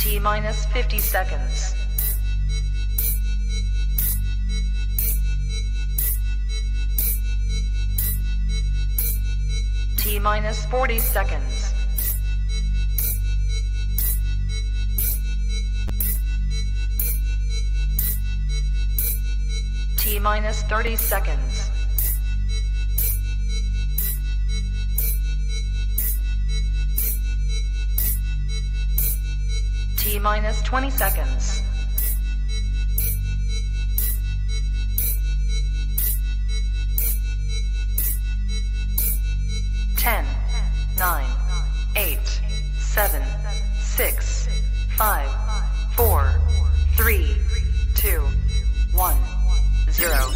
T minus 50 seconds. T minus 40 seconds. T minus 30 seconds. T minus 20 seconds. Ten, 9, 8, 7, 6, 5, 4, 3, 2, 1, 0.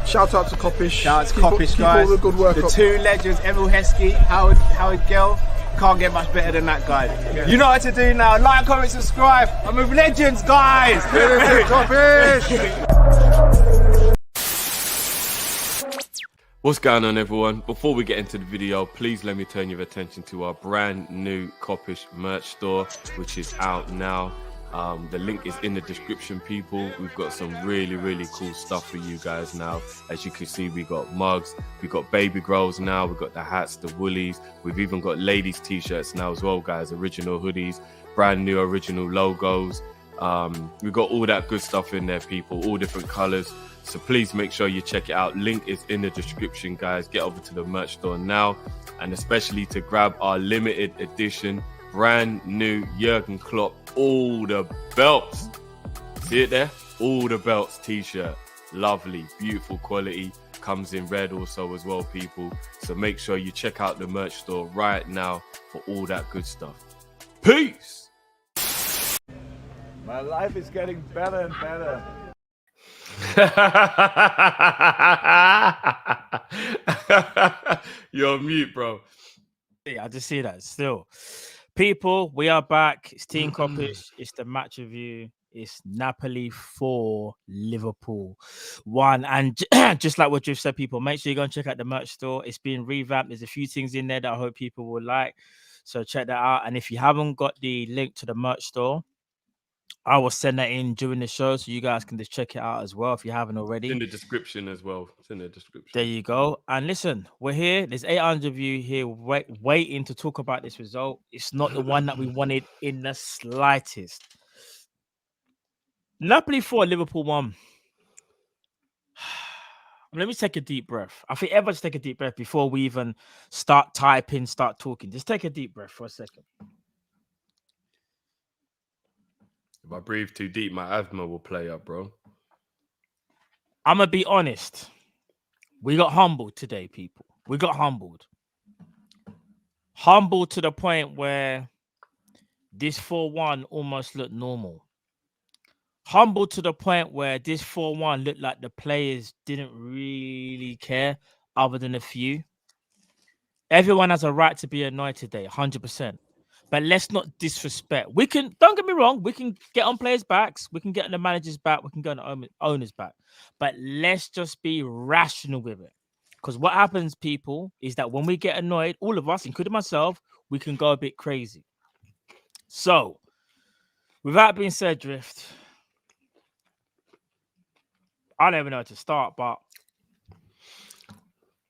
Shout out to Kopish. Shout out to Kopish, guys. All the good work the up. two legends, Emil Heskey, Howard Gill. Can't get much better than that guy. Yeah. You know what to do now. Like, comment, subscribe. I'm with legends, guys. Kopish. What's going on, everyone? Before we get into the video, please let me turn your attention to our brand new Kop-Ish merch store, which is out now. The link is in the description, people. We've got some really cool stuff for you guys now. As you can see, we got mugs, we got baby grows now, we got the hats, the woolies. We've even got ladies t-shirts now as well, guys. Original hoodies, brand new original logos. We've got all that good stuff in there, people, all different colors. So please make sure you check it out. Link is in the description, guys. Get over to the merch store now, and especially to grab our limited edition brand new Jurgen Klopp all the belts. See it there? All the belts t-shirt. Lovely, beautiful quality. Comes in red also as well, people. So make sure you check out the merch store right now for all that good stuff. Peace. My life is getting better and better. You're on mute, bro. Yeah, I just see that still. People, we are back. It's Team Kop-Ish. It's the match review. It's Napoli 4, Liverpool 1. And just like what you've said, people, make sure you go and check out the merch store. It's been revamped. There's a few things in there that I hope people will like. So check that out. And if you haven't got the link to the merch store, I will send that in during the show so you guys can just check it out as well if you haven't already. It's in the description as well. It's in the description. There you go. And listen, we're here. There's 800 of you here waiting to talk about this result. It's not the one that we wanted in the slightest. Napoli 4, Liverpool 1. Let me take a deep breath. I think everyone's take a deep breath before we even start typing, start talking. Just take a deep breath for a second. If I breathe too deep, my asthma will play up, bro. I'm going to be honest. We got humbled today, people. We got humbled. Humbled to the point where this 4-1 almost looked normal. Humbled to the point where this 4-1 looked like the players didn't really care other than a few. Everyone has a right to be annoyed today, 100%. But let's not disrespect. We can, don't get me wrong, we can get on players' backs, we can get on the managers' back, we can get on the owners' back. But let's just be rational with it. Because what happens, people, is that when we get annoyed, all of us, including myself, we can go a bit crazy. So, without being said, Drift, I don't even know where to start, but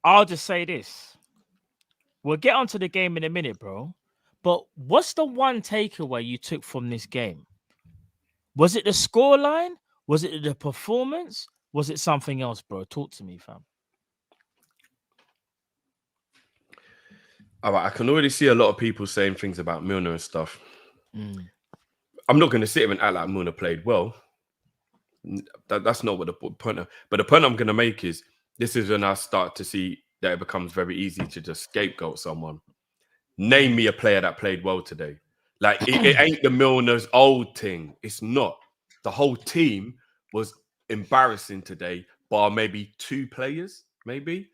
I'll just say this. We'll get onto the game in a minute, bro. But what's the one takeaway you took from this game? Was it the scoreline? Was it the performance? Was it something else, bro? Talk to me, fam. All right, I can already see a lot of people saying things about Milner and stuff. I'm not going to sit here and act like Milner played well. That's not what the point of. But the point I'm going to make is this is when I start to see that it becomes very easy to just scapegoat someone. Name me a player that played well today. Like, it ain't the Milner's old thing. It's not. The whole team was embarrassing today, bar maybe 2 players, maybe.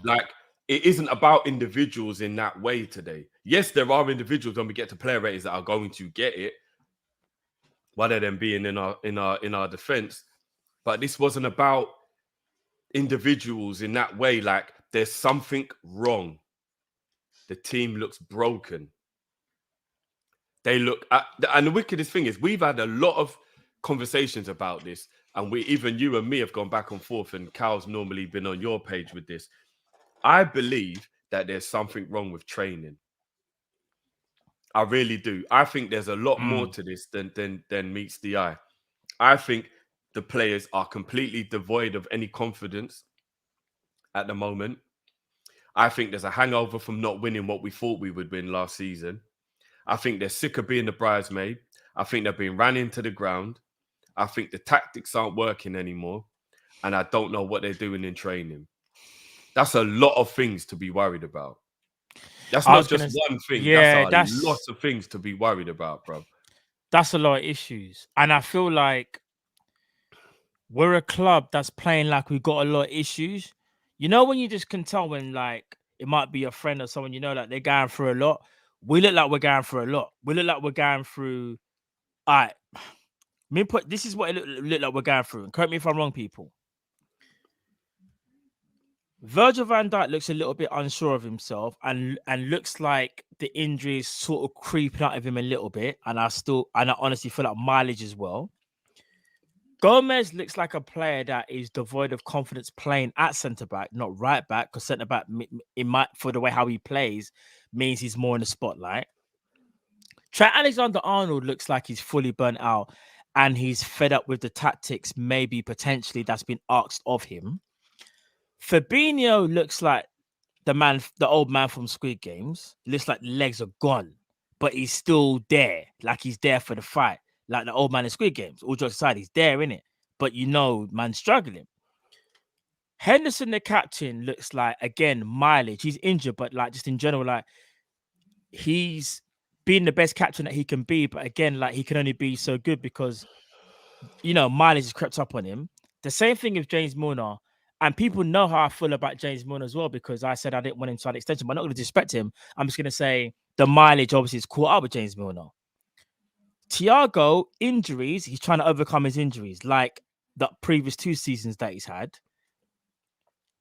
Like, it isn't about individuals in that way today. Yes, there are individuals when we get to player ratings that are going to get it. one of them being in our defense. But this wasn't about individuals in that way. Like, there's something wrong. The team looks broken. They look at, and the wickedest thing is, we've had a lot of conversations about this, and even you and me have gone back and forth, and Cal's normally been on your page with this. I believe that there's something wrong with training. I really do. I think there's a lot more to this than meets the eye. I think the players are completely devoid of any confidence at the moment. I think there's a hangover from not winning what we thought we would win last season. I think they're sick of being the bridesmaid. I think they're being ran into the ground. I think the tactics aren't working anymore. And I don't know what they're doing in training. That's a lot of things to be worried about. That's not just one thing. Yeah, that's a lot of things to be worried about, bro. That's a lot of issues. And I feel like we're a club that's playing like we've got a lot of issues. You know, when you just can tell when, like, it might be a friend or someone, you know, like they're going through a lot. We look like we're going through a lot. We look like we're going through. All right. This is what it look like we're going through. And correct me if I'm wrong, people. Virgil van Dijk looks a little bit unsure of himself and looks like the injury is sort of creeping out of him a little bit. And I honestly feel like mileage as well. Gomez looks like a player that is devoid of confidence playing at centre-back, not right-back, because centre-back, it might, for the way how he plays, means he's more in the spotlight. Trent Alexander-Arnold looks like he's fully burnt out and he's fed up with the tactics, maybe potentially that's been asked of him. Fabinho looks like the old man from Squid Games. Looks like the legs are gone, but he's still there, like he's there for the fight. Like the old man in Squid Games, all jokes aside, he's there, innit? But you know, man's struggling. Henderson, the captain, looks like, again, mileage. He's injured, but like just in general, like he's been the best captain that he can be. But again, like he can only be so good because, you know, mileage has crept up on him. The same thing with James Milner. And people know how I feel about James Milner as well, because I said I didn't want him to an extension, but I'm not going to disrespect him. I'm just going to say the mileage obviously is caught up with James Milner. Thiago, injuries, he's trying to overcome his injuries, like the previous 2 seasons that he's had.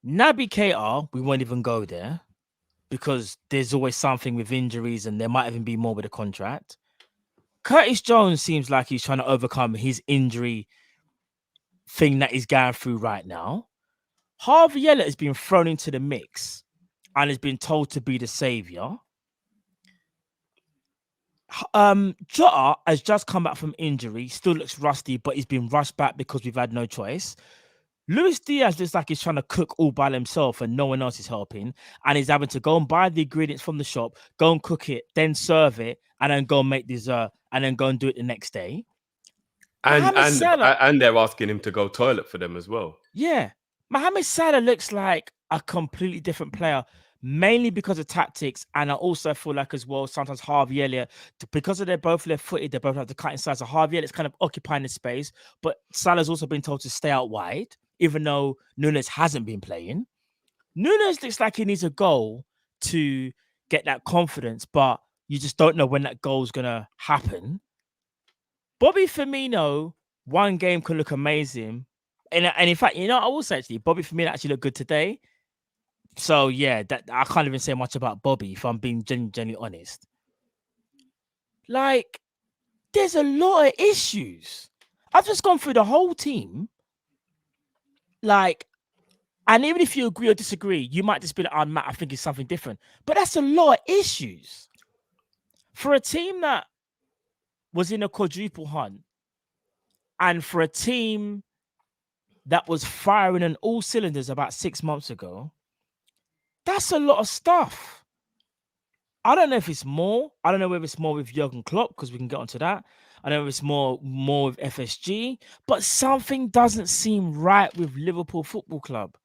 Naby Keita, we won't even go there because there's always something with injuries and there might even be more with a contract. Curtis Jones seems like he's trying to overcome his injury thing that he's going through right now. Harvey Elliott has been thrown into the mix and has been told to be the savior. Jota has just come back from injury, still looks rusty, but he's been rushed back because we've had no choice. Luis Diaz looks like he's trying to cook all by himself and no one else is helping, and he's having to go and buy the ingredients from the shop, go and cook it, then serve it, and then go and make dessert, and then go and do it the next day. And they're asking him to go toilet for them as well. Yeah. Mohamed Salah looks like a completely different player, mainly because of tactics. And I also feel like as well, sometimes Harvey Elliott, because of they're both left-footed, they both have the cutting side. So Harvey Elliott's kind of occupying the space, but Salah's also been told to stay out wide, even though Nunes hasn't been playing. Nunes looks like he needs a goal to get that confidence, but you just don't know when that goal's going to happen. Bobby Firmino, one game could look amazing. And in fact, you know, I will say actually, Bobby Firmino actually looked good today. So yeah, that I can't even say much about Bobby if I'm being genuinely honest. Like, there's a lot of issues. I've just gone through the whole team. Like, and even if you agree or disagree, you might just be like, Matt, I think it's something different. But that's a lot of issues. For a team that was in a quadruple hunt, and for a team that was firing on all cylinders about 6 months ago, that's a lot of stuff. I don't know if it's more. I don't know whether it's more with Jurgen Klopp, because we can get onto that. I don't know if it's more with FSG, but something doesn't seem right with Liverpool Football Club.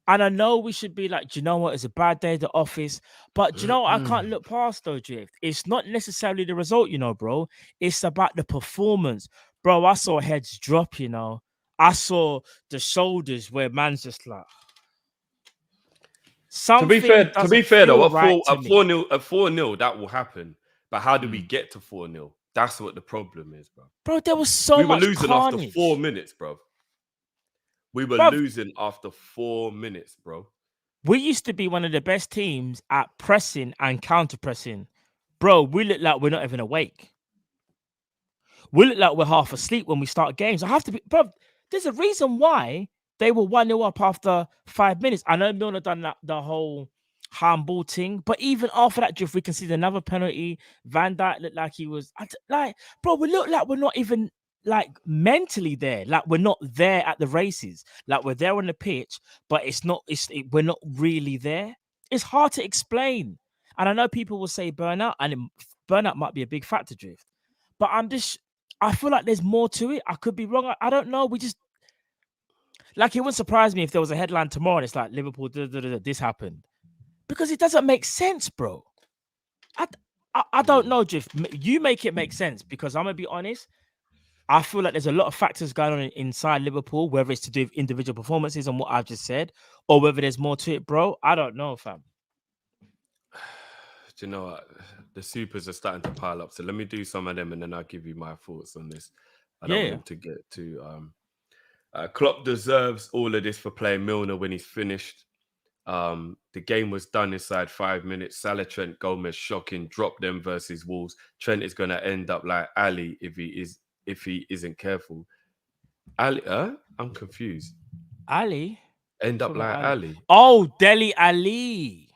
And I know we should be like, do you know what? It's a bad day at the office. But do you know what? I can't look past though, Drift. It's not necessarily the result, you know, bro. It's about the performance. Bro, I saw heads drop, you know. I saw the shoulders where man's just like... To be fair, though, a 4-0, that will happen. But how do we get to 4-0? That's what the problem is, bro. Bro, there was so We were much losing carnage. after 4 minutes, bro. We were Bruv. losing after 4 minutes, bro. We used to be one of the best teams at pressing and counter pressing. Bro, we look like we're not even awake. We look like we're half asleep when we start games. I have to be, bro. There's a reason why they were 1-0 up after 5 minutes. I know Milner done that, the whole handball thing, but even after that, Drift, we conceded another penalty. Van Dijk looked like he was like, bro. We look like we're not even like mentally there. Like we're not there at the races. Like we're there on the pitch, but we're not really there. It's hard to explain. And I know people will say burnout, and burnout might be a big factor, Drift. But I feel like there's more to it. I could be wrong. I don't know. We just like, it wouldn't surprise me if there was a headline tomorrow and it's like Liverpool, this happened, because it doesn't make sense, bro. I don't know, Jiff. You make it make sense, because I'm gonna be honest. I feel like there's a lot of factors going on inside Liverpool, whether it's to do with individual performances and what I've just said, or whether there's more to it, bro. I don't know, fam. Do you know what? The supers are starting to pile up. So let me do some of them and then I'll give you my thoughts on this. I don't want to get to Klopp deserves all of this for playing Milner when he's finished. The game was done inside 5 minutes. Salah, Trent, Gomez, shocking. Drop them versus Wolves. Trent is gonna end up like Ali if he isn't careful. Ali, I'm confused. Ali end up like Ali. Oh, Dele Ali.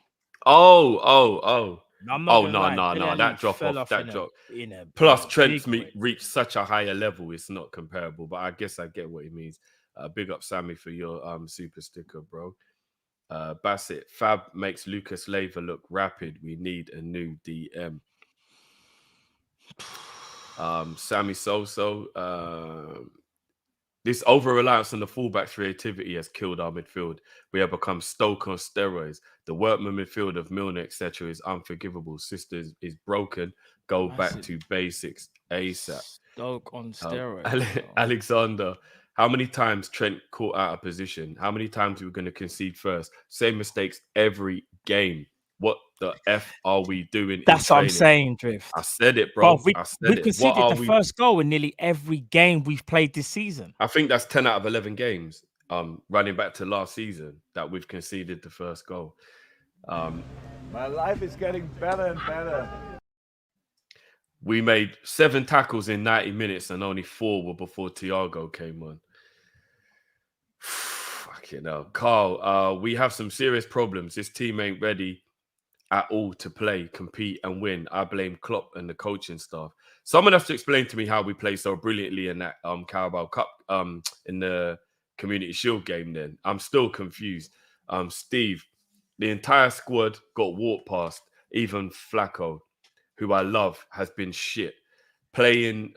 Oh. No. That drop off. Plus, Trent's reached such a higher level. It's not comparable. But I guess I get what he means. Big up, Sammy, for your super sticker, bro. Bassett, Fab makes Lucas Leiva look rapid. We need a new DM. Sammy Soso. This over-reliance on the fullback's creativity has killed our midfield. We have become Stoke on steroids. The workman midfield of Milner, etc. is unforgivable. Sisters is broken. Go back to basics ASAP. Stoke on steroids. Alexander, how many times Trent caught out of position? How many times we were going to concede first? Same mistakes every game. What the F are we doing? That's what I'm saying, Drift. I said it, bro. We've conceded the first goal in nearly every game we've played this season. I think that's 10 out of 11 games, running back to last season, that we've conceded the first goal. My life is getting better and better. We made 7 tackles in 90 minutes and only 4 were before Thiago came on. Fucking hell. Carl, we have some serious problems. This team ain't ready at all to play, compete and win. I blame Klopp and the coaching staff. Someone has to explain to me how we play so brilliantly in that Carabao Cup in the Community Shield game then. I'm still confused. Steve, the entire squad got walked past. Even Flacco, who I love, has been shit. Playing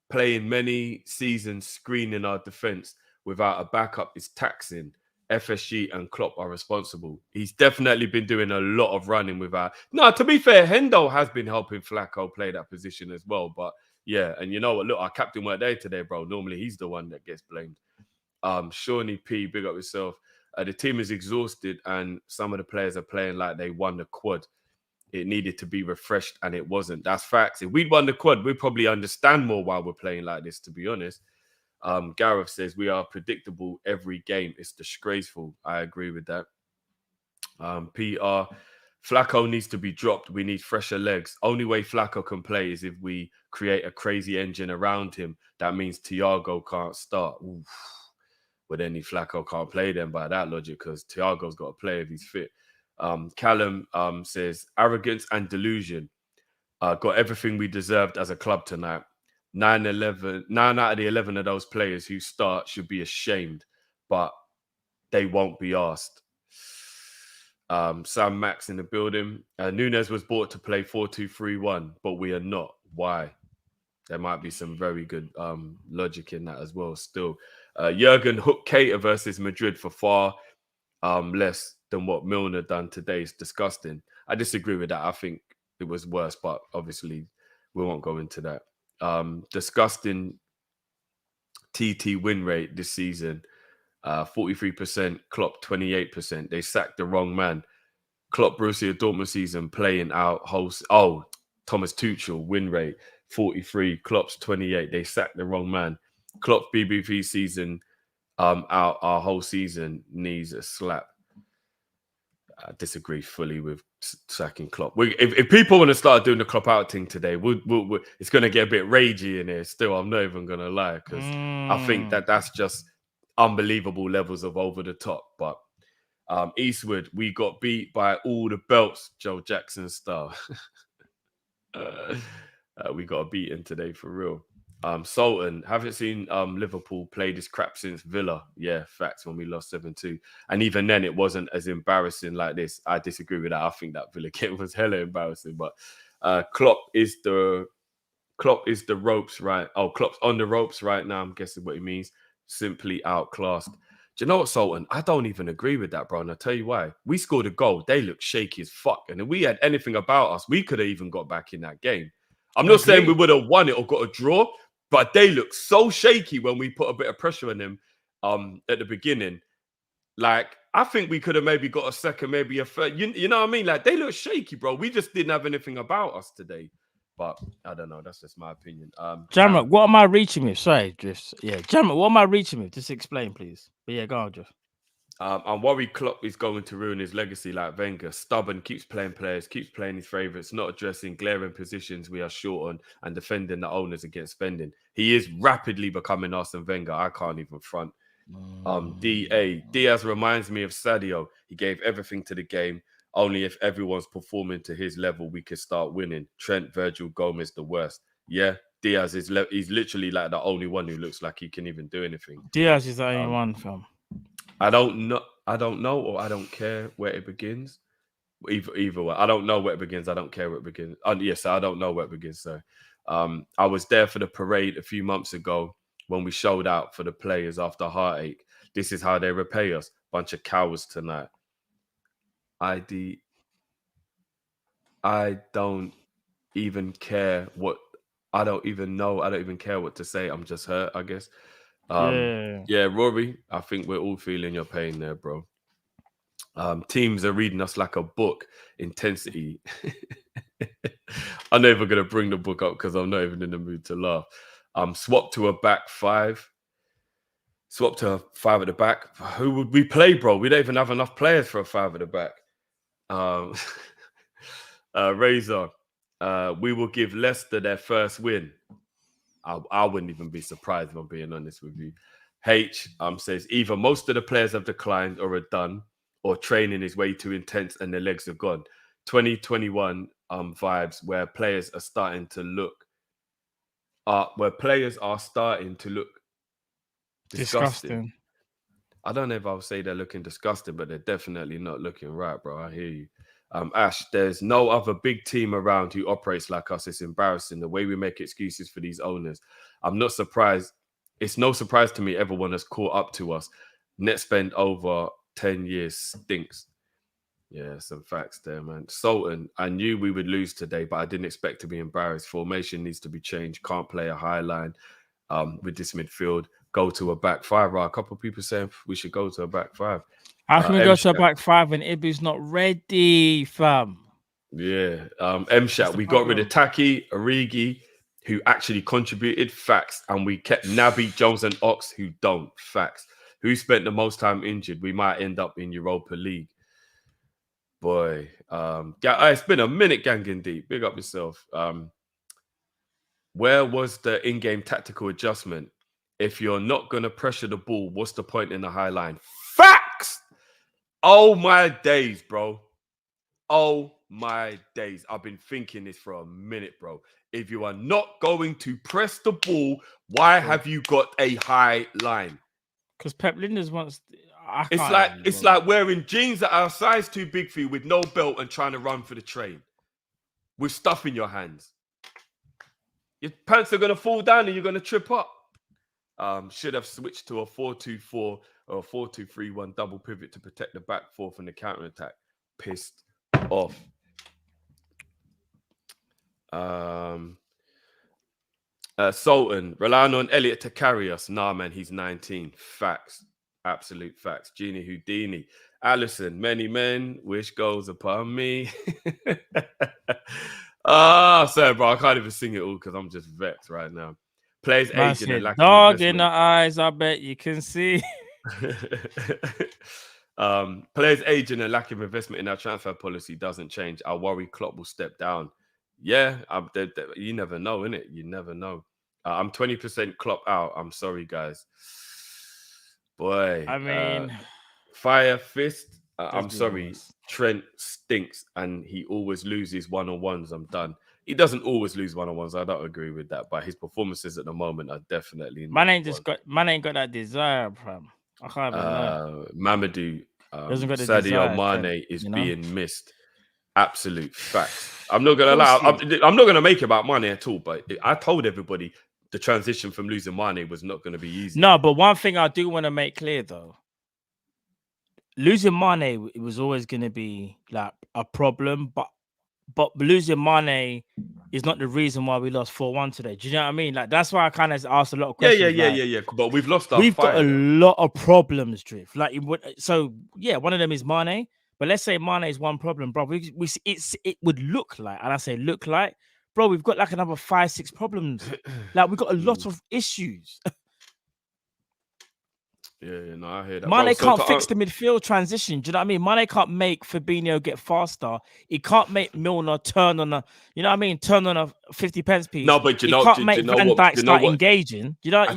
many seasons screening our defense without a backup is taxing. FSG and Klopp are responsible. He's definitely been doing a lot of running without. No, to be fair, Hendo has been helping Flacco play that position as well. But yeah, and you know what? Look, our captain weren't there today, bro. Normally he's the one that gets blamed. Shawnee P, big up yourself. The team is exhausted and some of the players are playing like they won the quad. It needed to be refreshed and it wasn't. That's facts. If we'd won the quad, we'd probably understand more why we're playing like this, to be honest. Gareth says we are predictable every game. It's disgraceful. I agree with that. PR, Flacco needs to be dropped. We need fresher legs. Only way Flacco can play is if we create a crazy engine around him. That means Thiago can't start. Oof. But then Flacco can't play then by that logic, because Thiago's got to play if he's fit. Callum says arrogance and delusion. Got everything we deserved as a club tonight. 9 out of the 11 of those players who start should be ashamed, but they won't be asked. Sam Max in the building. Nunes was bought to play 4-2-3-1, but we are not. Why? There might be some very good logic in that as well still. Jurgen Hook Cater versus Madrid for far less than what Milner done today is disgusting. I disagree with that. I think it was worse, but obviously we won't go into that. Disgusting TT win rate this season, 43%, Klopp 28%. They sacked the wrong man. Klopp Borussia Dortmund season playing out Thomas Tuchel, win rate 43, Klopp's 28. They sacked the wrong man. Klopp's BBP season, our whole season needs a slap. I disagree fully with sacking Klopp. If people want to start doing the Klopp out thing today, it's going to get a bit ragey in here. Still, I'm not even going to lie, because I think that's just unbelievable levels of over the top. But Eastwood, we got beat by all the belts, Joe Jackson style. We got a beating today for real. Sultan, haven't seen Liverpool play this crap since Villa. Yeah, facts, when we lost 7-2. And even then, it wasn't as embarrassing like this. I disagree with that. I think that Villa game was hella embarrassing. But Klopp is the ropes, right? Oh, Klopp's on the ropes right now. I'm guessing what he means. Simply outclassed. Do you know what, Sultan? I don't even agree with that, bro. And I'll tell you why. We scored a goal. They look shaky as fuck. And if we had anything about us, we could have even got back in that game. I'm not saying we would have won it or got a draw, but they look so shaky when we put a bit of pressure on them at the beginning. Like, I think we could have maybe got a second, maybe a third. You know what I mean? Like, they look shaky, bro. We just didn't have anything about us today. But I don't know. That's just my opinion. Jamrock, what am I reaching with? Sorry, Drift. Yeah, Jamrock, what am I reaching with? Just explain, please. But yeah, go on, Drift. I'm worried Klopp is going to ruin his legacy like Wenger. Stubborn, keeps playing players, keeps playing his favourites, not addressing glaring positions we are short on, and defending the owners against spending. He is rapidly becoming Arsene Wenger. I can't even front. Diaz reminds me of Sadio. He gave everything to the game. Only if everyone's performing to his level, we could start winning. Trent, Virgil, Gomez, the worst. Yeah, Diaz is he's literally like the only one who looks like he can even do anything. Diaz is the only one, fam. I don't know, or I don't care where it begins. Either way, I don't know where it begins. I don't care where it begins. Yes, I don't know where it begins. So, I was there for the parade a few months ago when we showed out for the players after heartache. This is how they repay us. Bunch of cowards tonight. I don't even care what. I don't even know. I don't even care what to say. I'm just hurt, I guess. Yeah, Rory, I think we're all feeling your pain there, bro. Teams are reading us like a book. Intensity. I'm never going to bring the book up because I'm not even in the mood to laugh. Swap to a back five. Swap to a five at the back. Who would we play, bro? We don't even have enough players for a five at the back. Razor, we will give Leicester their first win. I wouldn't even be surprised if I'm being honest with you. H says either most of the players have declined or are done, or training is way too intense and their legs are gone. 2021 vibes where players are starting to look disgusting. I don't know if I'll say they're looking disgusting, but they're definitely not looking right, bro. I hear you. Ash, there's no other big team around who operates like us. It's embarrassing the way we make excuses for these owners. I'm not surprised. It's no surprise to me everyone has caught up to us. Net spend over 10 years stinks. Yeah, some facts there, man. Sultan, I knew we would lose today, but I didn't expect to be embarrassed. Formation needs to be changed. Can't play a high line with this midfield. Go to a back five. Right? A couple of people saying we should go to a back five. How can we go to a back five when Ibu's not ready, fam? Yeah. M-Shat, we got rid of Taki, Origi, who actually contributed, facts. And we kept Naby, Jones, and Ox, who don't, facts. Who spent the most time injured? We might end up in Europa League. Boy. It's been a minute ganging deep. Big up yourself. Where was the in-game tactical adjustment? If you're not going to pressure the ball, what's the point in the high line? Facts! Oh, my days, bro. Oh, my days. I've been thinking this for a minute, bro. If you are not going to press the ball, why have you got a high line? Because Pep Linders wants... It's like wearing jeans that are size too big for you with no belt and trying to run for the train. With stuff in your hands. Your pants are going to fall down and you're going to trip up. Should have switched to a 4-2-4 or a 4-2-3-1 double pivot to protect the back four from the counter attack. Pissed off. Sultan, relying on Elliot to carry us. Nah, man, he's 19. Facts. Absolute facts. Genie Houdini. Allison, many men wish goals upon me. Sorry, bro. I can't even sing it all because I'm just vexed right now. Players Man aging and said, lacking dog in the investment. eyes, I bet you can see. Players aging and lack of investment in our transfer policy doesn't change. I worry Klopp will step down. Yeah, you never know, innit? You never know. I'm 20% Klopp out. I'm sorry, guys. Boy, I mean, Fire Fist. let's I'm be sorry. honest. Trent stinks and he always loses one-on-ones. I'm done. He doesn't always lose one-on-ones. I don't agree with that, but his performances at the moment are definitely not. Man ain't got that desire, fam. I can't even lie. Mamadou, Doesn't got the Sadio desire, Mane is you know? being missed. Absolute facts. I'm not gonna Of lie. course I'm not gonna make it about Mane at all. But I told everybody the transition from losing Mane was not going to be easy. No, but one thing I do want to make clear though, losing Mane, it was always going to be like a problem, but losing Mane is not the reason why we lost 4-1 today. Do you know what I mean? Like that's why I kind of asked a lot of questions. Yeah. But we've lost our We've fire, got a lot of problems, Drift. Like so, yeah, one of them is Mane. But let's say Mane is one problem, bro. It would look like, and I say look like, bro, we've got like another 5-6 problems. Like we've got a lot of issues. Yeah, no, I hear that. Mane can't fix the midfield transition. Do you know what I mean? Mane can't make Fabinho get faster. He can't make Milner turn on turn on a 50 pence piece. No, but he can't make Van Dijk start engaging. I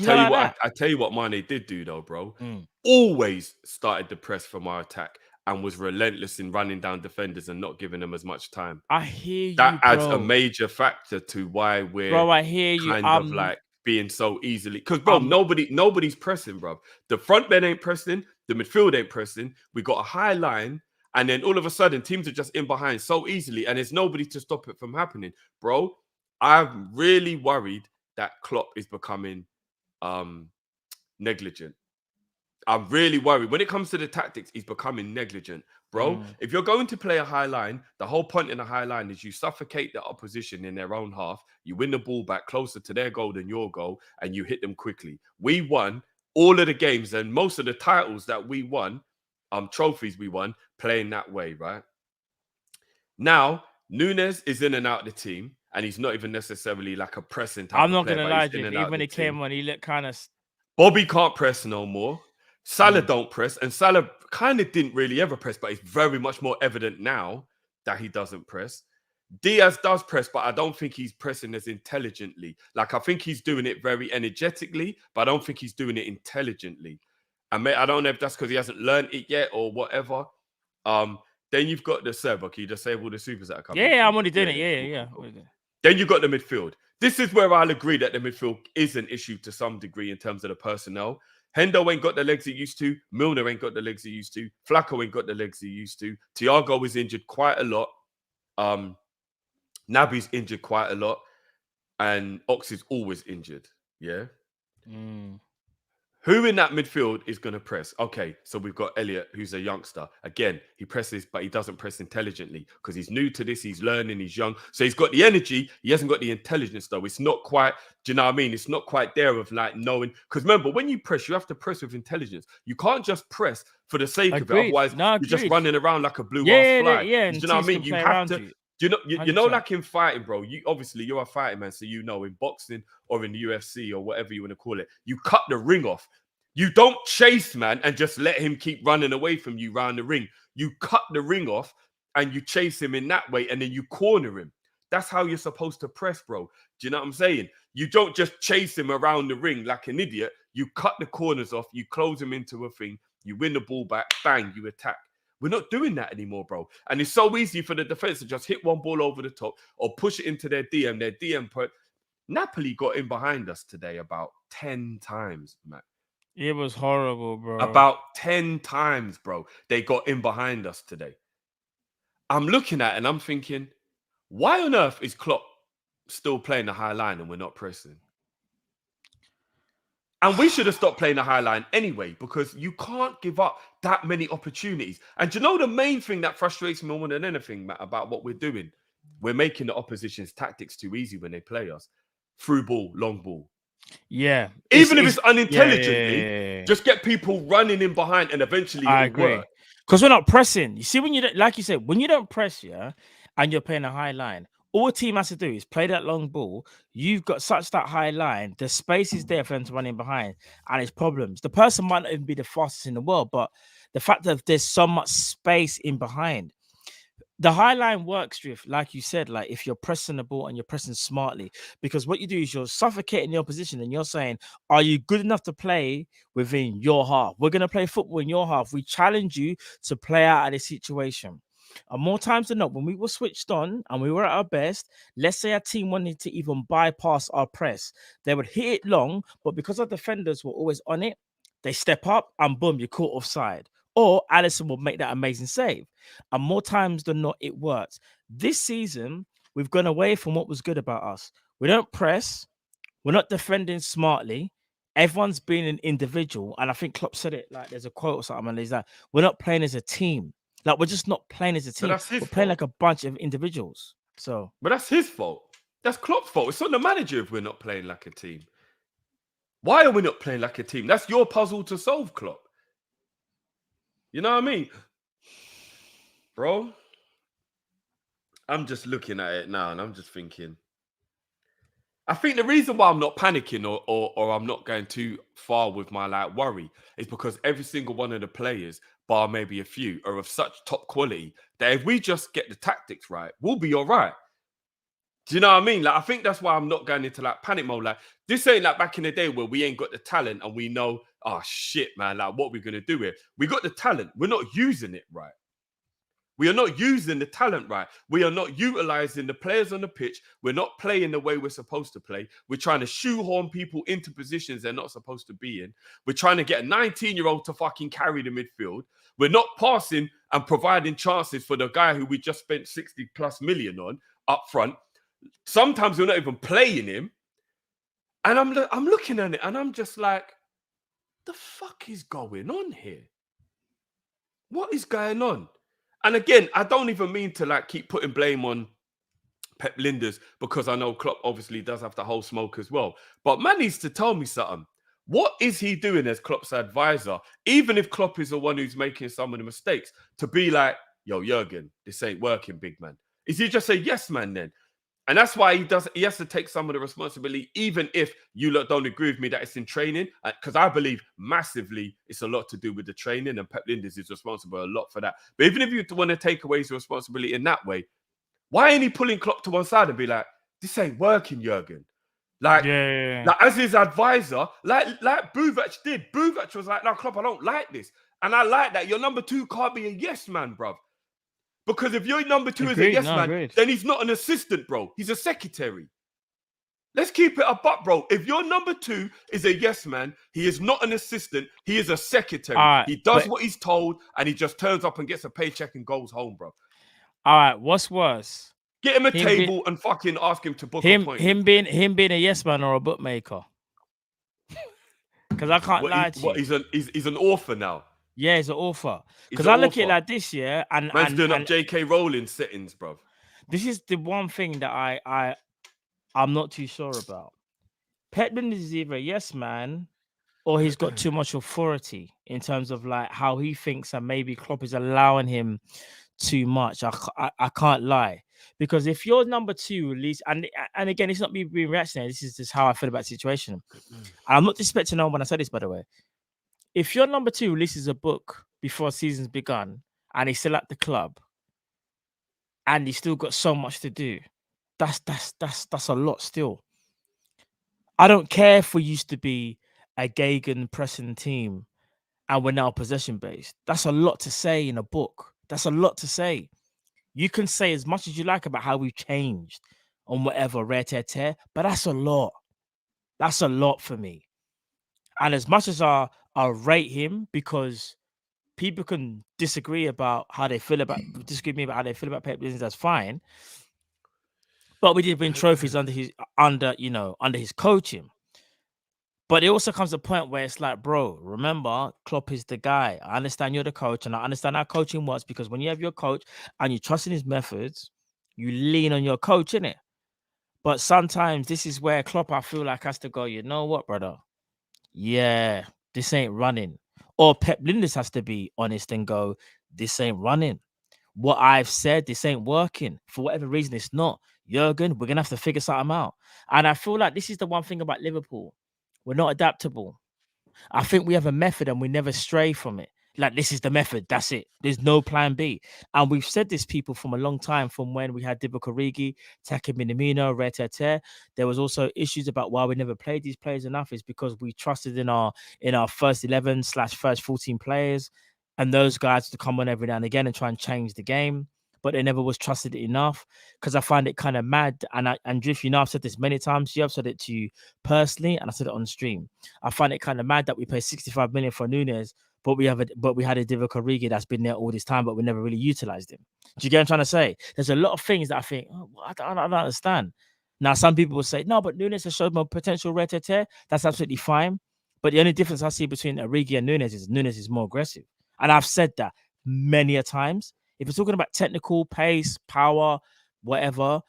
tell you what Mane did do though, bro. Always started the press from our attack and was relentless in running down defenders and not giving them as much time. I hear you. That adds a major factor to why we're I hear you. Kind of like being so easily, because bro, nobody's pressing, bro. The front men ain't pressing, the midfield ain't pressing. We got a high line, and then all of a sudden, teams are just in behind so easily, and there's nobody to stop it from happening, bro. I'm really worried that Klopp is becoming negligent. I'm really worried when it comes to the tactics. He's becoming negligent, bro. If you're going to play a high line, the whole point in a high line is you suffocate the opposition in their own half. You win the ball back closer to their goal than your goal, and you hit them quickly. We won all of the games and most of the titles that we won, trophies we won, playing that way, right? Now, Nunes is in and out of the team, and he's not even necessarily like a pressing type. I'm not gonna lie, even when he came on, he looked kind of. Bobby can't press no more. Salah don't press, and Salah kind of didn't really ever press, but it's very much more evident now that he doesn't press. Diaz does press, but I don't think he's pressing as intelligently. Like, I think he's doing it very energetically, but I don't think he's doing it intelligently. And I don't know if that's because he hasn't learned it yet or whatever. Then you've got the server. Can you disable the supers that are coming? Yeah, I'm already doing it. Yeah. Cool. Then you've got the midfield. This is where I'll agree that the midfield is an issue to some degree in terms of the personnel. Hendo ain't got the legs he used to. Milner ain't got the legs he used to. Flacco ain't got the legs he used to. Thiago is injured quite a lot. Naby's injured quite a lot. And Ox is always injured. Yeah. Who in that midfield is going to press? Okay, so we've got Elliot, who's a youngster. Again, he presses, but he doesn't press intelligently because he's new to this. He's learning. He's young. So he's got the energy. He hasn't got the intelligence, though. It's not quite, do you know what I mean? It's not quite there of like knowing. Because remember, when you press, you have to press with intelligence. You can't just press for the sake of it. Otherwise, you're just running around like a blue-ass fly. Yeah. Do you know what I mean? You have to... You know, like in fighting, bro, obviously you're a fighting man, so you know in boxing or in the UFC or whatever you want to call it, you cut the ring off. You don't chase, man, and just let him keep running away from you round the ring. You cut the ring off and you chase him in that way, and then you corner him. That's how you're supposed to press, bro. Do you know what I'm saying? You don't just chase him around the ring like an idiot. You cut the corners off, you close him into a thing, you win the ball back, bang, you attack. We're not doing that anymore, bro. And it's so easy for the defense to just hit one ball over the top or push it into their DM. Their DM Napoli got in behind us today about 10 times, man. It was horrible, bro. About 10 times, bro. They got in behind us today. I'm looking at it and I'm thinking, why on earth is Klopp still playing the high line and we're not pressing? And we should have stopped playing the high line anyway, because you can't give up that many opportunities. And you know the main thing that frustrates me more than anything, Matt, about what we're doing? We're making the opposition's tactics too easy when they play us. Through ball, long ball. Yeah. Even if it's unintelligently, just get people running in behind and eventually I agree. Because we're not pressing. You see, when you don't, like you said, when you don't press, and you're playing a high line, All a team has to do is play that long ball. You've got such that high line. The space is there for them to run in behind, and it's problems. The person might not even be the fastest in the world, but the fact that there's so much space in behind. The high line works, Drift, like you said, like if you're pressing the ball and you're pressing smartly, because what you do is you're suffocating your position and you're saying, are you good enough to play within your half? We're going to play football in your half. We challenge you to play out of the situation. And more times than not, when we were switched on and we were at our best, let's say our team wanted to even bypass our press, they would hit it long, but because our defenders were always on it, they step up and boom, you're caught offside. Or Allison will make that amazing save. And more times than not, it works. This season, we've gone away from what was good about us. We don't press. We're not defending smartly. Everyone's being an individual. And I think Klopp said it, like there's a quote or something, and he's like, we're not playing as a team. Like, we're just not playing as a team. that's his We're playing fault. like a bunch of individuals. So, But that's his fault. That's Klopp's fault. It's on the manager if we're not playing like a team. Why are we not playing like a team? That's your puzzle to solve, Klopp. You know what I mean? Bro, I'm just looking at it now and I'm just thinking. I think the reason why I'm not panicking or I'm not going too far with my like worry is because every single one of the players, bar maybe a few, are of such top quality that if we just get the tactics right, we'll be all right. Do you know what I mean? Like, I think that's why I'm not going into like panic mode. Like, this ain't like back in the day where we ain't got the talent and we know, oh shit, man, like what we're gonna do here. We got the talent, we're not using it right. We are not using the talent right. We are not utilizing the players on the pitch. We're not playing the way we're supposed to play. We're trying to shoehorn people into positions they're not supposed to be in. We're trying to get a 19-year-old to fucking carry the midfield. We're not passing and providing chances for the guy who we just spent 60 plus million on up front. Sometimes we're not even playing him. And I'm looking at it and I'm just like, the fuck is going on here? What is going on? And again, I don't even mean to like keep putting blame on Pep Linders because I know Klopp obviously does have the whole smoke as well. But man needs to tell me something. What is he doing as Klopp's advisor? Even if Klopp is the one who's making some of the mistakes, to be like, yo, Jurgen, this ain't working, big man. Is he just a yes man then? And that's why he has to take some of the responsibility, even if you lot don't agree with me that it's in training. Because I believe massively it's a lot to do with the training, and Pep Linders is responsible a lot for that. But even if you want to take away his responsibility in that way, why ain't he pulling Klopp to one side and be like, this ain't working, Jurgen? Like, like as his advisor, like Buvac did. Buvac was like, no, Klopp, I don't like this. And I like that. Your number two can't be a yes man, bruv. Because if your number two is a yes man, then he's not an assistant, bro. He's a secretary. Let's keep it a buck, bro. If your number two is a yes man, he is not an assistant. He is a secretary. He does what he's told, and he just turns up and gets a paycheck and goes home, bro. All right, what's worse? Get him a table and fucking ask him to book a point. Him being a yes man or a bookmaker. Because I can't lie to you. He's an author now. Yeah, he's an author. Because I look at it like this, yeah, and man's doing up J.K. Rowling settings, bro. This is the one thing that I'm not too sure about. Pep Linders is either a yes man, or he's got too much authority in terms of like how he thinks, and maybe Klopp is allowing him too much. I can't lie, because if you're number two release, and again, it's not me being reactionary. This is just how I feel about the situation. I'm not disrespecting no one when I say this, by the way. If your number two releases a book before season's begun and he's still at the club and he's still got so much to do, that's a lot still. I don't care if we used to be a Gagan pressing team and we're now possession based. That's a lot to say in a book. That's a lot to say. You can say as much as you like about how we've changed on whatever, rare tear tear, but that's a lot. That's a lot for me. And as much as I rate him, because people can disagree about how they feel about disagree with me about how they feel about Pep Linders, that's fine. But we did win trophies under his coaching. But it also comes to a point where it's like, bro, remember, Klopp is the guy. I understand you're the coach, and I understand how coaching works, because when you have your coach and you trust in his methods, you lean on your coach, innit? But sometimes this is where Klopp, I feel like, has to go, you know what, brother? Yeah, this ain't running. Or Pep Linders has to be honest and go, this ain't running. What I've said, this ain't working. For whatever reason, it's not. Jurgen, we're gonna have to figure something out. And I feel like this is the one thing about Liverpool. We're not adaptable. I think we have a method and we never stray from it. Like, this is the method. That's it. There's no plan B. And we've said this, people, from a long time, from when we had Divock Origi, Taka Minamino, Retete. There was also issues about why we never played these players enough is because we trusted in our first 11 / first 14 players and those guys to come on every now and again and try and change the game. But it never was trusted enough, because I find it kind of mad. And Drift, I've said this many times. I've said it to you personally, and I said it on stream. I find it kind of mad that we pay 65 million for Nunes, but we had a Divock Origi that's been there all this time, but we never really utilized him. Do you get what I'm trying to say? There's a lot of things that I think, I don't understand. Now, some people will say, no, but Nunes has showed more potential. Retete. That's absolutely fine. But the only difference I see between Origi and Nunes is more aggressive. And I've said that many a times. If you're talking about technical, pace, power, whatever,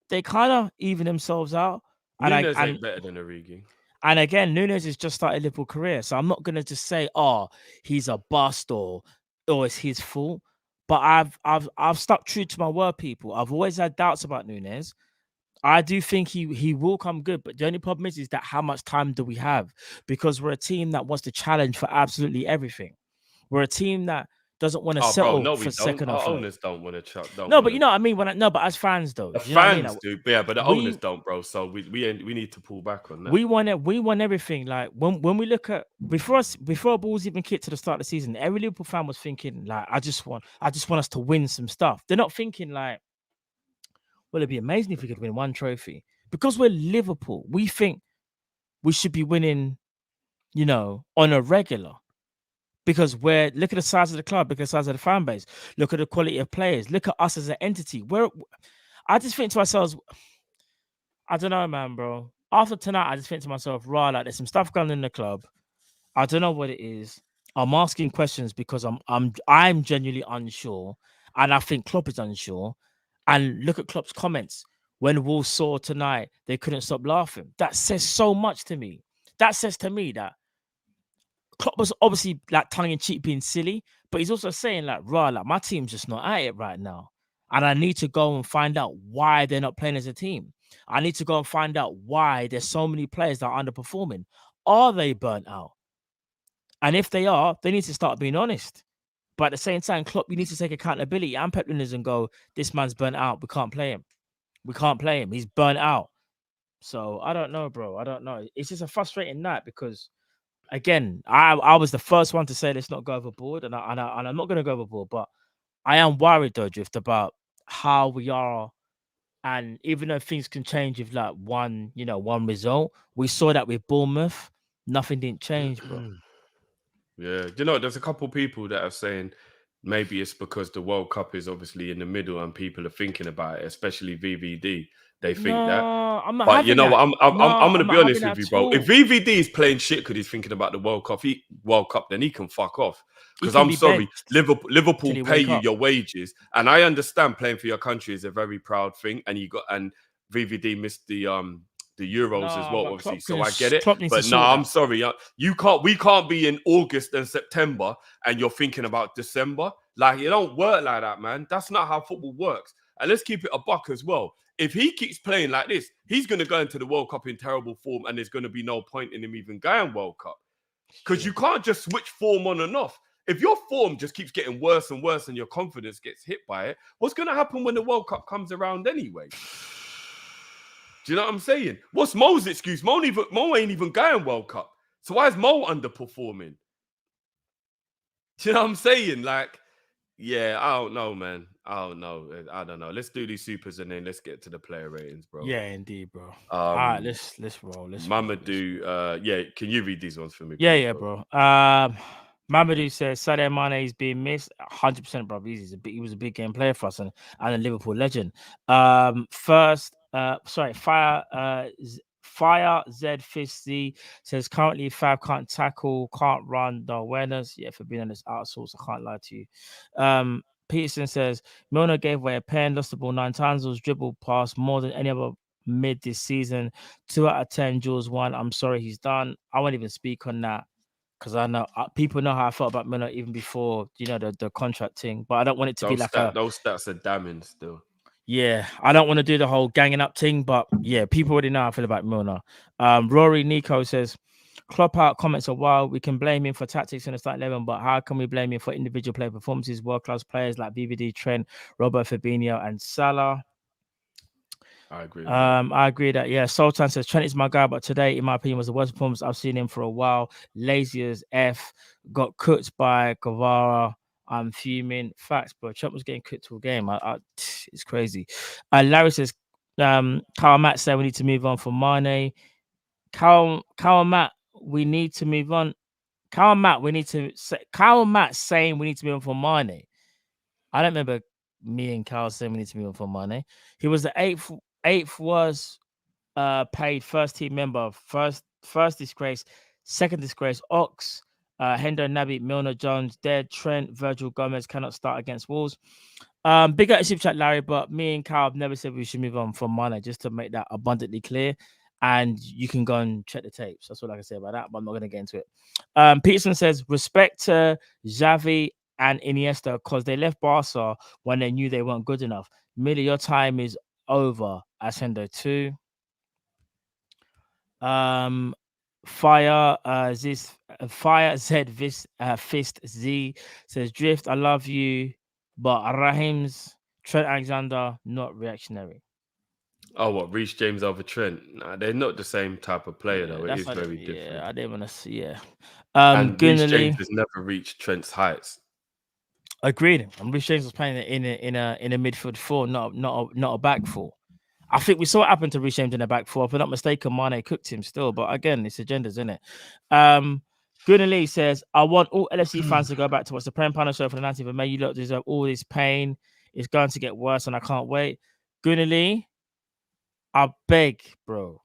they kind of even themselves out. Nunes ain't better than Origi. And again, Nunes has just started a Liverpool career. So I'm not going to just say, oh, he's a bust or it's his fault. But I've stuck true to my word, people. I've always had doubts about Nunes. I do think he will come good. But the only problem is that how much time do we have? Because we're a team that wants to challenge for absolutely everything. We're a team that doesn't want to settle for second or third. Owners don't want to but you know what I mean. But as fans though, the fans do. Yeah, but the owners don't, bro. So we need to pull back on that. We want everything. Like when we look at before balls even kicked to the start of the season, every Liverpool fan was thinking like, I just want us to win some stuff. They're not thinking like, well, it'd be amazing if we could win one trophy, because we're Liverpool. We think we should be winning, on a regular. Because look at the size of the club, look at the size of the fan base, look at the quality of players, look at us as an entity. I just think to ourselves, I don't know, man, bro. After tonight, I just think to myself, like there's some stuff going on in the club. I don't know what it is. I'm asking questions because I'm genuinely unsure, and I think Klopp is unsure. And look at Klopp's comments when Wolves saw tonight, they couldn't stop laughing. That says so much to me. That says to me that Klopp was obviously like tongue in cheek being silly, but he's also saying like my team's just not at it right now. And I need to go and find out why they're not playing as a team. I need to go and find out why there's so many players that are underperforming. Are they burnt out? And if they are, they need to start being honest. But at the same time, Klopp, you need to take accountability and Pep and go, this man's burnt out. We can't play him. We can't play him. He's burnt out. So I don't know, bro. I don't know. It's just a frustrating night because, again, I was the first one to say let's not go overboard, and I'm not going to go overboard, but I am worried though, Drift, about how we are. And even though things can change with like one result, we saw that with Bournemouth, nothing didn't change, bro. Yeah, there's a couple people that are saying maybe it's because the World Cup is obviously in the middle and people are thinking about it, especially VVD. They think that. I'm not. But you know what? I'm going to be honest with you, bro. If VVD is playing shit because he's thinking about the World Cup, then he can fuck off. Because I'm sorry, Liverpool pay you your wages, and I understand playing for your country is a very proud thing, and VVD missed the Euros as well, obviously. So I get it. But no, I'm sorry. We can't be in August and September and you're thinking about December. Like, it don't work like that, man. That's not how football works. And let's keep it a buck as well. If he keeps playing like this, he's going to go into the World Cup in terrible form and there's going to be no point in him even going World Cup. Because you can't just switch form on and off. If your form just keeps getting worse and worse and your confidence gets hit by it, what's going to happen when the World Cup comes around anyway? Do you know what I'm saying? What's Mo's excuse? Mo ain't even going World Cup. So why is Mo underperforming? Do you know what I'm saying? Like, yeah, I don't know, man. I don't know. Let's do these supers and then let's get to the player ratings, bro. Yeah, indeed, bro. All right, let's roll. Mamadou, can you read these ones for me? Yeah, bro. Mamadou says Sadio Mane is being missed 100%, bro. He was a big game player for us and a Liverpool legend. Fire Z50 says currently Fab can't tackle, can't run, no awareness. Yeah, for being honest, outsource, I can't lie to you. Peterson says Milner gave away a pen, lost the ball 9 times, was dribbled past more than any other mid this season. 2 out of 10, Jules 1. I'm sorry, he's done. I won't even speak on that because I know people know how I felt about Milner even before the contract thing. But I don't want it to be like those stats are damning still. Yeah, I don't want to do the whole ganging up thing, but yeah, people already know how I feel about Milner. Rory Nico says, Klopp out comments a while. We can blame him for tactics in the start 11, but how can we blame him for individual player performances? World-class players like BVD, Trent, Robert Fabinho, and Salah. I agree with that. I agree that, yeah. Sultan says Trent is my guy, but today, in my opinion, was the worst performance I've seen him for a while. Lazy as F, got cooked by Guevara. I'm fuming. Facts, bro. Trent was getting cooked all game. It's crazy. Larry says, Kyle Matt saying we need to move on for Mane. Kyle Matt, we need to move on. Kyle Matt saying we need to move on for Mane. I don't remember me and Kyle saying we need to move on for Mane. He was the eighth was paid first team member, first disgrace, second disgrace, Ox, Hendo Naby, Milner, Jones, dead, Trent, Virgil Gomez cannot start against Wolves. Big up super chat, Larry, but me and Kyle have never said we should move on from Mane, just to make that abundantly clear. And you can go and check the tapes. That's all I can say about that, but I'm not going to get into it. Peterson says, respect to Xavi and Iniesta because they left Barca when they knew they weren't good enough. Millie, your time is over. Ascendo 2. Fire Fist Z says, Drift, I love you, but Raheem's Trent Alexander not reactionary. Oh, what, Reece James over Trent? Nah, they're not the same type of player, though. It is very different. Yeah, I didn't want to see. Yeah. And Reece James has never reached Trent's heights. Agreed. And Reece James was playing in a midfield four, not a back four. I think we saw what happened to Reece James in the back four. If I'm not mistaken, Mane cooked him still. But again, it's agendas, isn't it? Gunnar says, I want all LFC fans to go back to watch the Prem Panel show for the 19th of May. You lot deserve all this pain. It's going to get worse and I can't wait. Gunnar, I beg, bro.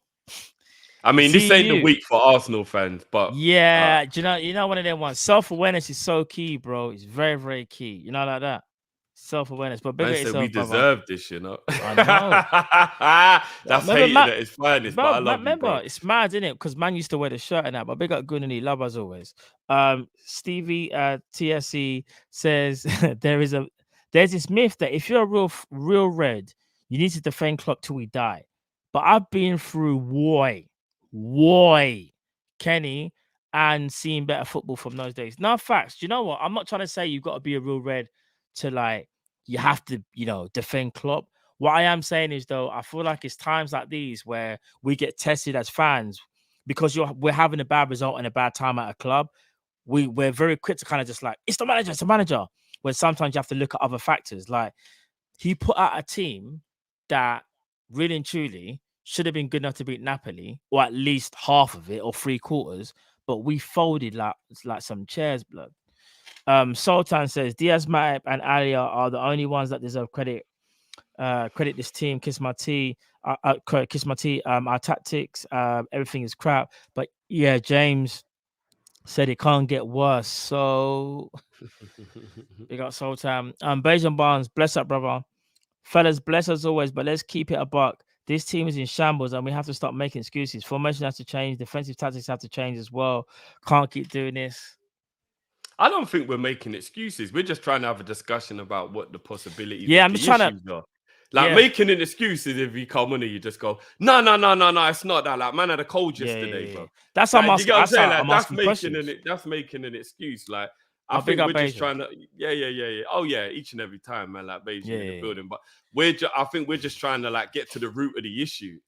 I mean, this ain't the week for Arsenal fans, but yeah, do you know one of them ones. Self-awareness is so key, bro. It's very, very key. You know, like that. Self-awareness, but bigger yourself, we deserve this, you know. I know. That's hating at its finest, but I love you, bro. It's mad, isn't it? Because man used to wear the shirt and that, but big up Gunnar, love as always. Stevie TSC says there's this myth that if you're a real red, you need to defend Klopp till we die. But I've been through Kenny, and seeing better football from those days. No, facts. Do you know what? I'm not trying to say you've got to be a real red to like you have to, defend Klopp. What I am saying is, though, I feel like it's times like these where we get tested as fans because we're having a bad result and a bad time at a club. We're very quick to kind of just like, it's the manager. When sometimes you have to look at other factors. Like he put out a team that really and truly should have been good enough to beat Napoli, or at least half of it, or 3/4. But we folded like some chairs, blood. Sultan says Diaz, Matip, and Alia are the only ones that deserve credit. Credit this team. Kiss my tea. Our tactics, everything is crap. But yeah, James said it can't get worse. So we got Sultan. Bejan Barnes, bless up, brother. Fellas, bless as always, but let's keep it a buck. This team is in shambles and we have to stop making excuses. Formation has to change. Defensive tactics have to change as well. Can't keep doing this. I don't think we're making excuses. We're just trying to have a discussion about what the possibilities I'm just trying to... Like, making an excuse is if you come on and you just go, no, it's not that. Like, man, I had a cold yesterday, bro. That's how I'm asking. That's making an excuse. Like, I think we're just trying to, Oh yeah, each and every time, man, like Beijing in the building. But I think we're just trying to like get to the root of the issue.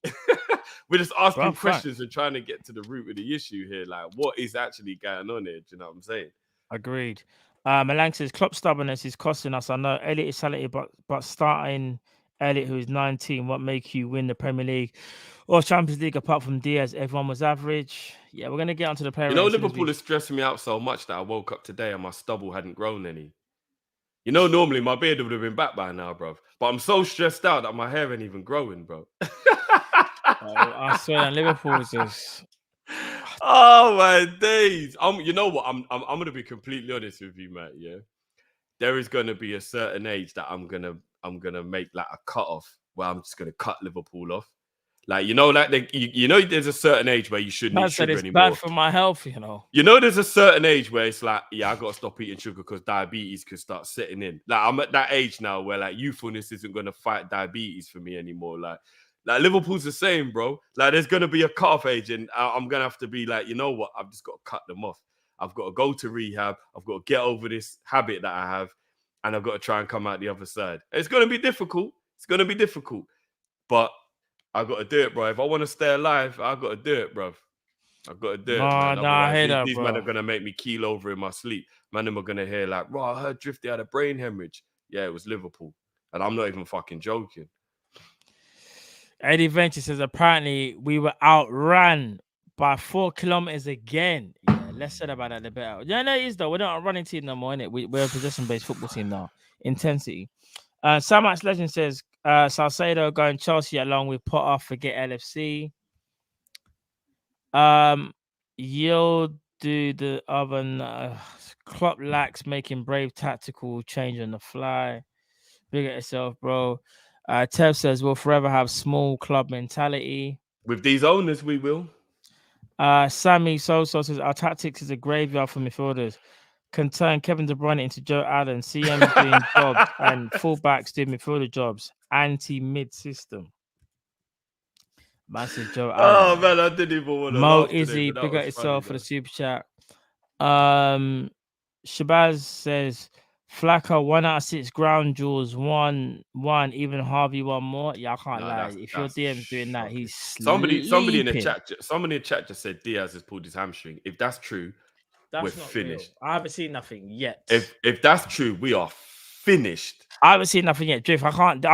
We're just asking questions and trying to get to the root of the issue here. Like, what is actually going on here? Do you know what I'm saying? Agreed. Malang says Klopp stubbornness is costing us. I know Elliot is talented, but starting Elliot, who is 19, what make you win the Premier League or Champions League apart from Diaz? Everyone was average. Yeah, we're gonna get onto the player. Liverpool is stressing me out so much that I woke up today and my stubble hadn't grown any. Normally my beard would have been back by now, bro. But I'm so stressed out that my hair ain't even growing, bro. I swear that Liverpool is just... Oh my days! You know what? I'm gonna be completely honest with you, mate. Yeah, there is gonna be a certain age that I'm gonna make like a cut off where I'm just gonna cut Liverpool off. Like, you know, like there's a certain age where you shouldn't Man eat said sugar it's anymore. bad for my health, you know. You know, there's a certain age where it's like, yeah, I got to stop eating sugar because diabetes could start setting in. Like, I'm at that age now where like youthfulness isn't going to fight diabetes for me anymore. Like Liverpool's the same, bro. Like, there's going to be a cutoff age, and I'm going to have to be like, you know what? I've just got to cut them off. I've got to go to rehab. I've got to get over this habit that I have, and I've got to try and come out the other side. It's going to be difficult. It's going to be difficult, but I got to do it, bro. If I want to stay alive, I got to do it, bro. I've got to do it, man. I hear that, these bro. men are going to make me keel over in my sleep. Man, them are going to hear like, bro, I heard Drifty had a brain hemorrhage. Yeah, it was Liverpool. And I'm not even fucking joking. Eddie Venture says, apparently we were outran by 4 kilometers again. Yeah, less said about that, the better. Yeah, no, it is, though. We're not a running team no more, innit? We're a possession-based football team now. Intensity. Samax Legend says, Salcedo going Chelsea along with Potter, forget LFC. You'll do the other. Klopp lacks making brave tactical change on the fly. Big at yourself, bro. Tev says we'll forever have small club mentality. With these owners, we will. Sammy Soso says our tactics is a graveyard for midfielders. Can turn Kevin De Bruyne into Joe Allen. CM doing jobs and fullbacks doing midfielder jobs. Anti-mid system. Massive Joe Allen. Oh man, I didn't even want to. Mo Izzy, big up yourself for the super chat. Shabazz says Flacco 1 out of 6 ground jewels, one. Even Harvey 1 more. Yeah, I can't lie. If your DM's doing that, he's somebody in the chat. Somebody in the chat just said Diaz has pulled his hamstring. If that's true, we're finished. Real. I haven't seen nothing yet. If that's true, we are finished. I haven't seen nothing yet. Drift, I can't.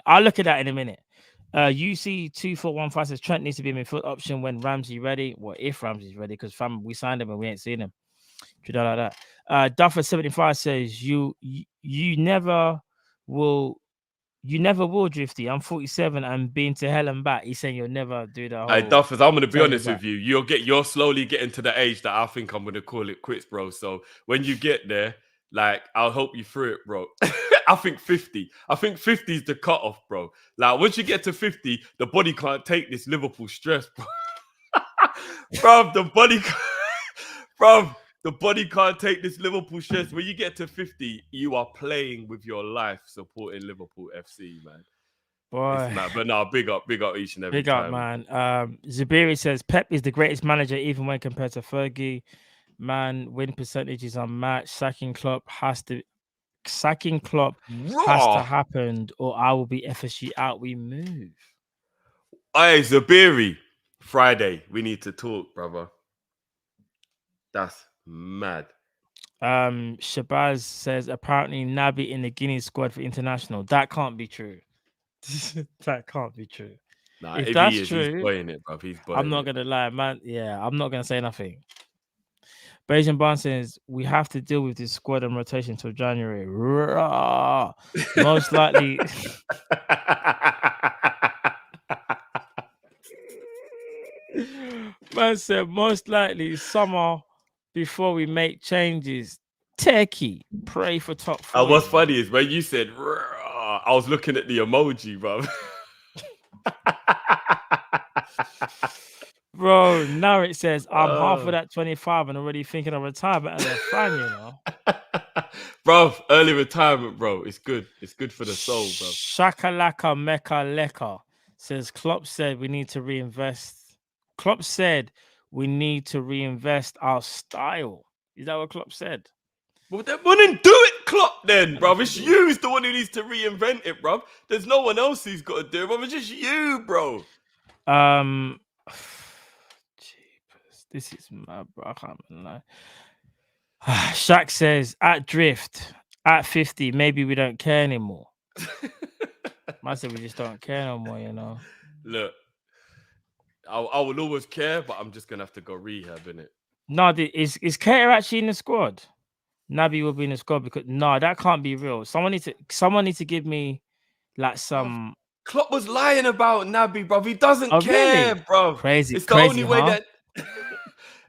I'll look at that in a minute. UC2415 says Trent needs to be a midfield option when Ramsey ready. Well, if Ramsey's ready, because we signed him and we ain't seen him. You know like that. Duffer75 says you never will Drifty. I'm 47 and been to hell and back. He's saying you'll never do that. Hey, Duffers, I'm gonna be honest with you. You're slowly getting to the age that I think I'm gonna call it quits, bro. So when you get there, like, I'll help you through it, bro. I think 50. I think 50 is the cutoff, bro. Like, once you get to 50, the body can't take this Liverpool stress, bro. Bro, the body can't take this Liverpool stress. When you get to 50, you are playing with your life supporting Liverpool FC, man. Boy. But no, big up each and every big time. Big up, man. Zabiri says Pep is the greatest manager even when compared to Fergie. Man, win percentage is unmatched. Sacking Klopp has to happen, or I will be FSG out. We move. Hey, Zabiri, Friday, we need to talk, brother. That's mad. Shabazz says apparently Naby in the Guinea squad for international. That can't be true. That can't be true. Nah, if that's true, he's boying it, bro. I'm not gonna lie, man. Yeah, I'm not gonna say nothing. Bayesian Barnes says we have to deal with this squad and rotation until January. Most likely. Man said most likely summer before we make changes. Techie, pray for top 4. What's funny is when you said I was looking at the emoji, bro. Bro, now it says I'm half of that 25 and already thinking of retirement as a fan, you know. Bro, early retirement, bro. It's good. It's good for the soul, bro. Shakalaka Mecca Leka says Klopp said we need to reinvest. Klopp said we need to reinvest our style. Is that what Klopp said? Well, then wouldn't do it, Klopp, then, bro. It's you who's the one who needs to reinvent it, bro. There's no one else who's got to do it, bro. It's just you, bro. This is mad, bro. I can't lie. Shaq says, at Drift, at 50, maybe we don't care anymore. I said we just don't care no more, you know. Look, I will always care, but I'm just going to have to go rehab, innit? No, is Cater actually in the squad? Naby will be in the squad because, no, that can't be real. Someone needs to give me, like, some... Klopp was lying about Naby, bro. He doesn't care, really? Bro. Crazy, it's the only way that...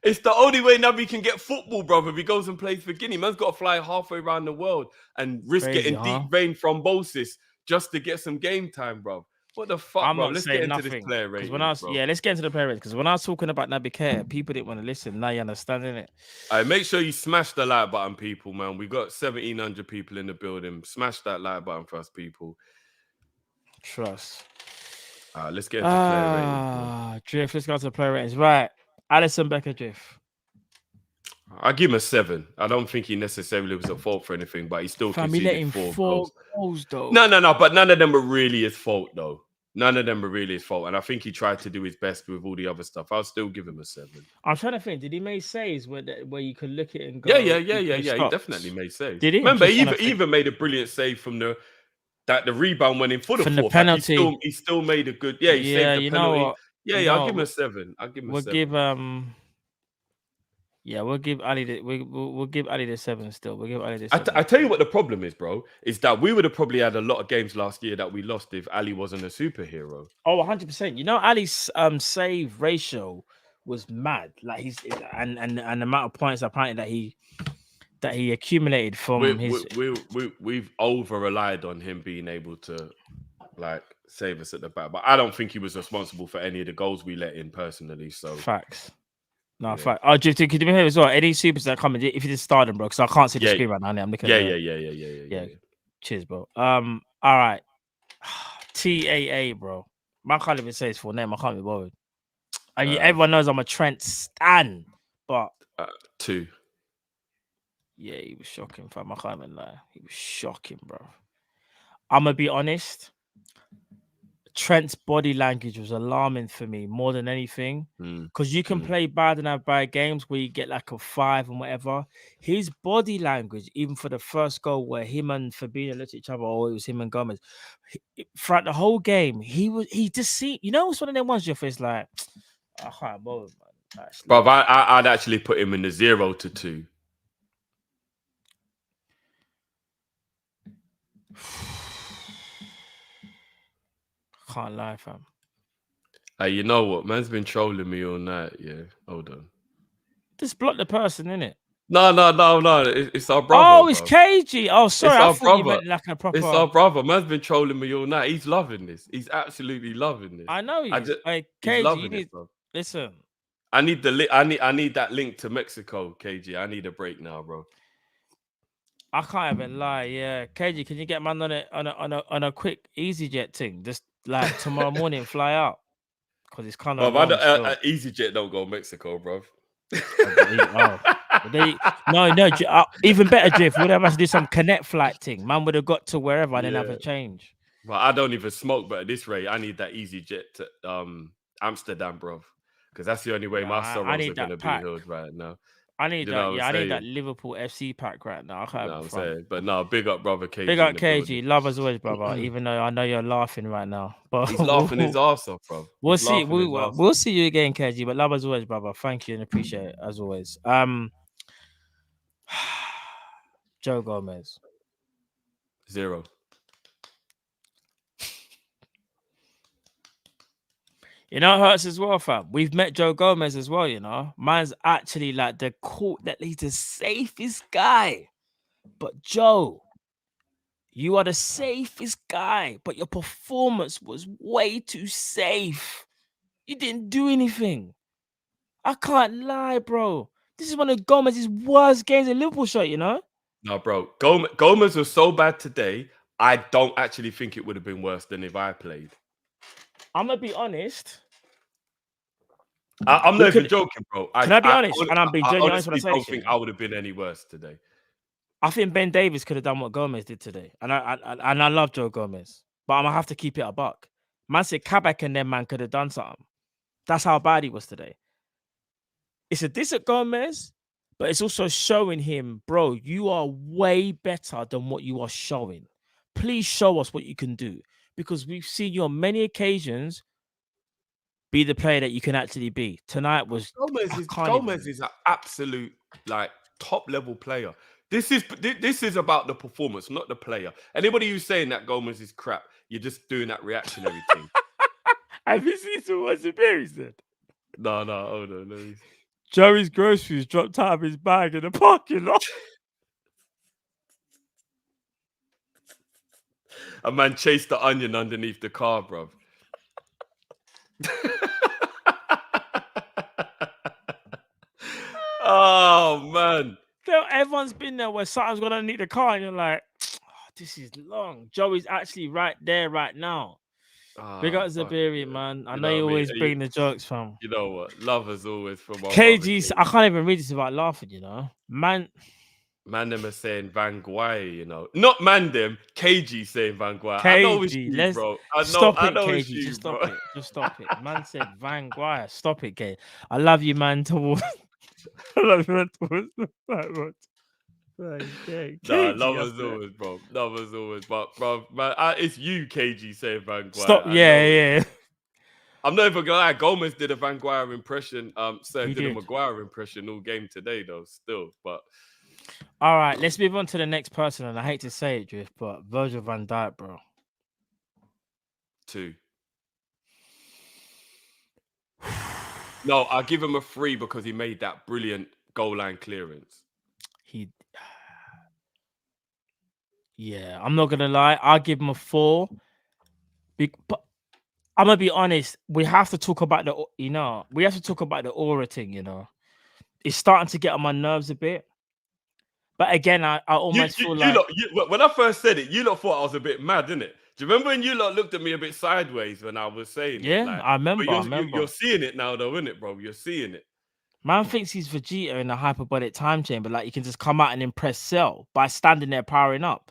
It's the only way Naby can get football, bro. If he goes and plays for Guinea, man's got to fly halfway around the world and risk getting deep vein thrombosis just to get some game time, bro. What the fuck, I'm bro? not Let's get saying into this nothing. player Because rating, when I was, bro. yeah, let's get into the player rating. Because when I was talking about Naby Keita, people didn't want to listen. Now you understand, innit? All right, make sure you smash the like button, people, man. We got 1,700 people in the building. Smash that like button for us, people. Trust. Let's get into player ratings, bro. Drift. Let's go to the player ratings. Right. Alisson Becker Drift. I give him a 7. I don't think he necessarily was at fault for anything, but he still Fam, he let conceded him 4 goals though. No, but none of them were really his fault, though. None of them were really his fault, and I think he tried to do his best with all the other stuff. I'll still give him a 7. I'm trying to think. Did he make saves where you could look at it and go? Yeah. He definitely made saves. Did he? Remember, he even made a brilliant save from the rebound went in for the fourth. penalty. Like he still made a good. Yeah, he saved the penalty. I'll give him a 7. I'll give him a 7. We'll give Ali the we'll give Ali the 7 still. We'll give Ali the 7. I tell you what the problem is, bro, is that we would have probably had a lot of games last year that we lost if Ali wasn't a superhero. Oh, 100%. You know, Ali's save ratio was mad. Like he's and the amount of points apparently that he accumulated from we've over relied on him being able to like save us at the back, but I don't think he was responsible for any of the goals we let in personally. So facts. No, yeah. fact. Oh, could you hear as well? Any supers that come in, if you just start them, bro, because I can't see the screen right now. I'm looking at yeah. Cheers, bro. All right. TAA, bro. I can't even say his full name. I can't be bothered. Everyone knows I'm a Trent stan, but 2. Yeah, he was shocking, fam. I can't even lie. He was shocking, bro. I'm gonna be honest. Trent's body language was alarming for me more than anything, because you can play bad and have bad games where you get like a 5 and whatever. His body language, even for the first goal where him and Firmino looked at each other, or it was him and Gomez, throughout the whole game, he just see, you know, it's one of them ones your face like, I can't bother, man. Bro, I'd actually put him in the 0 to 2. Can't lie, fam. You know what? Man's been trolling me all night. Yeah, hold on. Just block the person, innit? No. It's our brother. Oh, it's KG. Oh, sorry. I thought you meant like a proper. It's our brother. Man's been trolling me all night. He's loving this. He's absolutely loving this. I know he is. KG, loving this, bro. Listen. I need I need that link to Mexico, KG. I need a break now, bro. I can't even lie. Yeah, KG, can you get man on a quick EasyJet thing? Just like tomorrow morning, fly out, because it's kind of EasyJet don't go to Mexico, bro. Even better, Drift. Would have to do some connect flight thing. Man would have got to wherever and then have a change. Well, I don't even smoke, but at this rate, I need that EasyJet to Amsterdam, bro, because that's the only way my sorrows are gonna be healed right now. I need that. Yeah, I need that Liverpool FC pack right now. I'm saying, but no, big up, brother KG. Big up KG. Love as always, brother. Even though I know you're laughing right now, but he's laughing his ass off, bro. We'll see. We'll see you again, KG. But love as always, brother. Thank you and appreciate it as always. Joe Gomez. 0. You know, it hurts as well, fam. We've met Joe Gomez as well, you know. Man's actually like the court that he's the safest guy. But Joe, you are the safest guy, but your performance was way too safe. You didn't do anything. I can't lie, bro. This is one of Gomez's worst games in Liverpool shirt, you know? No, bro. Gomez was so bad today, I don't actually think it would have been worse than if I played. I'm going to be honest. I'm not even joking, bro. Can I be honest? And I'm being genuinely honest when I say I don't think I would have been any worse today. I think Ben Davies could have done what Gomez did today. And I love Joe Gomez. But I'm going to have to keep it a buck. Man said Kabak and them man could have done something. That's how bad he was today. It's a diss at Gomez, but it's also showing him, bro, you are way better than what you are showing. Please show us what you can do. Because we've seen you on many occasions be the player that you can actually be. Tonight was Gomez is an absolute like top level player. This is about the performance, not the player. Anybody who's saying that Gomez is crap, you're just doing that reactionary thing. Have you seen what Zabiri said? No, hold on. Joey's groceries dropped out of his bag in the parking lot. A man chased the onion underneath the car, bro. Oh man. Everyone's been there where something's gonna need a car, and you're like, oh, this is long. Joey's actually right there right now. Big up Fuck Zabiri, it, man. I you know know you what I mean? always bring the jokes from You know what? Love as always from our brother. KG. I can't even read this without laughing, you know. Man, Them are saying Van Guy, you know. Not them, KG saying Van Guy. I know it's KG, you, let's bro. stop I it, know it's KG. you, Just bro. stop it. Just stop it. Man said Van Guy. Stop it, Gay. I love you, man. Towards I love you, man. Towards the backwards. Nah, love as always, bro. Love as always. But, bro, man, it's you, KG, saying Van Guy. Stop. Yeah. I'm not even gonna lie. Gomez did a Van Guy impression. Sir He did a did. Maguire impression all game today, though. Still, but All right, let's move on to the next person. And I hate to say it, Drift, but Virgil van Dijk, bro. 2. No, I'll give him a 3 because he made that brilliant goal line clearance. Yeah, I'm not gonna lie. I'll give him a 4. But I'm gonna be honest. We have to talk about the aura thing. You know, it's starting to get on my nerves a bit. But again, I almost feel like when I first said it, you lot thought I was a bit mad, didn't it? Do you remember when you lot looked at me a bit sideways when I was saying yeah, it? Like, I remember. You're seeing it now, though, innit, bro? You're seeing it. Man thinks he's Vegeta in a hyperbolic time chamber, like you can just come out and impress Cell by standing there powering up.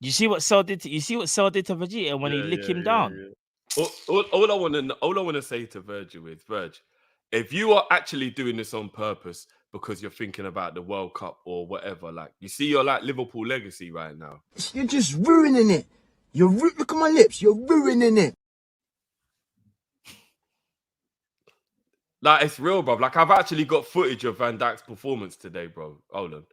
You see what Cell did to Vegeta when he licked him down. Yeah. All I want to say to Virgil is, Virg, if you are actually doing this on purpose because you're thinking about the World Cup or whatever, like you see your like Liverpool legacy right now. You're just ruining it. Look at my lips. You're ruining it. Like it's real, bro. Like I've actually got footage of Van Dijk's performance today, bro. Hold on.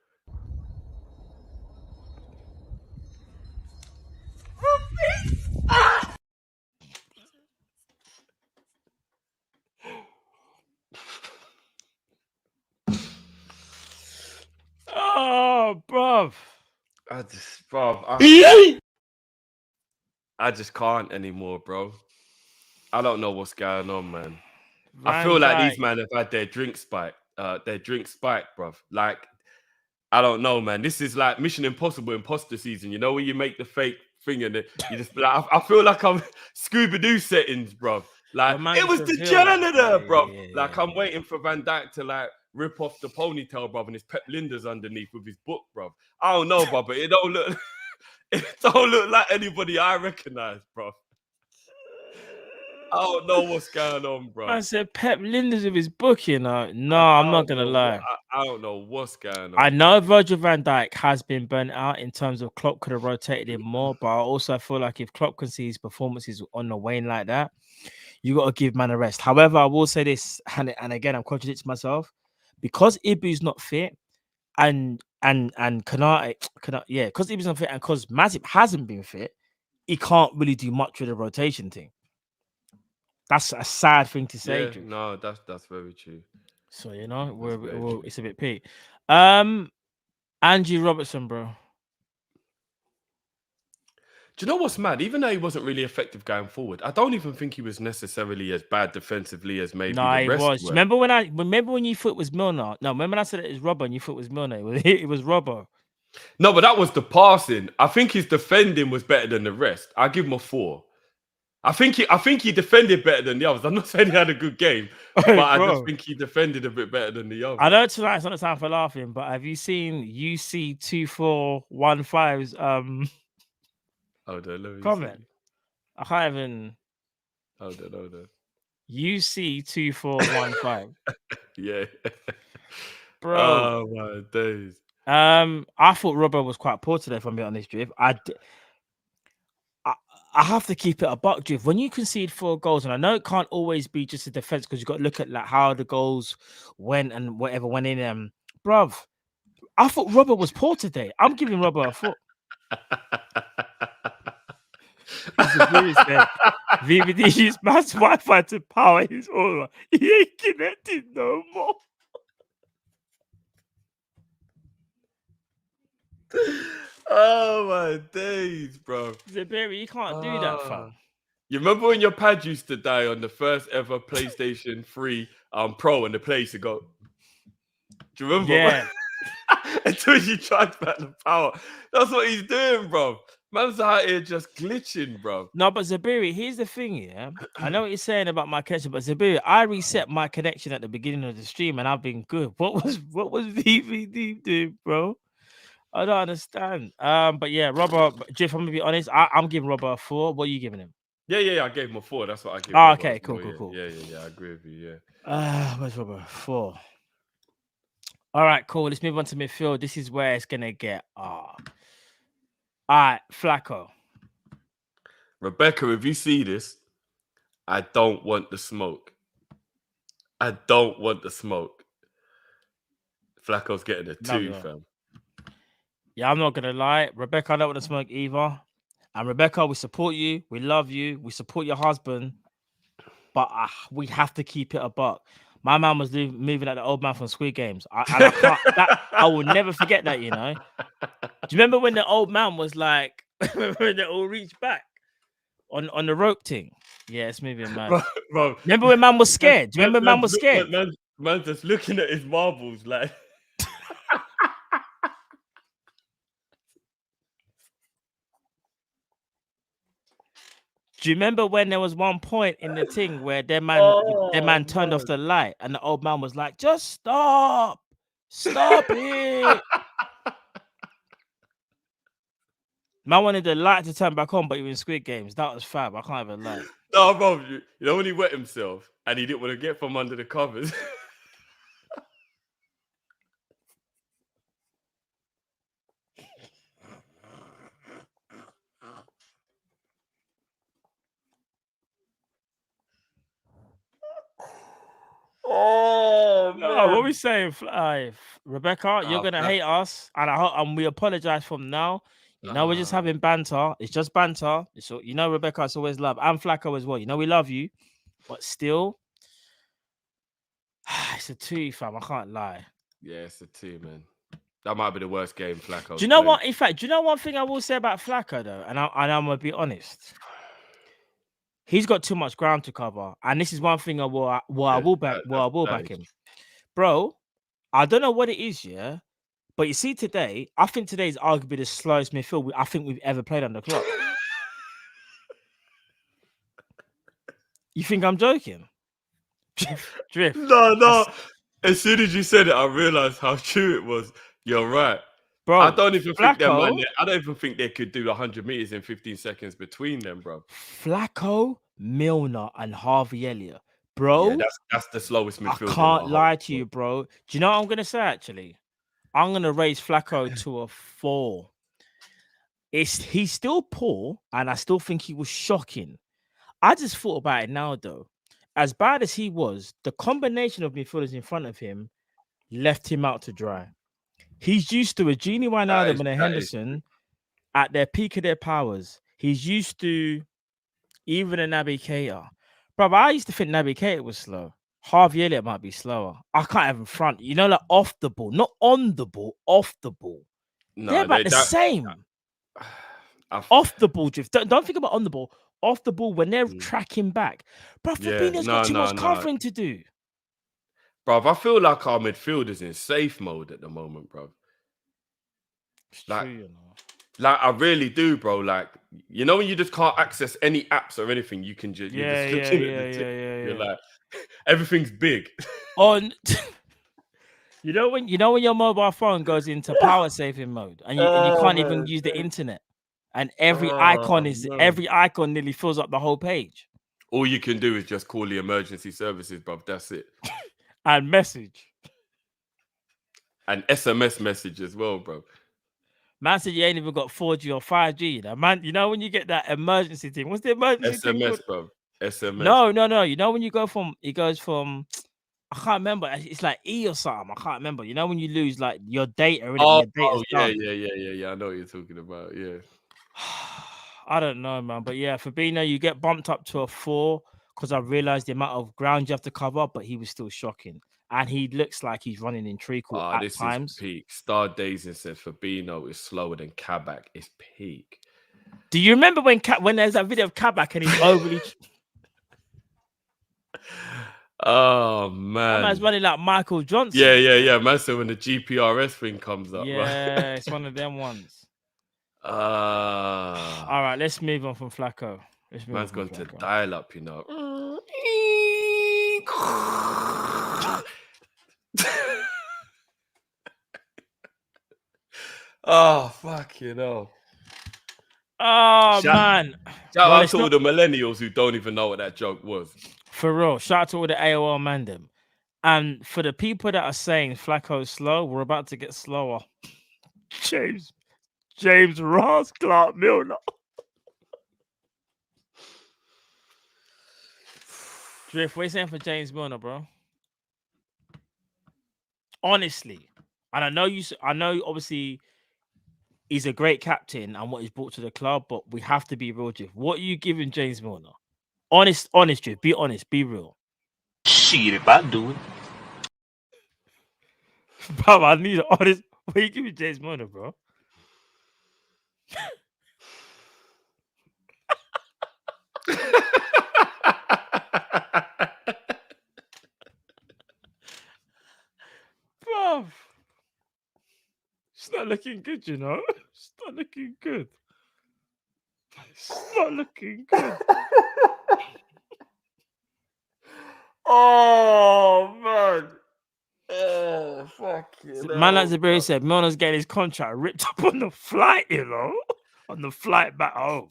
Oh, bruv. I just can't anymore, bro. I don't know what's going on, man. Van I feel like Dijk. these men have had their drink spike, bruv. Like, I don't know, man. This is like Mission Impossible imposter season. You know, where you make the fake thing and you just like, I feel like I'm Scooby-Doo settings, bruv. Like, it was the janitor, bruv. Like, I'm waiting for Van Dijk to like rip off the ponytail, bruv, and his Pep Linders underneath with his book, bruv. I don't know, bruv, but it don't look it don't look like anybody I recognize, bruv. I don't know what's going on, bro. I said Pep Linders with his book, you know. No, I'm not gonna lie. I don't know what's going on. I know Virgil van Dijk has been burnt out in terms of Klopp could have rotated him more, but I also feel like if Klopp can see his performances on the wane like that, you got to give man a rest. However, I will say this, and again, I'm contradicting myself, because Ibu's not fit, and Konate, because Ibu's not fit, and because Matip hasn't been fit, he can't really do much with the rotation thing. That's a sad thing to say. Yeah, no, that's very true. So you know, it's a bit peak. Andrew Robertson, bro. Do you know what's mad? Even though he wasn't really effective going forward, I don't even think he was necessarily as bad defensively as maybe the rest was. were. Remember when you thought it was Milner? No, remember when I said it was Robbo and you thought it was Milner? It was Robbo. No, but that was the passing. I think his defending was better than the rest. I give him a 4. I think he defended better than the others. I'm not saying he had a good game, but I just think he defended a bit better than the others. I know tonight's not the time for laughing, but have you seen UC2415's Hold on, let me comment? see. I can't even. Hold on. UC2415. Yeah. Bro. Oh my days. I thought Robbo was quite poor today, if I'm being honest, Driv. I have to keep it a buck, Driv. When you concede 4 goals, and I know it can't always be just a defense because you've got to look at like how the goals went and whatever went in. Bruv, I thought Robbo was poor today. I'm giving Robbo a 4. VVD used mass Wi-Fi to power his aura. He ain't connected no more. Oh my days, bro. Zabiri, you can't do that, fam. You remember when your pad used to die on the first ever PlayStation 3 Pro and the play used to go? Do you remember? Yeah. Until you tried back the power. That's what he's doing, bro. Man's out here just glitching, bro. No, but Zabiri, here's the thing, yeah. I know what you're saying about my connection, but Zabiri, I reset my connection at the beginning of the stream and I've been good. What was VVD doing, bro? I don't understand. But yeah, Robert, Jeff, I'm gonna be honest. I'm giving Robert a 4. What are you giving him? Yeah. I gave him a 4. That's what I gave. Oh, Robert okay, as cool, well. cool, cool. Yeah. I agree with you. Yeah. Where's Robert? 4. All right, cool. Let's move on to midfield. This is where it's gonna get all right, Flacco. Rebecca, if you see this, I don't want the smoke. I don't want the smoke. Flacco's getting a 2, No, fam. Yeah, I'm not gonna lie, Rebecca. I don't want to smoke either. And Rebecca, we support you. We love you. We support your husband. But we have to keep it a buck. My man was moving like the old man from Squid Games. I will never forget that, you know. Do you remember when the old man was like, when they all reached back on the rope thing? Yeah, it's moving, man. Bro, remember when man was scared? Do you remember man was scared? Man's just looking at his marbles like... Do you remember when there was one point in the thing where their man turned off the light and the old man was like, just stop it. Man wanted the light to turn back on, but he was in Squid Games. That was fab. I can't even lie. No, bro, you know when he wet himself and he didn't want to get from under the covers? Oh, man. No, what are we saying? Rebecca, you're going to hate us. And we apologize from now. You know, we're just having banter. It's just banter. You know, Rebecca, it's always love. And Flacco as well. You know, we love you. But still, it's a 2, fam. I can't lie. Yeah, it's a 2, man. That might be the worst game Flacco. Do you know what? In fact, do you know one thing I will say about Flacco, though? And I'm going to be honest. He's got too much ground to cover, and this is one thing I will back him, bro. I don't know what it is, yeah, but you see today, I think today is arguably the slowest midfield I think we've ever played on the clock. You think I'm joking? Drift. No. As soon as you said it, I realized how true it was. You're right. Bro, I don't even think they could do 100 meters in 15 seconds between them, bro. Flacco, Milner, and Harvey Elliott, bro. Yeah, that's the slowest midfield. I can't lie to you, bro. Do you know what I'm gonna say? Actually, I'm gonna raise Flacco to a 4. He's still poor, and I still think he was shocking. I just thought about it now, though. As bad as he was, the combination of midfielders in front of him left him out to dry. He's used to a Genie Wijnaldum and a Henderson at their peak of their powers. He's used to even a Naby Keita. Bro, I used to think Naby Keita was slow. Harvey Elliott might be slower. I can't even front. You know, like off the ball. Not on the ball, off the ball. No, they're about the same. Off the ball, Drift. Don't think about on the ball. Off the ball when they're tracking back. Bro, Fabinho's got too much covering to do. Bro, I feel like our midfield is in safe mode at the moment, bro. Like, true, you know. Like, I really do, bro. Like, you know when you just can't access any apps or anything, you can just... You're like, everything's big. You know when your mobile phone goes into power saving mode and you can't even use the internet, and every icon nearly fills up the whole page. All you can do is just call the emergency services, bro. That's it. And message. And SMS message as well, bro. Man said you ain't even got 4G or 5G. You know, man, you know when you get that emergency thing. What's the emergency thing? SMS, bro. SMS. No. You know when you go from, it goes from, I can't remember. It's like E or something. I can't remember. You know when you lose like your data. Yeah. I know what you're talking about. Yeah. I don't know, man. But yeah, Fabinho, you get bumped up to a 4 because I realized the amount of ground you have to cover, but he was still shocking. And he looks like he's running in treacle at times. Is peak. Star Daisy says Fabinho is slower than Kabak. It's peak. Do you remember when there's that video of Kabak and he's overly? Oh That man. man's running like Michael Johnson. Yeah. Man, so when the GPRS thing comes up, Yeah, it's one of them ones. All right, let's move on from Flacco. Man's gone to dial up, you know. Oh, fuck, you know. Oh, man. Shout Well, out it's to all not- the millennials who don't even know what that joke was. For real. Shout out to all the AOL mandem. And for the people that are saying Flacco's slow, we're about to get slower. James Ross Clark Milner. Drift, what are you saying for James Milner, bro? Honestly. And I know obviously he's a great captain and what he's brought to the club, but we have to be real, Drift. What are you giving James Milner? Honest, Drift. Be honest, be real. Shit, if I do it. Bro, I need an honest. What are you giving James Milner, bro? Bro, it's not looking good, you know. It's not looking good. It's not looking good. Oh, man. Oh, fuck you. Man, like Zabiri said, Milner's getting his contract ripped up on the flight, you know, on the flight back home.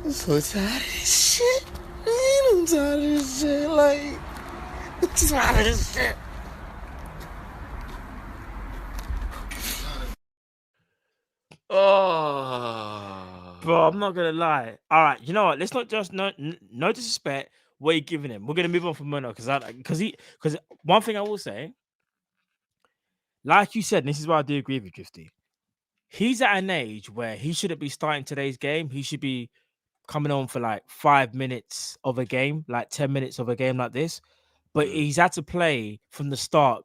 I'm so tired of this shit. Man, I'm tired of this shit. Like, I'm tired of this shit. Oh. Bro, I'm not gonna lie. All right, you know what? Let's not just no disrespect. What are you giving him? We're gonna move on from Milner because one thing I will say, like you said, and this is why I do agree with you, Drifty. He's at an age where he shouldn't be starting today's game. He should be coming on for like 5 minutes of a game, like 10 minutes of a game like this. But he's had to play from the start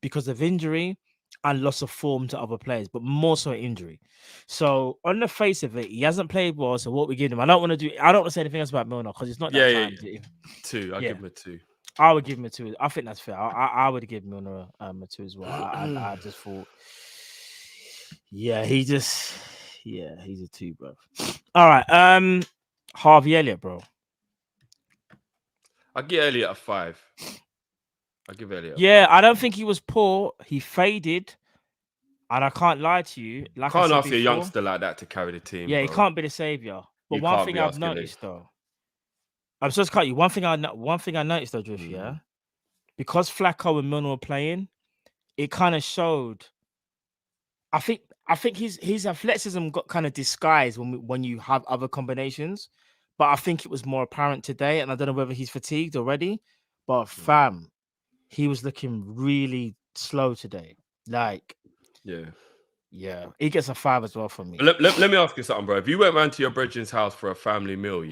because of injury and loss of form to other players, but more so injury. So on the face of it, he hasn't played well. So what we give him, I don't want to say anything else about Milner because it's not that time. Yeah. 2. I'll give him a 2. I would give him a 2. I think that's fair. I would give Milner a 2 as well. I just thought, he's a 2, bro. All right, Harvey Elliott, bro. I'll give Elliott a 5. I'll give Elliott. Yeah, I don't think he was poor. He faded, and I can't lie to you. Like Can't I said ask a before, youngster like that to carry the team. Yeah, bro. he can't be the savior. But You one can't thing be I've asking him. noticed though, I'm just cut you. One thing I noticed though, Drift, yeah, because Flacco and Milner were playing, it kind of showed. I think his athleticism got kind of disguised when you have other combinations, but I think it was more apparent today, and I don't know whether he's fatigued already. But fam, he was looking really slow today. Like, yeah, he gets a 5 as well from me. Let me ask you something, bro. If you went round to your brethren's house for a family meal,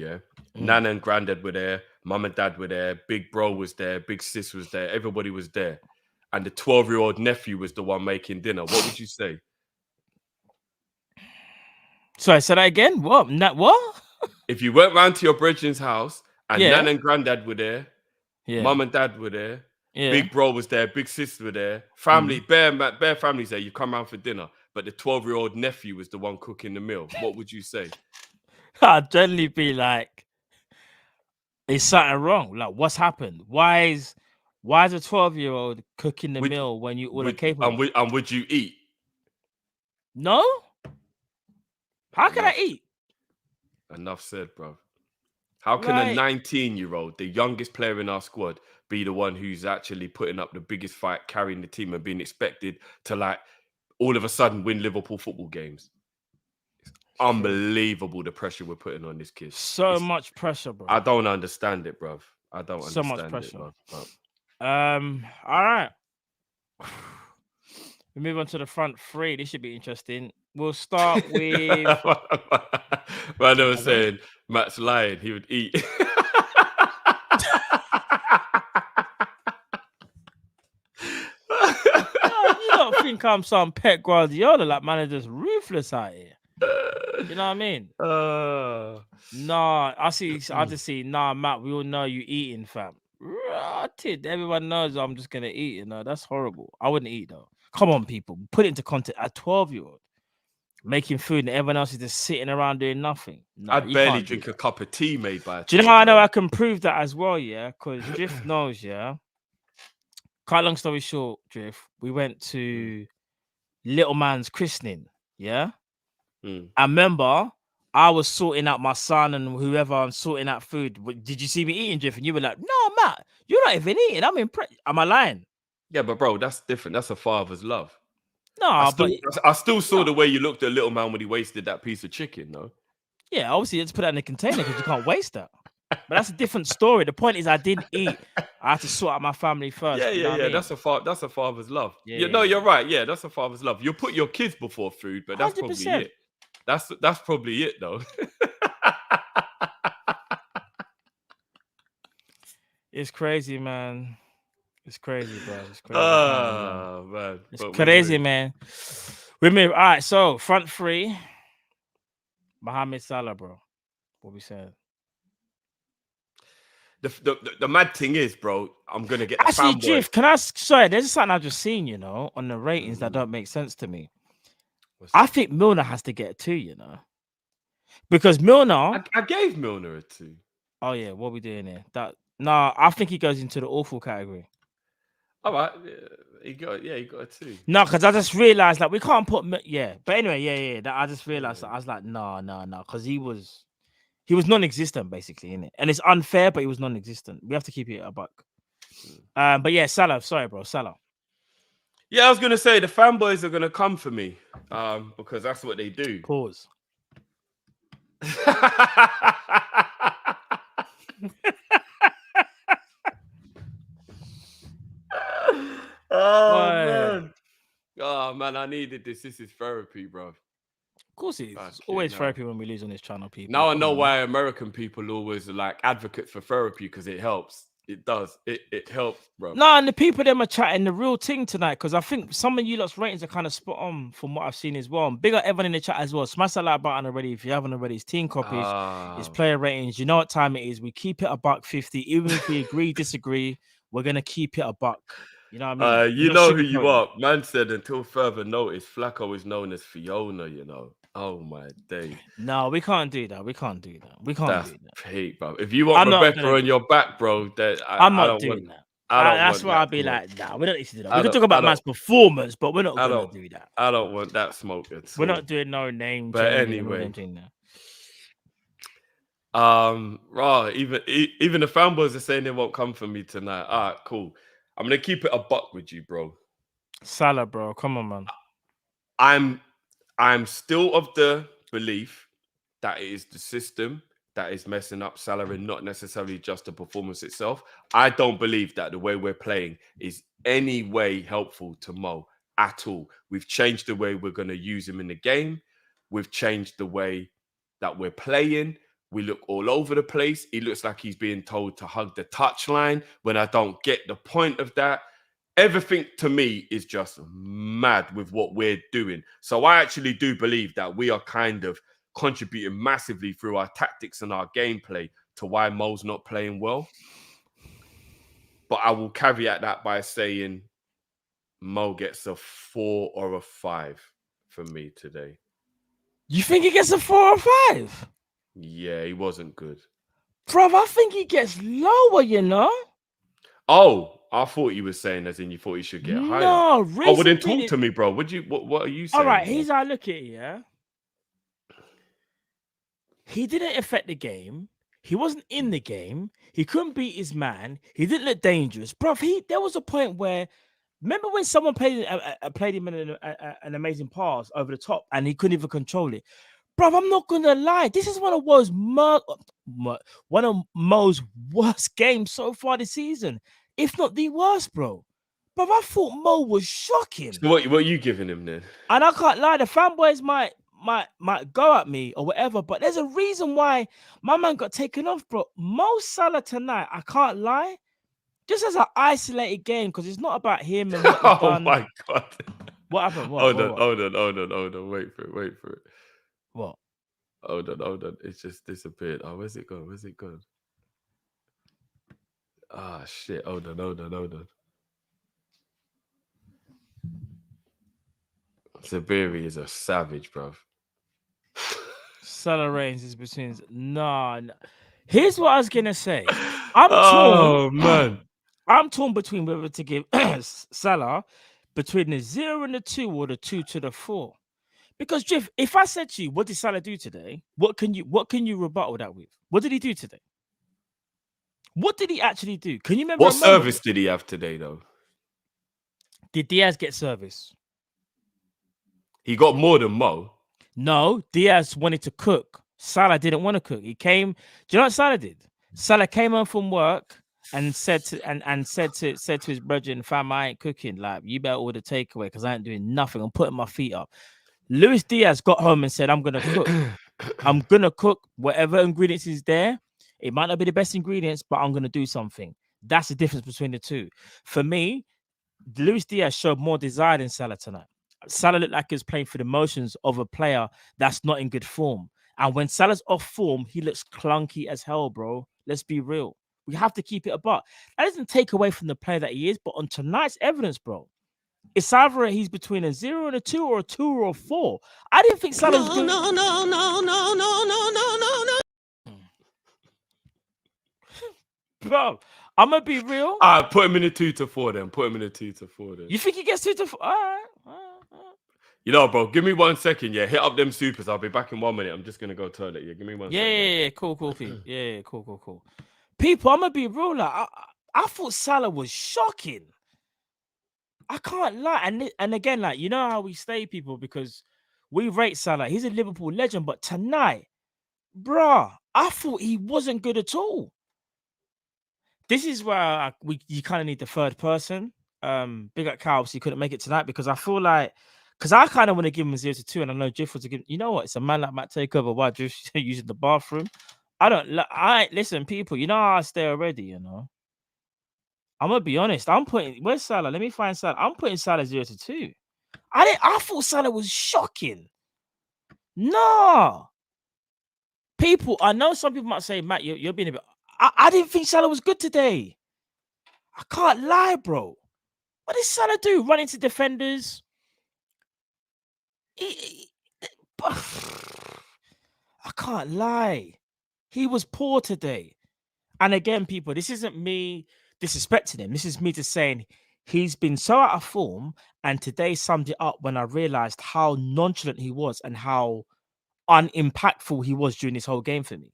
Nana and Granddad were there, Mum and Dad were there, Big Bro was there, Big Sis was there, everybody was there, and the 12-year-old nephew was the one making dinner, what would you say? So I said that again. What? What? If you went round to your brethren's house and Yeah. Nana and Granddad were there, Mum and Dad were there, Big Bro was there, Big Sis were there, family, bare families there. You come round for dinner, but the 12-year-old nephew was the one cooking the meal. What would you say? I'd generally be like, "Is something wrong? Like, what's happened? Why is a 12-year-old cooking the meal when you all are capable?" And would you eat? No. How can I eat? Enough said, bro. How can a 19-year-old, the youngest player in our squad, be the one who's actually putting up the biggest fight, carrying the team, and being expected to, like, all of a sudden win Liverpool football games? It's unbelievable the pressure we're putting on this kid. So much pressure, bro. I don't understand it, bro. I don't So understand much pressure. it, bro. All right. We move on to the front three. This should be interesting. We'll start with. Man, I was saying Matt's lying. He would eat. think I'm some Pep Guardiola, like man, are just ruthless out here. You know what I mean? Nah, I just see, nah, Matt, we all know you eating, fam. Rotted. Everyone knows I'm just gonna eat, you know. That's horrible. I wouldn't eat though. Come on, people. Put it into context. A 12-year-old making food and everyone else is just sitting around doing nothing. No, I'd barely drink a cup of tea made by a Do you know how I know I can prove that as well? Yeah, because Drift knows, yeah. Quite long story short, Drift, we went to little man's christening, yeah. I remember I was sorting out my son and whoever I'm sorting out food. Did you see me eating, Drift? And you were like, no, Matt, you're not even eating. I'm impressed. Am I lying? Yeah, but bro, that's different. That's a father's love. No, I still saw the way you looked at little man when he wasted that piece of chicken, no? Yeah, obviously you have to put that in a container because you can't waste that. But that's a different story. The point is I didn't eat. I had to sort out my family first. Yeah, you know what I mean? That's a father's love. Yeah, you're right. Yeah, that's a father's love. You'll put your kids before food, but that's 100%. probably it. That's probably it though. It's crazy, man. It's crazy, bro. It's crazy. Man. It's crazy, man. We move. All right, so front three. Mohamed Salah, bro. What we saying? The mad thing is, bro, I'm gonna get the Actually, fanboy. Jiff, can I sorry, there's something I've just seen, you know, on the ratings that don't make sense to me. I think Milner has to get a 2, you know. Because Milner I gave Milner a 2. Oh yeah, what we doing here? I think he goes into the awful category. All right, he got a 2. No, because I just realized like we can't put but anyway, I just realized that I was like, no, because he was non-existent basically in it, and it's unfair, but he was non-existent. We have to keep it a buck. But yeah, Salah. Sorry, bro, Salah. Yeah, I was gonna say the fanboys are gonna come for me, because that's what they do. Pause. Oh man, I needed this. This is therapy, bro. Of course it is. It's always therapy when we lose on this channel, people. Now I know why American people always like advocate for therapy, because it helps. It does. It helps, bro. No, and the people them are chatting the real thing tonight, because I think some of you lot's ratings are kind of spot on from what I've seen as well. And big up everyone in the chat as well. Smash that like button already if you haven't already. It's Team Kopish. It's player ratings. You know what time it is. We keep it a $1.50. Even if we agree, disagree, we're gonna keep it a buck. You know what I mean? You know who you are. Man said until further notice, Flacco is known as Fiona, you know. Oh my day. No, we can't do that. We can't do that. That's hate, bro. If you want Rebecca on your back, bro, I'm not doing that. That's why I'd be like, nah, we don't need to do that. We can talk about man's performance, but we're not going to do that. I don't want that smoke. We're not doing no name. But anyway, right. Even the fanboys are saying they won't come for me tonight. All right, cool. I'm gonna keep it a buck with you, bro. Salah, bro, come on, man. I'm still of the belief that it is the system that is messing up Salah and not necessarily just the performance itself. I don't believe that the way we're playing is any way helpful to Mo at all. We've changed the way we're going to use him in the game. We've changed the way that we're playing. We look all over the place. He looks like he's being told to hug the touchline when I don't get the point of that. Everything to me is just mad with what we're doing. So I actually do believe that we are kind of contributing massively through our tactics and our gameplay to why Mo's not playing well. But I will caveat that by saying Mo gets a 4 or a 5 for me today. You think he gets a 4 or 5? Yeah, he wasn't good. Bro, I think he gets lower, you know? Oh, I thought you were saying as in you thought he should get higher. No, oh, well then talk to me, bro. What are you saying? All right, here's how I look at it, yeah? He didn't affect the game. He wasn't in the game. He couldn't beat his man. He didn't look dangerous. Bro, there was a point where, remember when someone played him in an amazing pass over the top and he couldn't even control it? Bro, I'm not going to lie. This is one of Mo's worst games so far this season. If not the worst, bro. Bro, I thought Mo was shocking. So what are you giving him then? And I can't lie, the fanboys might go at me or whatever, but there's a reason why my man got taken off, bro. Mo Salah tonight, I can't lie, just as an isolated game, because it's not about him and what he's done. Oh my God. What happened? What? Hold on, What? hold on, hold on, hold on. Wait for it, wait for it. What? Hold on, hold on. It's just disappeared. Oh, where's it gone? Where's it gone? Ah, shit. Hold on, hold on, hold on. Sabiri is a savage, bruv. Salah Reigns is between. Nah. Here's what I was gonna say. Oh, man. I'm torn between whether to give Salah between the 0 and the 2 or the 2 to the 4. Because Jeff, if I said to you, what did Salah do today? What can you rebuttal that with? What did he do today? What did he actually do? Can you remember? What service did he have today, though? Did Diaz get service? He got more than Mo. No, Diaz wanted to cook. Salah didn't want to cook. He came. Do you know what Salah did? Salah came home from work and said to his brethren, "Fam, I ain't cooking. Like, you better order takeaway because I ain't doing nothing. I'm putting my feet up." Luis Diaz got home and said, "I'm gonna cook. I'm gonna cook whatever ingredients is there. It might not be the best ingredients, but I'm gonna do something." That's the difference between the two. For me, Luis Diaz showed more desire than Salah tonight. Salah looked like he was playing for the motions of a player that's not in good form. And when Salah's off form, he looks clunky as hell, bro. Let's be real. We have to keep it apart. That doesn't take away from the player that he is, but on tonight's evidence, bro, it's either he's between a 0 and a 2 or a 2 or a 4. I didn't think Salah was good. No. Bro, I'm going to be real. Put him in a 2 to 4 then. Put him in a 2 to 4 then. You think he gets 2 to 4? All right. You know, bro, give me 1 second. Yeah, hit up them supers. I'll be back in 1 minute. I'm just going to go toilet. Yeah, give me 1 second. Yeah, cool, Pete. Yeah, cool. People, I'm going to be real. Like, I thought Salah was shocking. I can't lie. And again, like, you know how we stay, people, because we rate Salah. He's a Liverpool legend. But tonight, bruh, I thought he wasn't good at all. This is where you kind of need the third person. Big up Cal, obviously couldn't make it tonight because I feel like, because I kind of want to give him a 0 to 2, and I know Jiff was to give. You know what? It's a man that might take over while Jiff's using the bathroom. Listen, people. You know how I stay already. You know, I'm gonna be honest. Where's Salah? Let me find Salah. I'm putting Salah 0 to 2. I thought Salah was shocking. No, people. I know some people might say, Matt, you're being a bit. I didn't think Salah was good today. I can't lie, bro. What did Salah do? Run into defenders? I can't lie. He was poor today. And again, people, this isn't me disrespecting him. This is me just saying he's been so out of form. And today summed it up when I realized how nonchalant he was and how unimpactful he was during this whole game for me.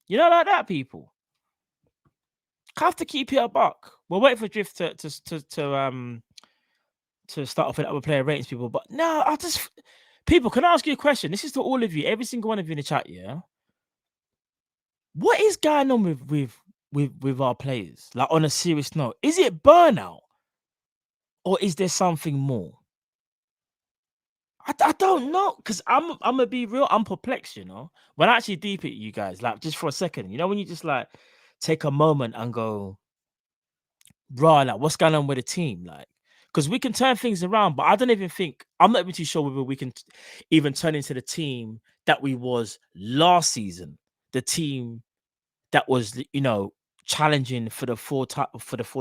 You know, like that, people. Have to keep it a buck. We'll wait for Drift to start off with other player ratings, people. But no, people, can I ask you a question? This is to all of you, every single one of you in the chat, yeah. What is going on with our players? Like, on a serious note, is it burnout, or is there something more? I don't know, because I'm gonna be real. I'm perplexed, you know. When I actually deep it, you guys, like, just for a second, you know, when you just like take a moment and go, bro, like, what's going on with the team? Like, because we can turn things around, but I'm not even too sure whether we can even turn into the team that we was last season, the team that was, you know, challenging for the 4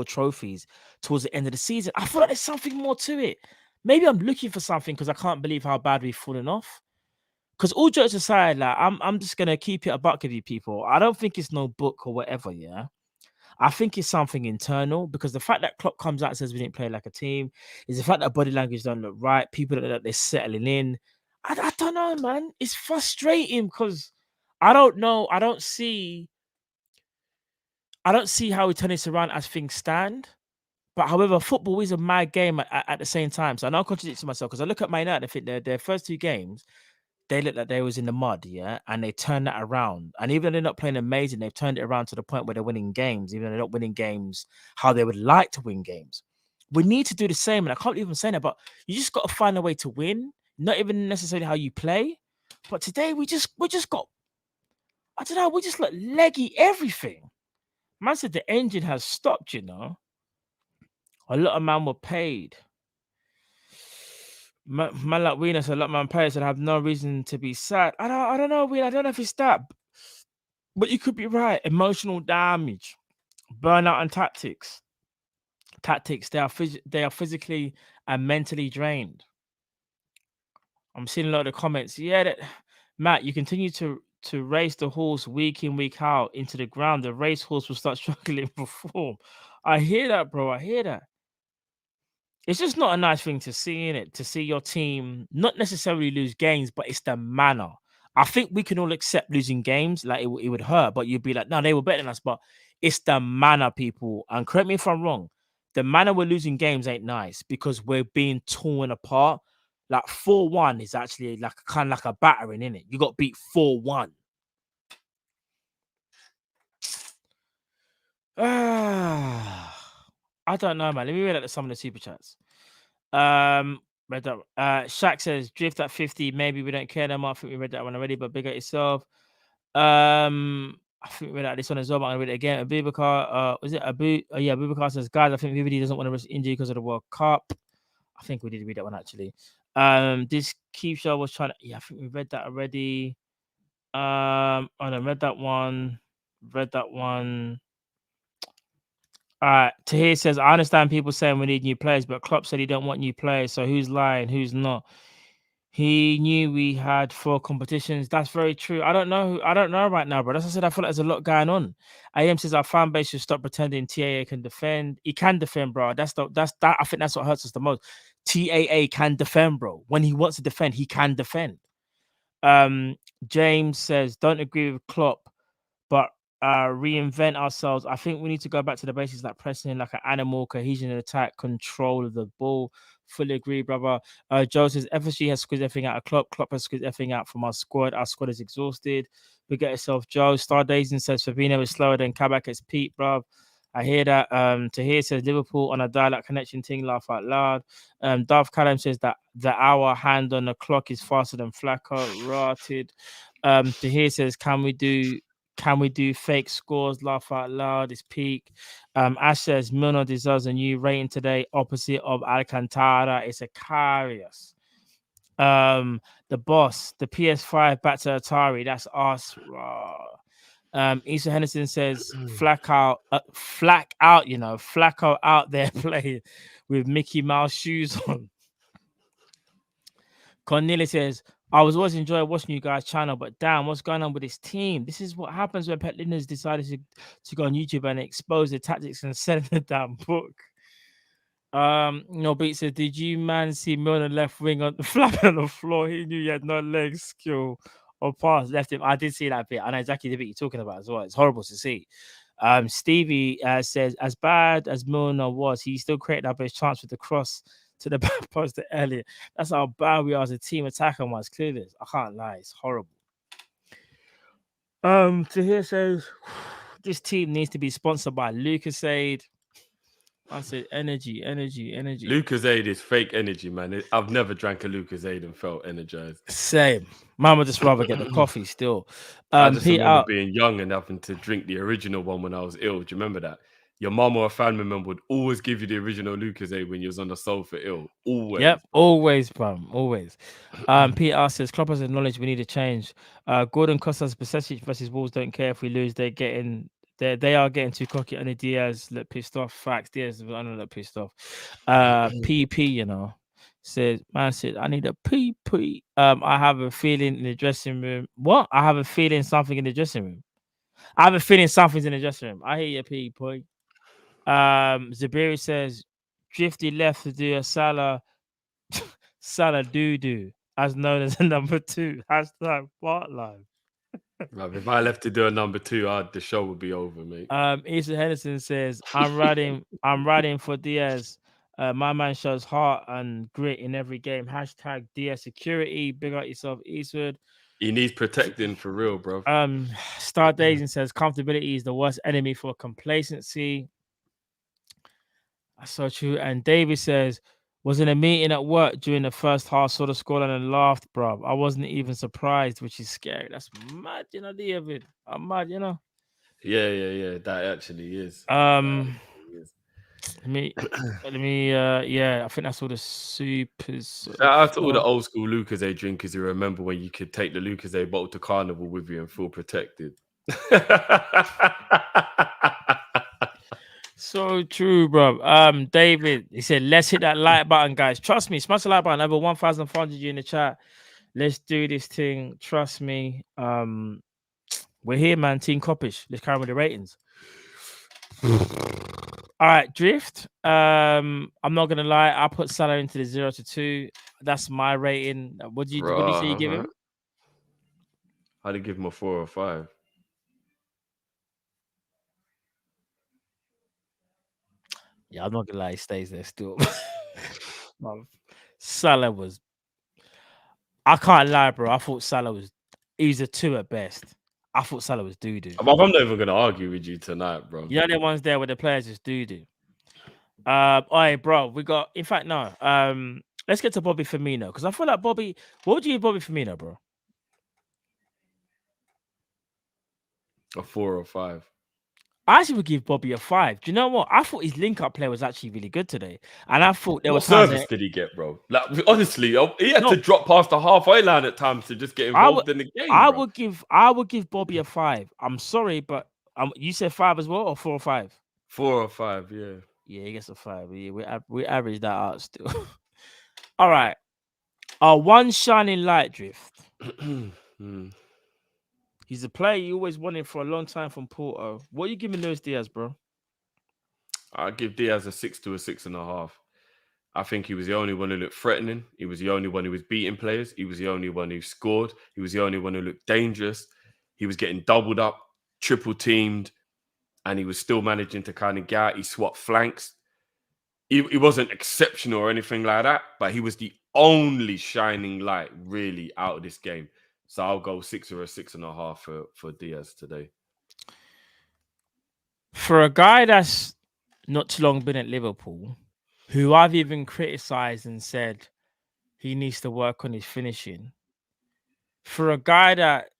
trophies towards the end of the season. I feel like there's something more to it. Maybe I'm looking for something because I can't believe how bad we've fallen off. Because all jokes aside, like, I'm just gonna keep it a buck with you people. I don't think it's no book or whatever, yeah. I think it's something internal, because the fact that Klopp comes out and says we didn't play like a team is the fact that body language don't look right. People that they're settling in. I don't know, man. It's frustrating because I don't know. I don't see how we turn this around as things stand. But however, football is a mad game at the same time. So I know I'm contradicting myself because I look at Man United. I think their first 2 games, they looked like they was in the mud, yeah, and they turned that around. And even though they're not playing amazing, they've turned it around to the point where they're winning games, even though they're not winning games how they would like to win games. We need to do the same, and I can't believe I'm saying that, but you just got to find a way to win, not even necessarily how you play. But today we just got, I don't know, we just look leggy everything. Man said the engine has stopped, you know. A lot of men were paid. Man like Wiener said, "Lot man players that have no reason to be sad." I don't know, Wiener. I don't know if it's that, but you could be right. Emotional damage, burnout, and tactics. They are physically and mentally drained. I'm seeing a lot of the comments. Yeah, that Matt, you continue to race the horse week in, week out into the ground. The race horse will start struggling for form. I hear that, bro. I hear that. It's just not a nice thing to see, in it, to see your team not necessarily lose games, but it's the manner. I think we can all accept losing games, like it would hurt, but you'd be like, no, they were better than us. But it's the manner, people. And correct me if I'm wrong, the manner we're losing games ain't nice because we're being torn apart. Like 4-1 is actually like kind of like a battering, in it. You got beat 4-1. I don't know, man. Let me read out some of the super chats. Read that. Shaq says drift at 50. Maybe we don't care that much. I think we read that one already, but big at yourself. I think we read out this one as well, but I'm gonna read it again. Abubakar, was it Abu? Yeah, Abubakar says, guys, I think VVD doesn't want to risk injury because of the World Cup. I think we did read that one actually. This Keith Show was trying to. Yeah, I think we read that already. I read that one. Read that one. Tahir says, I understand people saying we need new players, but Klopp said he don't want new players. So who's lying? Who's not? He knew we had 4 competitions. That's very true. I don't know right now, bro. That's what I said. I feel like there's a lot going on. AM says our fan base should stop pretending TAA can defend. He can defend, bro. That's that. I think that's what hurts us the most. TAA can defend, bro. When he wants to defend, he can defend. James says, don't agree with Klopp, but reinvent ourselves. I think we need to go back to the basics, like pressing like an animal, cohesion in attack, control of the ball. Fully agree, brother. Joe says FSG has squeezed everything out of Klopp. Klopp has squeezed everything out from our squad. Our squad is exhausted. We get yourself, Joe. Stardazing says Firmino is slower than Kabak at Pete, bruv. I hear that. Tahir says Liverpool on a dial-up connection thing, laugh out loud. Dove Callum says that the hour hand on the clock is faster than Flacco. Rotted. Tahir says, can we do fake scores? Laugh out loud. It's peak. Ash says Milner deserves a new rating today, opposite of Alcantara. It's a Karius. The boss, the PS5 back to Atari. That's us. Issa Henderson says flack out, Flacco out there playing with Mickey Mouse shoes on. Cornelia says, I was always enjoying watching you guys' channel, but damn, what's going on with this team? This is what happens when Pep Linders decided to go on YouTube and expose the tactics and sell the damn book. Beat said, did you man see Milner left wing on the flapping on the floor? He knew he had no leg skill or pass left him. I did see that bit. I know exactly the bit you're talking about as well. It's horrible to see. Stevie says, as bad as Milner was, he still created our best chance with the cross to the back post to Elliot. That's how bad we are as a team attacking wise. Clearly, I can't lie. It's horrible. Tahir says, this team needs to be sponsored by Lucasade. I said energy. Lucasade is fake energy, man. I've never drank a Lucasade and felt energized. Same. Mine would just rather get the coffee still. I just remember being young and having to drink the original one when I was ill. Do you remember that? Your mum or a family member would always give you the original Lucasade when you was on the sofa ill. Always. Yep, always, bro. Always. Peter says, Klopp has acknowledged we need a change. Gordon Costas, Besetic versus Wolves don't care if we lose. They are getting too cocky. Only Diaz look pissed off. Facts. Diaz, I don't look pissed off. PP, says, man said, I need a PP. I have a feeling in the dressing room. What? I have a feeling something in the dressing room. I have a feeling something's in the dressing room. I hear you, PP. Zabiri says, Drifty left to do a Salah doo-doo, as known as a number 2. Hashtag part live. If I left to do a number 2, the show would be over, mate. Issa Henderson says, I'm riding for Diaz. My man shows heart and grit in every game. Hashtag Diaz security. Big up yourself, Eastwood. He needs protecting for real, bro. Stardazing says, comfortability is the worst enemy for complacency. That's so true. And David says, was in a meeting at work during the first half, saw the scoreline and laughed, bro. I wasn't even surprised, which is scary. That's mad, David. I'm mad, Yeah. That actually is. Yeah, I think that's all the supers. Shout out to all the old school Lucozade drinkers who remember when you could take the Lucozade bottle to Carnival with you and feel protected. So true, bro. David, he said, let's hit that like button, guys. Trust me, smash the like button. Over 1,400 you in the chat. Let's do this thing. Trust me. We're here, man. Team Kopish. Let's carry on with the ratings. All right, Drift. I'm not gonna lie. I put Salah into the 0 to 2. That's my rating. What do you say you give him? I'd give him a 4 or 5. Yeah, I'm not gonna lie. He stays there still. Salah was. I can't lie, bro. I thought Salah was. He's a 2 at best. I thought Salah was doo-doo. I'm not even gonna argue with you tonight, bro. You know the ones there where the players just doo-doo. All right, bro. We got. In fact, no. Let's get to Bobby Firmino because I feel like Bobby. What would you give Bobby Firmino, bro? A 4 or 5. I actually would give Bobby a 5. Do you know what? I thought his link-up play was actually really good today, and I thought there was service did he get, bro? Like honestly, he had to drop past the halfway line at times to just get involved in the game. I would give Bobby a 5. I'm sorry, but you said 5 as well, or 4 or 5? 4 or 5, yeah. Yeah, he gets a 5. We average that out still. All right, one shining light, Drift. He's a player you always wanted for a long time from Porto. What are you giving Luis Diaz, bro? I'll give Diaz a 6 to a 6.5. I think he was the only one who looked threatening. He was the only one who was beating players. He was the only one who scored. He was the only one who looked dangerous. He was getting doubled up, triple teamed, and he was still managing to kind of get out. He swapped flanks. He wasn't exceptional or anything like that, but he was the only shining light really out of this game. So I'll go 6 or a 6.5 for Diaz today. For a guy that's not too long been at Liverpool, who I've even criticised and said he needs to work on his finishing. For a guy that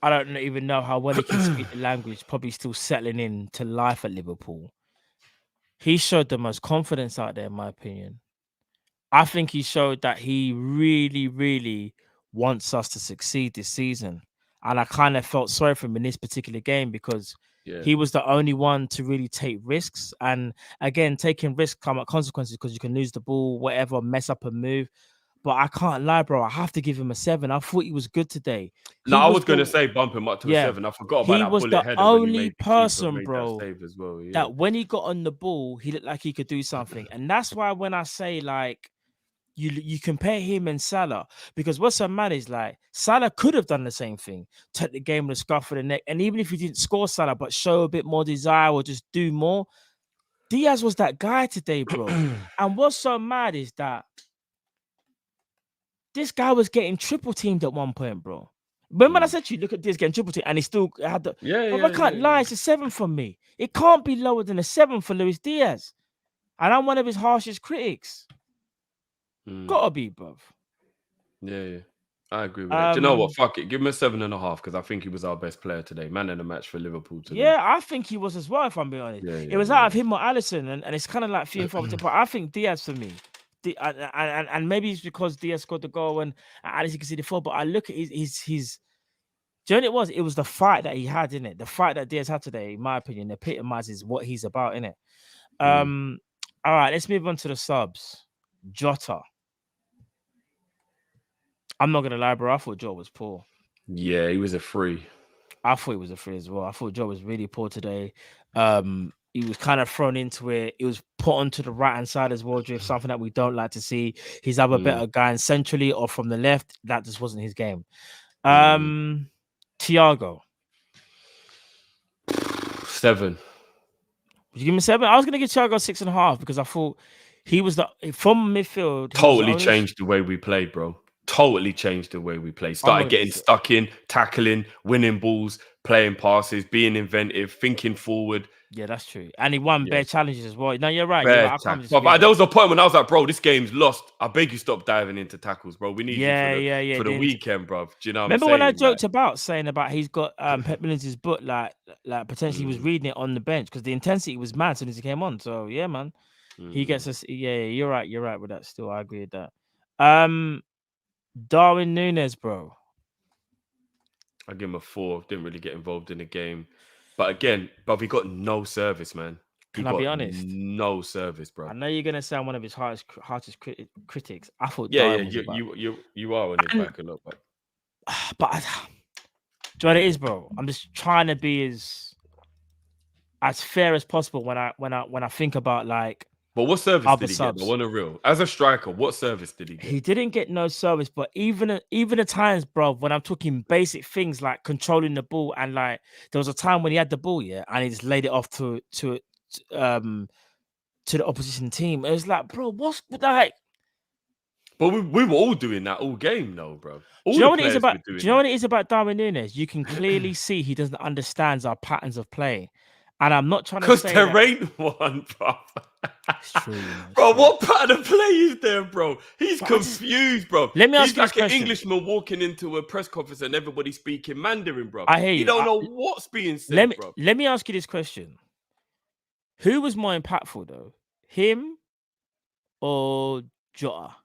I don't even know how well he can speak the language, probably still settling in to life at Liverpool, he showed the most confidence out there, in my opinion. I think he showed that he really, really wants us to succeed this season. And I kind of felt sorry for him in this particular game because he was the only one to really take risks. And again, taking risks come at consequences because you can lose the ball, whatever, mess up a move. But I can't lie, bro. I have to give him a 7. I thought he was good today. I was going to say bump him up to a 7. I forgot about that bullet header. He was the only person, bro, as well, that when he got on the ball, he looked like he could do something. And that's why when I say, like, you compare him and Salah, because what's so mad is like Salah could have done the same thing, take the game with a scuff of the neck, and even if he didn't score Salah, but show a bit more desire or just do more, Diaz was that guy today, bro. And what's so mad is that this guy was getting triple teamed at one point, bro. When I said to you, look at this getting triple teamed, and he still had the I can't lie, it's a 7 for me. It can't be lower than a 7 for Luis Diaz, and I'm one of his harshest critics. Gotta be, bruv. Yeah. I agree with that. Do you know what? Fuck it. Give him a 7.5 because I think he was our best player today. Man in the match for Liverpool today. Yeah, I think he was as well, if I'm being honest. It was out of him or Alisson, and it's kind of like few and far between. But I think Diaz for me. And maybe it's because Diaz scored the goal and Alisson can see the fall. But I look at his do you know what it was? It was the fight that he had, in it. The fight that Diaz had today, in my opinion, epitomizes what he's about, in it. All right, let's move on to the subs. Jota. I'm not gonna lie, bro. I thought Jota was poor. Yeah, he was a 3. I thought he was a 3 as well. I thought Jota was really poor today. He was kind of thrown into it. He was put onto the right-hand side as well, Drift, something that we don't like to see. He's either better going centrally or from the left. That just wasn't his game. Thiago. 7. Would you give him a 7? I was going to give Thiago 6.5 because I thought he was from midfield. Totally changed the way we played, bro. Totally changed the way we play. Started getting stuck in, tackling, winning balls, playing passes, being inventive, thinking forward. Yeah, that's true. And he won bare challenges as well. No, you're right. Bare I can't But disagree. there was a point when I was like, bro, this game's lost. I beg you, stop diving into tackles, bro. We need you for the weekend, bro. Do you know what Remember I'm saying? when I joked about saying about he's got Pep Mills' book, like potentially was reading it on the bench because the intensity was mad as soon as he came on. So yeah, man. He gets us. Yeah, you're right. You're right with that. Still, I agree with that. Darwin Núñez, bro. I give him a 4. Didn't really get involved in the game, but again, he got no service, man. Can I be honest? No service, bro. I know you're gonna sound one of his harshest critics. I thought, Darwin you are on his back a lot, but do you know what it is, bro? I'm just trying to be as fair as possible when I think about like. But what service did he get? I want a real. As a striker, what service did he get? He didn't get no service, but even at times, bro, when I'm talking basic things like controlling the ball and like there was a time when he had the ball, and he just laid it off to the opposition team. It was like, bro, what's like? But we were all doing that all game, though, bro. Do you know what it is about? Do you know what it is about Darwin Núñez? You can clearly see he doesn't understand our patterns of play. And I'm not trying to say because there ain't one, bro. It's true, bro. What pattern of play is there, bro? He's confused, bro. Let me ask He's you like this an question. Englishman walking into a press conference and everybody speaking Mandarin, bro. I hear you. He don't know what's being said, bro. Let me ask you this question: who was more impactful, though, him or Jota?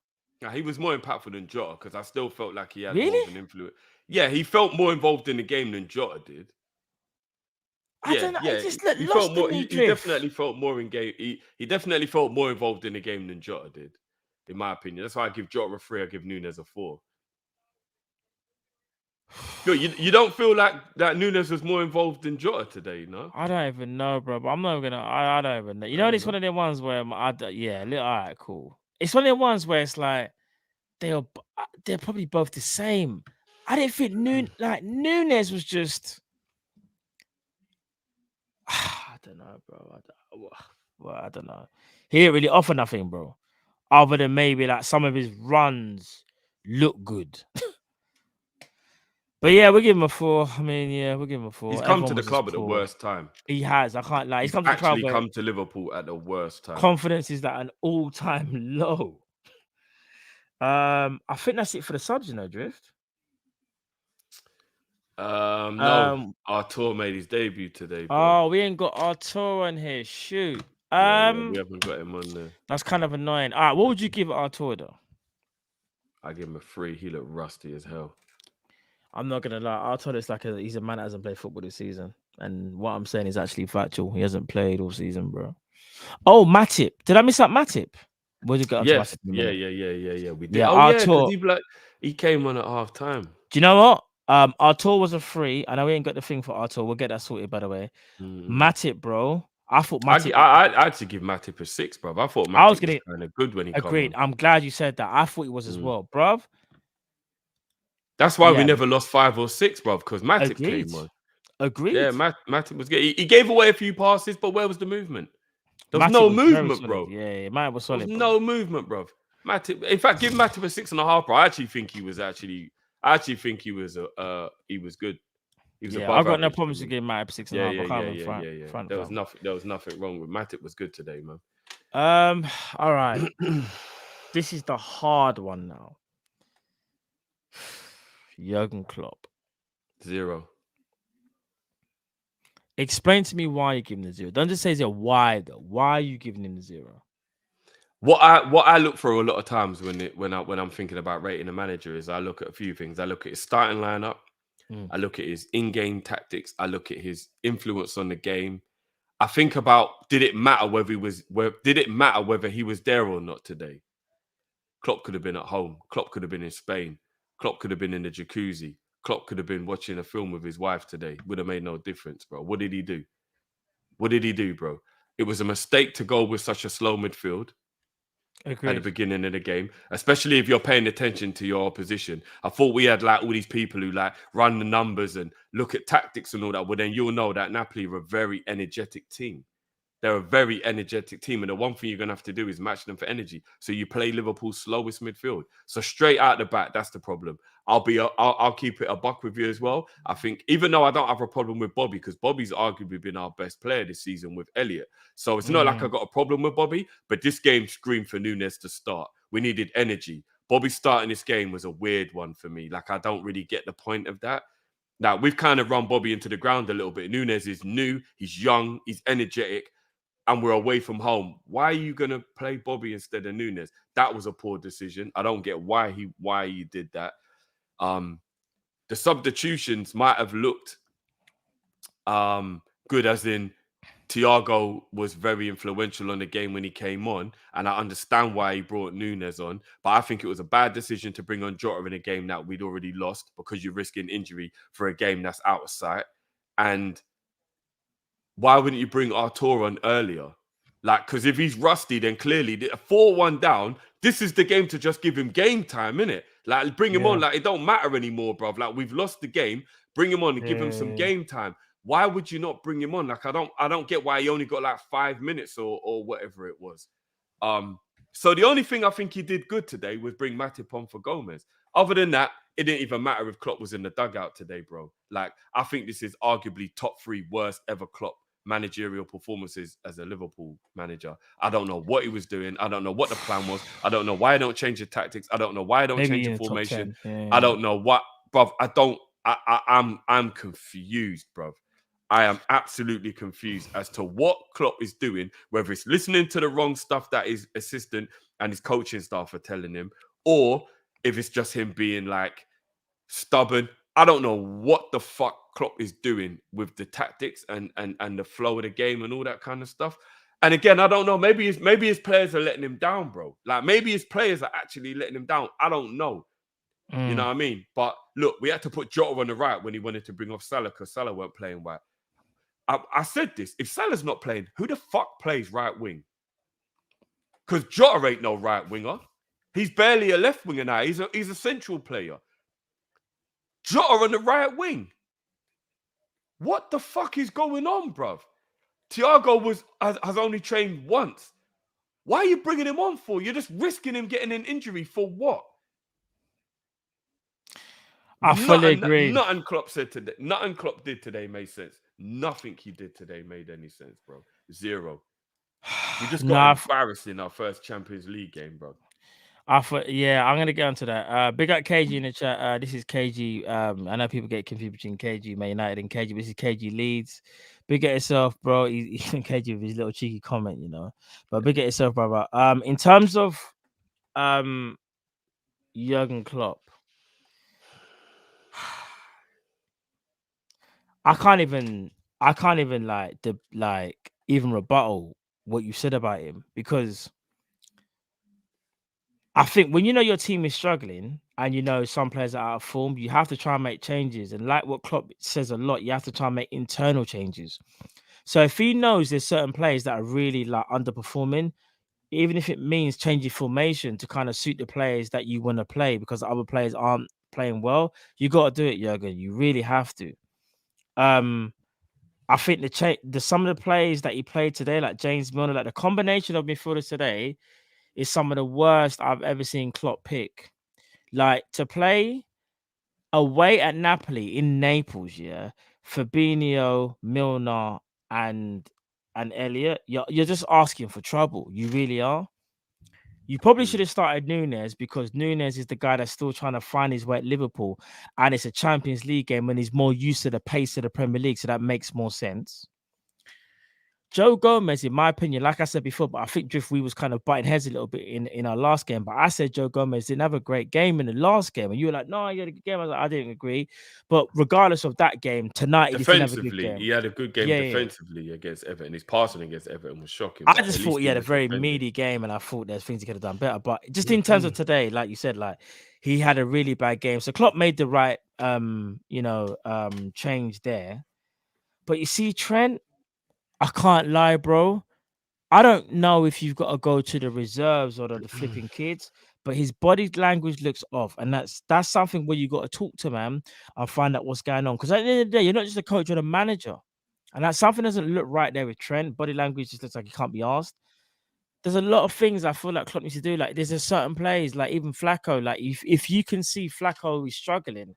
Yeah, he was more impactful than Jota because I still felt like he had Really? more of an influence. Yeah, he felt more involved in the game than Jota did. I don't know. He just looked he lost felt more. in He definitely felt more in game. He definitely felt more involved in the game than Jota did, in my opinion. That's why I give Jota a 3. I give Núñez a 4. Yo, you don't feel like that Núñez was more involved than Jota today, no? I don't even know, bro. But I'm not gonna. I don't even know. You know, it's one of them ones where all right, cool. It's one of them ones where it's like they're probably both the same. I didn't think Núñez was just. I don't know, bro. I don't know. He didn't really offer nothing, bro. Other than maybe like some of his runs look good. But yeah, we'll give him a 4. I mean, yeah, we'll give him a 4. He's come to the club at the worst time. He has. I can't lie. He's come to the club. Come to Liverpool at the worst time. Confidence is at an all-time low. I think that's it for the subs, Drift. No, Artur made his debut today. Bro. Oh, we ain't got Artur on here. Shoot. We haven't got him on there. That's kind of annoying. All right, what would you give Artur though? I give him a 3. He looked rusty as hell. I'm not gonna lie. Artur looks like he's a man that hasn't played football this season, and what I'm saying is actually factual. He hasn't played all season, bro. Oh, Matip. Did I miss out Matip? Where'd you go? Yes. Yeah. We did. Yeah, Artur. He came on at half time. Do you know what? Artur was a 3. I know we ain't got the thing for Artur. We'll get that sorted, by the way. Matip, bro. I thought Matip. I'd actually give Matip a 6, bro. I thought Matip was kind of good when he agreed. Come on. I'm glad you said that. I thought he was as well, bro. That's why we never lost 5 or 6, bro, because Matip came on. Agreed. Yeah, Matip was good. He gave away a few passes, but where was the movement? There was no movement, bro. Yeah, Matip was solid. There was no movement, bro. Matip. In fact, give Matip a 6.5, bro. I actually think he was good. He was I've got no problems to give Matip 6.5. There was nothing wrong with Matip. Was good today, man. All right. This is the hard one now. Jurgen Klopp. 0. Explain to me why you're giving the 0. Don't just say 0. Why though? Why are you giving him the 0? What I look for a lot of times when I'm thinking about rating a manager is I look at a few things. I look at his starting lineup. I look at his in-game tactics. I look at his influence on the game. I think about did it matter whether he was there or not today? Klopp could have been at home. Klopp could have been in Spain. Klopp could have been in the jacuzzi. Klopp could have been watching a film with his wife today. Would have made no difference, bro. What did he do? Bro? It was a mistake to go with such a slow midfield. Agreed. At the beginning of the game, especially if you're paying attention to your opposition. I thought we had like all these people who like run the numbers and look at tactics and all that. Well, then you'll know that Napoli are a very energetic team. They're a very energetic team, and the one thing you're gonna have to do is match them for energy. So you play Liverpool's slowest midfield. So straight out the back, that's the problem. I'll keep it a buck with you as well. I think even though I don't have a problem with Bobby, because Bobby's arguably been our best player this season with Elliott. So it's not like I got a problem with Bobby, but this game screamed for Nunes to start. We needed energy. Bobby starting this game was a weird one for me. Like, I don't really get the point of that. Now, we've kind of run Bobby into the ground a little bit. Nunes is new, he's young, he's energetic, and we're away from home. Why are you going to play Bobby instead of Nunes? That was a poor decision. I don't get why he did that. The substitutions might have looked good, as in Thiago was very influential on the game when he came on, and I understand why he brought Nunes on, but I think it was a bad decision to bring on Jota in a game that we'd already lost, because you're risking injury for a game that's out of sight. And why wouldn't you bring Artur on earlier? Like, because if he's rusty, then clearly 4-1 down, this is the game to just give him game time, innit? Like, bring him on. Like, it don't matter anymore, bruv. Like, we've lost the game. Bring him on and give him some game time. Why would you not bring him on? Like, I don't get why he only got like 5 minutes or whatever it was. So the only thing I think he did good today was bring Matip on for Gomez. Other than that, it didn't even matter if Klopp was in the dugout today, bro. Like, I think this is arguably top 3 worst ever Klopp managerial performances as a Liverpool manager. I don't know what he was doing. I don't know what the plan was. I don't know why I don't change the tactics. I don't know why I don't change the formation. I don't know what, bruv. I'm confused, bruv. I am absolutely confused as to what Klopp is doing, whether it's listening to the wrong stuff that his assistant and his coaching staff are telling him, or if it's just him being like stubborn. I don't know what the fuck Klopp is doing with the tactics and the flow of the game and all that kind of stuff. And again, I don't know. Maybe his players are letting him down, bro. Like, maybe his players are actually letting him down. I don't know. You know what I mean? But look, we had to put Jota on the right when he wanted to bring off Salah, because Salah weren't playing right. I said this. If Salah's not playing, who the fuck plays right wing? Because Jota ain't no right winger. He's barely a left winger now. He's a central player. Jota on the right wing. What the fuck is going on, bruv? Thiago has only trained once. Why are you bringing him on for? You're just risking him getting an injury for what? I fully agree. Nothing Klopp said today. Nothing Klopp did today made sense. Nothing he did today made any sense, bro. Zero. We just got embarrassed in our first Champions League game, bro. I'm gonna get onto that. Big up KG in the chat. This is KG. I know people get confused between KG Man United and KG, but this is KG Leeds. Big at yourself, bro. He's KG with his little cheeky comment, you know. But big at yourself, brother. In terms of Jurgen Klopp, I can't even even rebuttal what you said about him, because I think when you know your team is struggling and you know some players are out of form, you have to try and make changes. And like what Klopp says a lot, you have to try and make internal changes. So if he knows there's certain players that are really like underperforming, even if it means changing formation to kind of suit the players that you want to play because the other players aren't playing well, you got to do it, Jurgen. You really have to. I think the some of the players that he played today, like James Milner, like the combination of midfielders today, is some of the worst I've ever seen Klopp pick. Like, to play away at Napoli in Naples, yeah, Fabinho, Milner, and Elliott, you're just asking for trouble. You really are. You probably should have started Nunes, because Nunes is the guy that's still trying to find his way at Liverpool, and it's a Champions League game and he's more used to the pace of the Premier League, so that makes more sense. Joe Gomez, in my opinion, like I said before, but I think we was kind of butting heads a little bit in our last game. But I said Joe Gomez didn't have a great game in the last game, and you were like, "No, he had a good game." I was like, I didn't agree. But regardless of that game, tonight he didn't have a good game. He had a good game defensively against Everton. His passing against Everton was shocking. I just thought he had a very meaty game, and I thought there's things he could have done better. But just in terms of today, like you said, like he had a really bad game. So Klopp made the right, change there. But you see, Trent, I can't lie, bro. I don't know if you've got to go to the reserves or the flipping kids, but his body language looks off, and that's something where you got to talk to man and find out what's going on. Because at the end of the day, you're not just a coach, you're a manager. And that something doesn't look right there with Trent. Body language just looks like he can't be asked. There's a lot of things I feel like Klopp needs to do. Like there's a certain plays, like even Flacco. Like if you can see Flacco is struggling,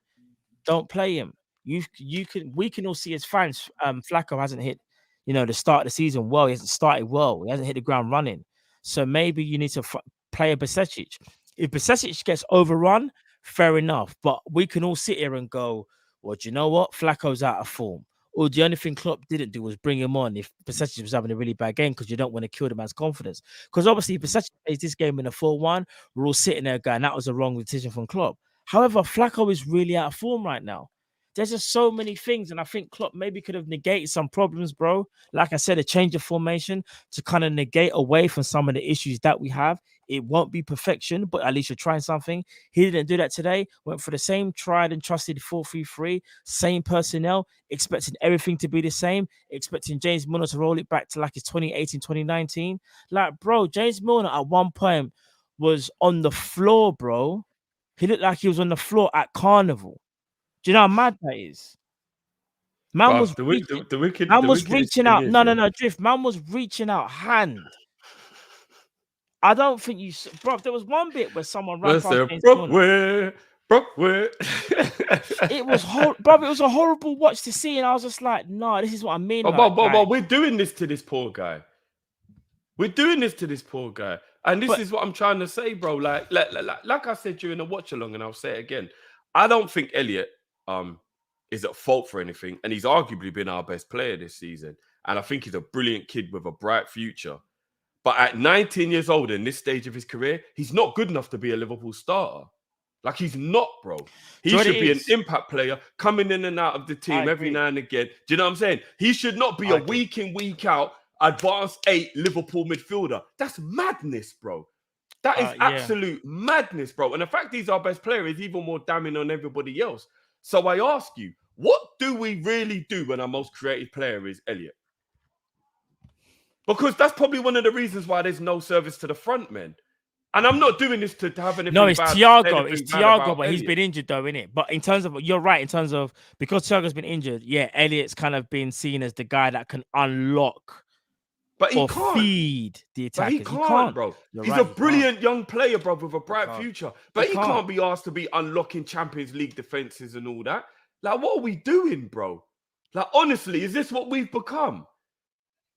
don't play him. We can all see as fans. Flacco hasn't hit, the start of the season well. He hasn't started well. He hasn't hit the ground running. So maybe you need to play a Bajcetic. If Bajcetic gets overrun, fair enough. But we can all sit here and go, well, do you know what? Flacco's out of form. Or the only thing Klopp didn't do was bring him on if Bajcetic was having a really bad game because you don't want to kill the man's confidence. Because obviously, if Bajcetic plays this game in a 4-1, we're all sitting there going, that was a wrong decision from Klopp. However, Flacco is really out of form right now. There's just so many things, and I think Klopp maybe could have negated some problems, bro. Like I said, a change of formation to kind of negate away from some of the issues that we have. It won't be perfection, but at least you're trying something. He didn't do that today. Went for the same tried and trusted 4-3-3, same personnel, expecting everything to be the same, expecting James Milner to roll it back to like his 2018, 2019. Like, bro, James Milner at one point was on the floor, bro. He looked like he was on the floor at Carnival. Do you know how mad that is? Man was reaching out. No, Drift. Man was reaching out hand. I don't think you, bro. There was one bit where someone ran past James Milner. It was bro. It was a horrible watch to see, and I was just like, no, this is what I mean. But we're doing this to this poor guy. And this is what I'm trying to say, bro. Like I said during the watch along, and I'll say it again. I don't think Elliot is at fault for anything, and he's arguably been our best player this season. And I think he's a brilliant kid with a bright future. But at 19 years old, in this stage of his career, he's not good enough to be a Liverpool starter. Like, he's not, bro. He should be an impact player coming in and out of the team every now and again. Do you know what I'm saying? He should not be a week in, week out, advanced 8 Liverpool midfielder. That's madness, bro. That is absolute madness, bro. And the fact he's our best player is even more damning on everybody else. So I ask you, what do we really do when our most creative player is Elliot? Because that's probably one of the reasons why there's no service to the front men. And I'm not doing this to have anything. No, it's Thiago. It's Thiago, but he's been injured though, innit? But in terms of, you're right, in terms of, because Thiago's been injured, Elliot's kind of been seen as the guy that can unlock feed the attackers. But he can't, bro. He's a brilliant young player, bro, with a bright future. But he can't be asked to be unlocking Champions League defenses and all that. Like, what are we doing, bro? Like, honestly, is this what we've become?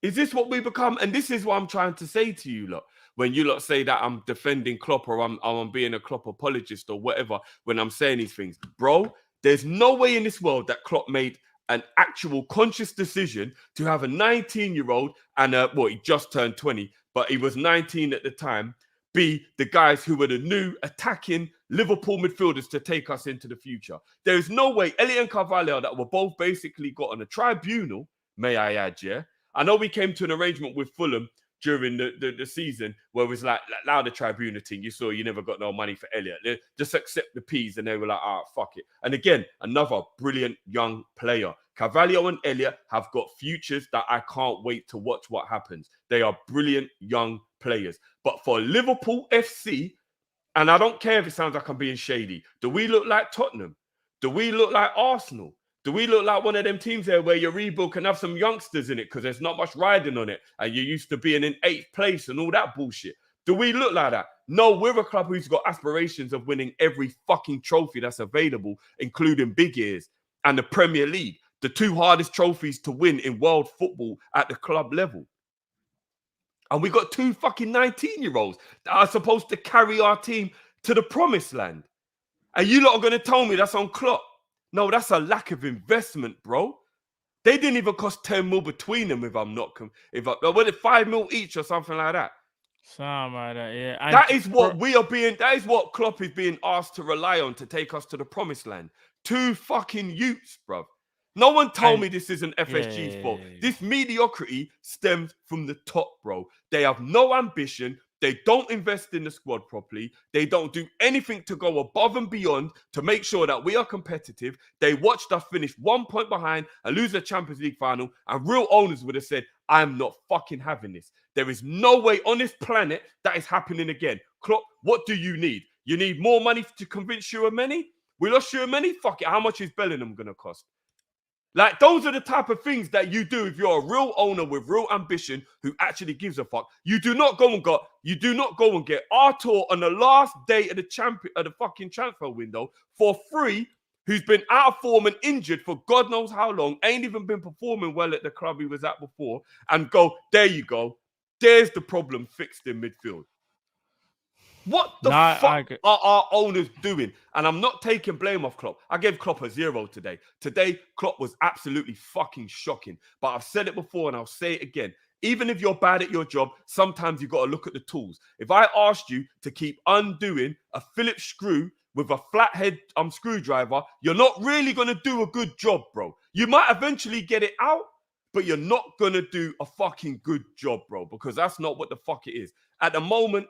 Is this what we become? And this is what I'm trying to say to you, lot. When you lot say that I'm defending Klopp or I'm being a Klopp apologist or whatever, when I'm saying these things, bro, there's no way in this world that Klopp made an actual conscious decision to have a 19-year-old and he just turned 20, but he was 19 at the time, be the guys who were the new attacking Liverpool midfielders to take us into the future. There is no way Elliot and Carvalho, that were both basically got on a tribunal, may I add, I know we came to an arrangement with Fulham during the season where it was like now the tribunal thing. You saw you never got no money for Elliot. They just accept the P's, and they were like, fuck it. And again, another brilliant young player. Carvalho and Elliot have got futures that I can't wait to watch what happens. They are brilliant young players. But for Liverpool FC, and I don't care if it sounds like I'm being shady, do we look like Tottenham? Do we look like Arsenal? Do we look like one of them teams there where your rebuild can have some youngsters in it because there's not much riding on it and you're used to being in 8th place and all that bullshit? Do we look like that? No, we're a club who's got aspirations of winning every fucking trophy that's available, including Big Ears and the Premier League, the 2 hardest trophies to win in world football at the club level. And we got 2 fucking 19-year-olds that are supposed to carry our team to the promised land. And you lot are going to tell me that's on Klopp? No, that's a lack of investment, bro. They didn't even cost 10 mil between them, if I'm not... was it 5 mil each or something like that? Something like that, yeah. That is what that is what Klopp is being asked to rely on to take us to the promised land. 2 fucking youths, bro. No one told me this isn't FSG's fault. This mediocrity stems from the top, bro. They have no ambition. They don't invest in the squad properly. They don't do anything to go above and beyond to make sure that we are competitive. They watched us finish 1 point behind and lose the Champions League final. And real owners would have said, I'm not fucking having this. There is no way on this planet that is happening again. Klopp, what do you need? You need more money to convince Tchouaméni? We lost Tchouaméni? Fuck it. How much is Bellingham going to cost? Like, those are the type of things that you do if you're a real owner with real ambition who actually gives a fuck. You do not go and get Artur on the last day of the fucking transfer window for free, who's been out of form and injured for God knows how long, ain't even been performing well at the club he was at before, and go, there you go. There's the problem fixed in midfield. What the fuck are our owners doing? And I'm not taking blame off Klopp. I gave Klopp a 0 today. Today, Klopp was absolutely fucking shocking. But I've said it before and I'll say it again. Even if you're bad at your job, sometimes you got to look at the tools. If I asked you to keep undoing a Phillips screw with a flathead screwdriver, you're not really going to do a good job, bro. You might eventually get it out, but you're not going to do a fucking good job, bro, because that's not what the fuck it is. At the moment,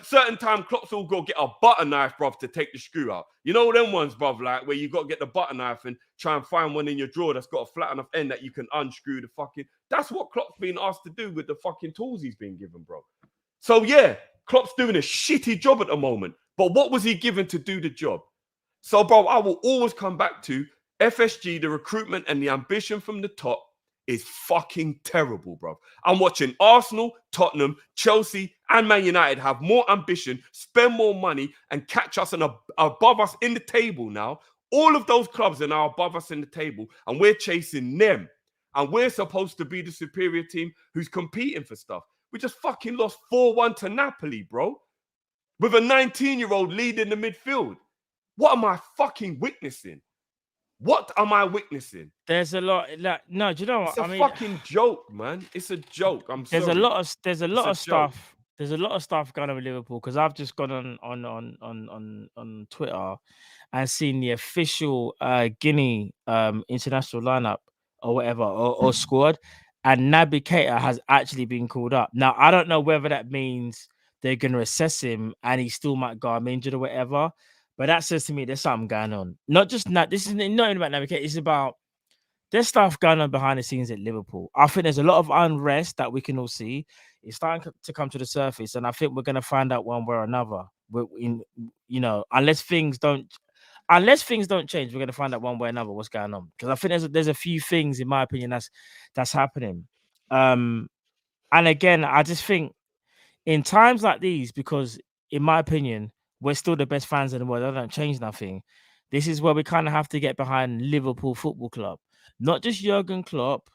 certain time, Klopp's will go get a butter knife, bruv, to take the screw out. You know them ones, bruv, like where you got to get the butter knife and try and find one in your drawer that's got a flat enough end that you can unscrew the fucking... That's what Klopp's been asked to do with the fucking tools he's been given, bro. So, yeah, Klopp's doing a shitty job at the moment. But what was he given to do the job? So, bro, I will always come back to FSG, the recruitment and the ambition from the top is fucking terrible, bro. I'm watching Arsenal, Tottenham, Chelsea, and Man United have more ambition, spend more money, and catch us and above us in the table now. All of those clubs are now above us in the table, and we're chasing them. And we're supposed to be the superior team who's competing for stuff. We just fucking lost 4-1 to Napoli, bro, with a 19-year-old leading the midfield. What am I fucking witnessing? What am I witnessing? There's a lot. Like, no, do you know what? It's a fucking joke, man. It's a joke. There's a lot of stuff. There's a lot of stuff going on with Liverpool because I've just gone on Twitter and seen the official Guinea international lineup or whatever or squad, and Naby Keita has actually been called up. Now I don't know whether that means they're going to assess him and he still might go injured or whatever. But that says to me there's something going on. This is not even about Naby Keita. It's about there's stuff going on behind the scenes at Liverpool. I think there's a lot of unrest that we can all see. It's starting to come to the surface, and I think we're going to find out one way or another. Unless things don't change, we're going to find out one way or another what's going on. Because I think there's a few things, in my opinion, that's happening. And again, I just think in times like these, because in my opinion, we're still the best fans in the world. I don't change nothing. This is where we kind of have to get behind Liverpool Football Club. Not just Jurgen Klopp,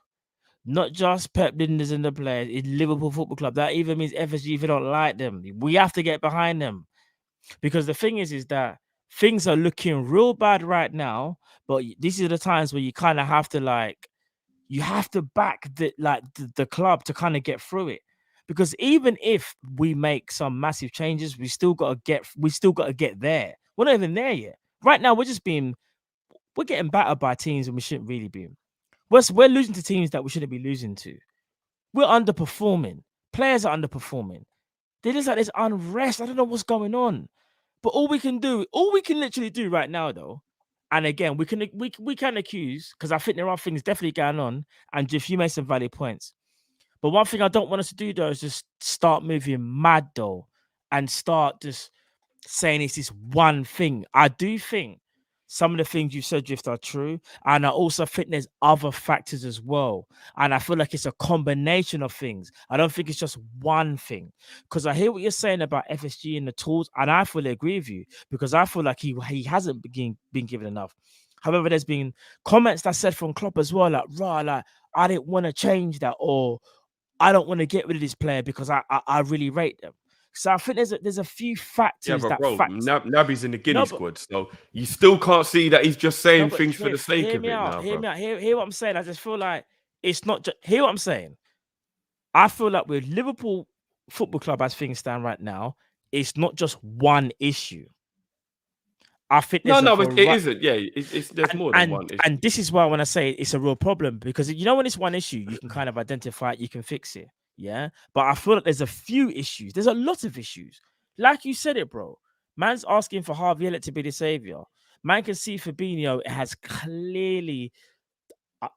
not just Pep Linders and the players. It's Liverpool Football Club. That even means FSG if you don't like them. We have to get behind them. Because the thing is that things are looking real bad right now, but these are the times where you kind of have to back the club to kind of get through it. Because even if we make some massive changes, we still got to get there. We're not even there yet. Right now, we're getting battered by teams and we shouldn't really be. We're losing to teams that we shouldn't be losing to. We're underperforming. Players are underperforming. They're just like there's unrest. I don't know what's going on. But all we can literally do right now, though, and again, we can accuse, because I think there are things definitely going on, and Jeff, you made some valid points. But one thing I don't want us to do, though, is just start moving mad, though, and start just saying it's this one thing. I do think some of the things you said, Drift, are true. And I also think there's other factors as well. And I feel like it's a combination of things. I don't think it's just one thing. Because I hear what you're saying about FSG and the tools, and I fully agree with you, because I feel like he hasn't been given enough. However, there's been comments that said from Klopp as well, like, I didn't want to change that, or I don't want to get rid of this player because I really rate them. So I think there's a few factors. Yeah, but bro, Naby's in the Guinea squad, so you still can't see that he's just saying things for the sake of it now. Hear me out. Hear what I'm saying. I just feel like it's not just... Hear what I'm saying. I feel like with Liverpool Football Club as things stand right now, it's not just one issue. I think it isn't. Yeah, there's more than one issue. And this is why when I say it's a real problem, because when it's one issue, you can kind of identify it, you can fix it. Yeah, but I feel like there's a few issues. There's a lot of issues. Like you said it, bro. Man's asking for Harvey Elliott to be the savior. Man can see Fabinho has clearly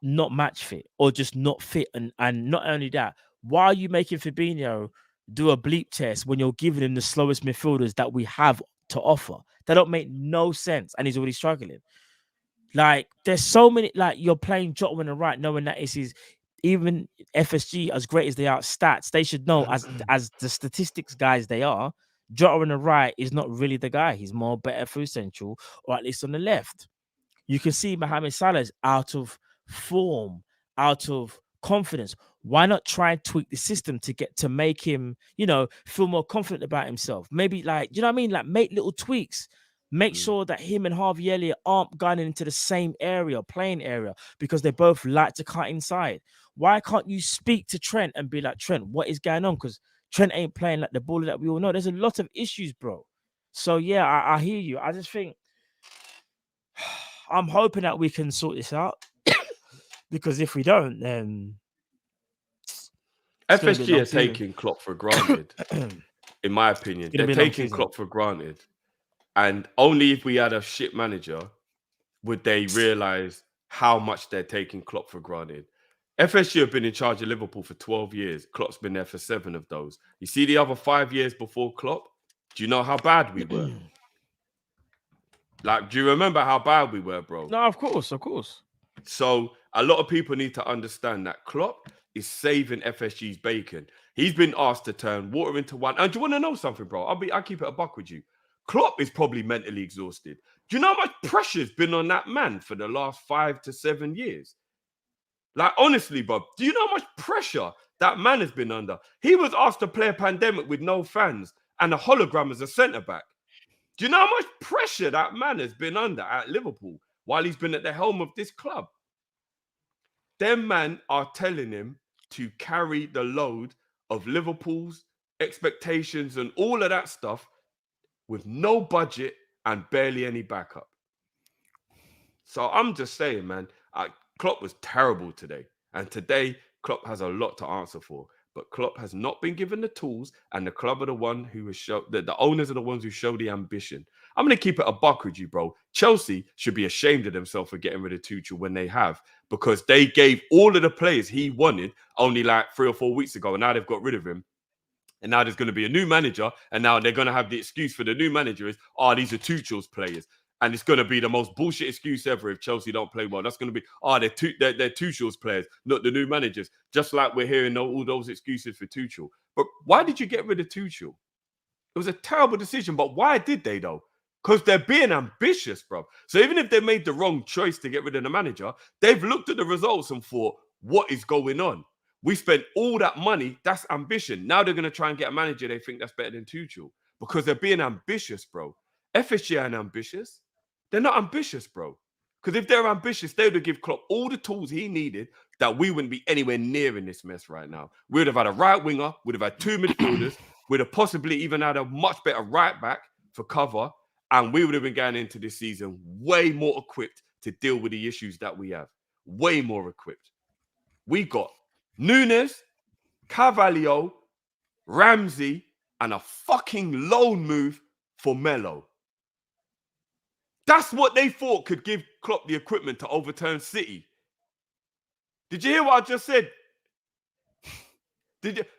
not match fit or just not fit. And not only that, why are you making Fabinho do a bleep test when you're giving him the slowest midfielders that we have to offer? That don't make no sense. And he's already struggling. Like, there's so many. Like, you're playing Jota on the right, knowing that it's his. Even FSG, as great as they are at stats, they should know as the statistics guys they are. Jota on the right is not really the guy. He's more better through central, or at least on the left. You can see Mohamed Salah is out of form, out of confidence. Why not try and tweak the system to make him, feel more confident about himself? Maybe, like, you know what I mean? Like, make little tweaks. Make sure that him and Harvey Elliott aren't gunning into the same area, playing area, because they both like to cut inside. Why can't you speak to Trent and be like, Trent, what is going on? Because Trent ain't playing like the baller that we all know. There's a lot of issues, bro. So yeah, I hear you. I just think I'm hoping that we can sort this out. Because if we don't, then FSG are taking Klopp for granted, in my opinion. They're taking Klopp for granted. And only if we had a shit manager would they realise how much they're taking Klopp for granted. FSG have been in charge of Liverpool for 12 years. Klopp's been there for 7 of those. You see the other 5 years before Klopp? Do you know how bad we were? Like, do you remember how bad we were, bro? No, of course. So a lot of people need to understand that Klopp is saving FSG's bacon. He's been asked to turn water into wine. And do you want to know something, bro? I'll keep it a buck with you. Klopp is probably mentally exhausted. Do you know how much pressure's been on that man for the last 5 to 7 years? Like, honestly, bro, do you know how much pressure that man has been under? He was asked to play a pandemic with no fans and a hologram as a centre-back. Do you know how much pressure that man has been under at Liverpool while he's been at the helm of this club? Them man are telling him to carry the load of Liverpool's expectations and all of that stuff with no budget and barely any backup. So I'm just saying, man, Klopp was terrible today. And today, Klopp has a lot to answer for. But Klopp has not been given the tools, and the club are the one who has shown the owners are the ones who show the ambition. I'm going to keep it a buck with you, bro. Chelsea should be ashamed of themselves for getting rid of Tuchel when they have, because they gave all of the players he wanted only like 3 or 4 weeks ago, and now they've got rid of him. And now there's going to be a new manager, and now they're going to have the excuse for the new manager is, these are Tuchel's players. And it's going to be the most bullshit excuse ever if Chelsea don't play well. That's going to be, they're Tuchel's players, not the new managers. Just like we're hearing all those excuses for Tuchel. But why did you get rid of Tuchel? It was a terrible decision, but why did they, though? Because they're being ambitious, bro. So even if they made the wrong choice to get rid of the manager, they've looked at the results and thought, what is going on? We spent all that money. That's ambition. Now they're going to try and get a manager they think that's better than Tuchel because they're being ambitious, bro. FSG aren't ambitious. They're not ambitious, bro. Because if they're ambitious, they would have given Klopp all the tools he needed that we wouldn't be anywhere near in this mess right now. We would have had a right winger, would have had 2 midfielders, we'd have possibly even had a much better right back for cover, and we would have been going into this season way more equipped to deal with the issues that we have. Way more equipped. We got Nunes, Carvalho, Ramsey, and a fucking loan move for Melo. That's what they thought could give Klopp the equipment to overturn City. Did you hear what I just said?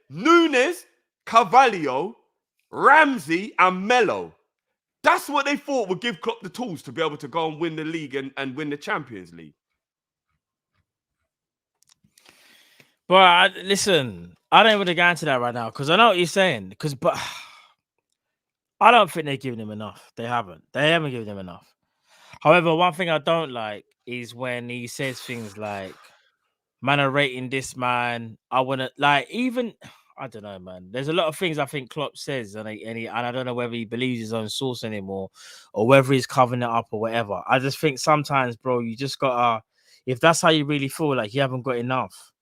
Nunes, Carvalho, Ramsey, and Melo. That's what they thought would give Klopp the tools to be able to go and win the league and win the Champions League. But listen, I don't want to go into that right now because I know what you're saying. But I don't think they're giving him enough. They haven't given him enough. However, one thing I don't like is when he says things like, man, are rating this man. I want to, like, even, I don't know, man. There's a lot of things I think Klopp says, and I don't know whether he believes his own source anymore or whether he's covering it up or whatever. I just think sometimes, bro, you just got to, if that's how you really feel, like you haven't got enough,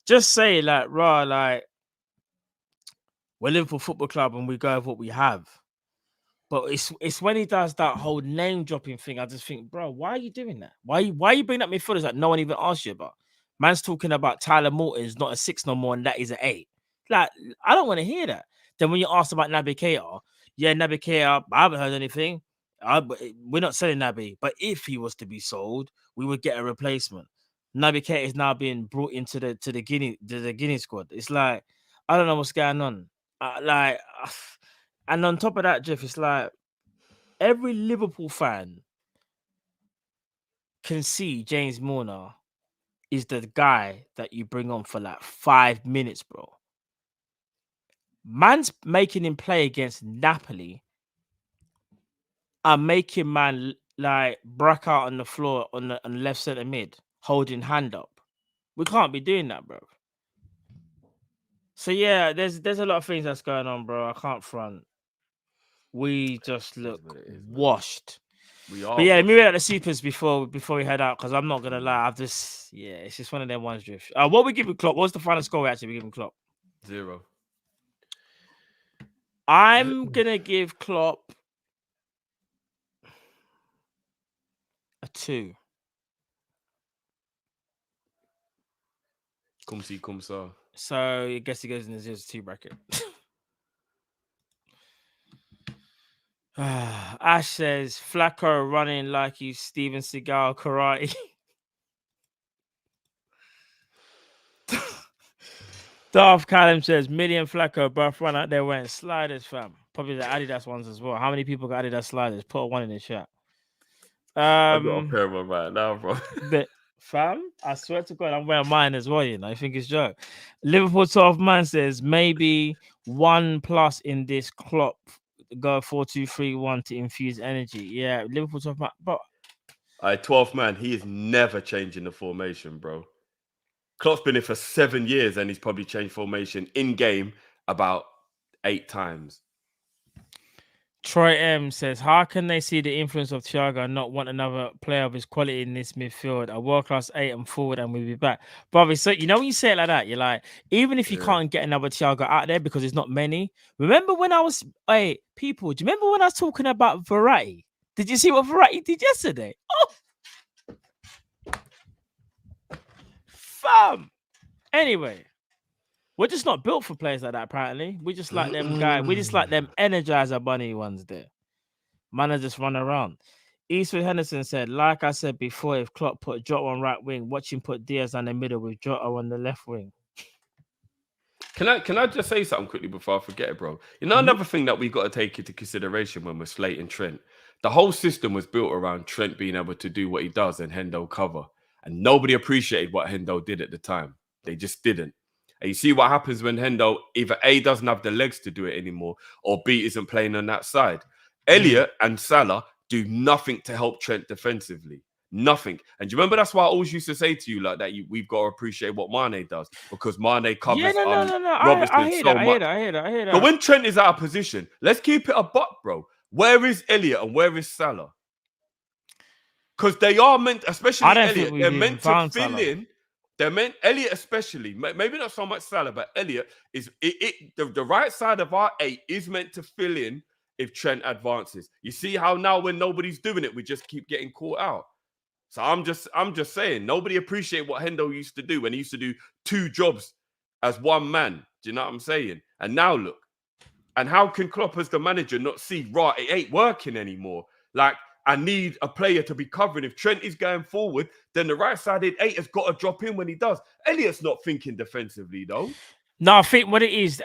just say, like, raw, like, we're Liverpool Football Club and we go with what we have. But it's when he does that whole name dropping thing, I just think, bro, why are you doing that? Why are you bringing up midfielders that no one even asked you about? Man's talking about Tyler Morton's not a 6 no more, and that is an 8. Like, I don't want to hear that. Then when you asked about Naby Keita, yeah, Naby Keita, I haven't heard anything. We're not selling Naby, but if he was to be sold, we would get a replacement. Naby Keita is now being brought into the Guinea squad. It's like, I don't know what's going on. And on top of that, Jeff, it's like every Liverpool fan can see James Milner is the guy that you bring on for like 5 minutes, bro. Man's making him play against Napoli and making man like brack out on the floor on the left centre mid, holding hand up. We can't be doing that, bro. So yeah, there's a lot of things that's going on, bro. I can't front. We just look washed. We are. But yeah, let me washed. read out the supers before we head out, because I'm not gonna lie. It's just one of them ones, Drift. What we giving Klopp? What's the final score we actually giving Klopp? 0. I'm gonna give Klopp a 2. Come see, come saw. So I guess he goes in the 0-2 bracket. Ash says Flacco running like he's Steven Seagal karate. Darth Callum says million Flacco both run out there wearing sliders, fam. Probably the Adidas ones as well. How many people got Adidas sliders? Put a 1 in the chat. I got a pair of them right now, bro. Fam, I swear to God, I'm wearing mine as well. You know, I think it's joke. Liverpool 12 man says maybe 1+ in this Klopp. Go 4-2-3-1 to infuse energy. Yeah, Liverpool 12 man. But 12th man, he is never changing the formation, bro. Klopp's been here for 7 years and he's probably changed formation in game about 8 times. Troy M says, how can they see the influence of Thiago and not want another player of his quality in this midfield? A world-class 8 and forward, and we'll be back. Brother, so you know when you say it like that, you're like, even if you can't get another Thiago out there because there's not many. Remember when I was, people, do you remember when I was talking about Verratti? Did you see what Verratti did yesterday? Oh, fam. Anyway. We're just not built for players like that, apparently. We just like them guys. We just like them Energizer Bunny ones there. Man, just run around. Eastwood Henderson said, like I said before, if Klopp put Jota on right wing, watch him put Diaz on the middle with Jota on the left wing. Can I just say something quickly before I forget it, bro? You know, another thing that we've got to take into consideration when we're slating Trent, the whole system was built around Trent being able to do what he does and Hendo cover. And nobody appreciated what Hendo did at the time. They just didn't. And you see what happens when Hendo either A, doesn't have the legs to do it anymore, or B, isn't playing on that side. Elliot and Salah do nothing to help Trent defensively. Nothing. And do you remember that's why I always used to say to you like that, we've got to appreciate what Mane does, because Mane covers Robertson I hear so that, much. I hear that. But when Trent is out of position, let's keep it a buck, bro. Where is Elliot and where is Salah? Because they are meant, especially Elliot, they're meant to fill in. They're meant, Elliot especially, maybe not so much Salah, but Elliot is the right side of our 8 is meant to fill in if Trent advances. You see how now when nobody's doing it, we just keep getting caught out. So I'm just saying, nobody appreciate what Hendo used to do when he used to do 2 jobs as one man. Do you know what I'm saying? And now look, and how can Klopp as the manager not see, right, it ain't working anymore? Like, I need a player to be covering. If Trent is going forward, then the right-sided 8 has got to drop in when he does. Elliot's not thinking defensively, though. No, I think what it is,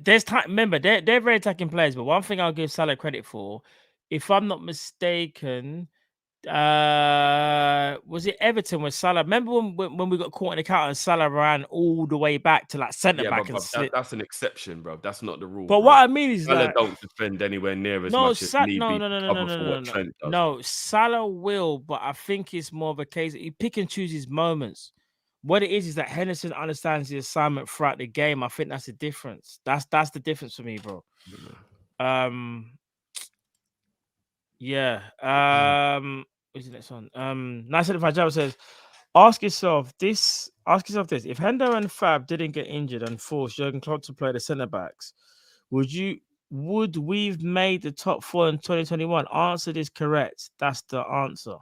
there's time. Remember, they're very attacking players, but one thing I'll give Salah credit for, if I'm not mistaken, was it Everton with Salah? Remember when we got caught in the counter and Salah ran all the way back to like centre back and that's an exception, bro. That's not the rule. But bro. what I mean is Salah like, don't defend anywhere near as much as need be for what Trent does. No, Salah will, but I think it's more of a case he pick and choose his moments. What it is that Henderson understands the assignment throughout the game. I think that's the difference. That's the difference for me, bro. Yeah. What's the next one? 975 Java says, ask yourself this. If Hendo and Fab didn't get injured and forced Jurgen Klopp to play the centre backs, would we've made the top 4 in 2021? Answer this correct. That's the answer.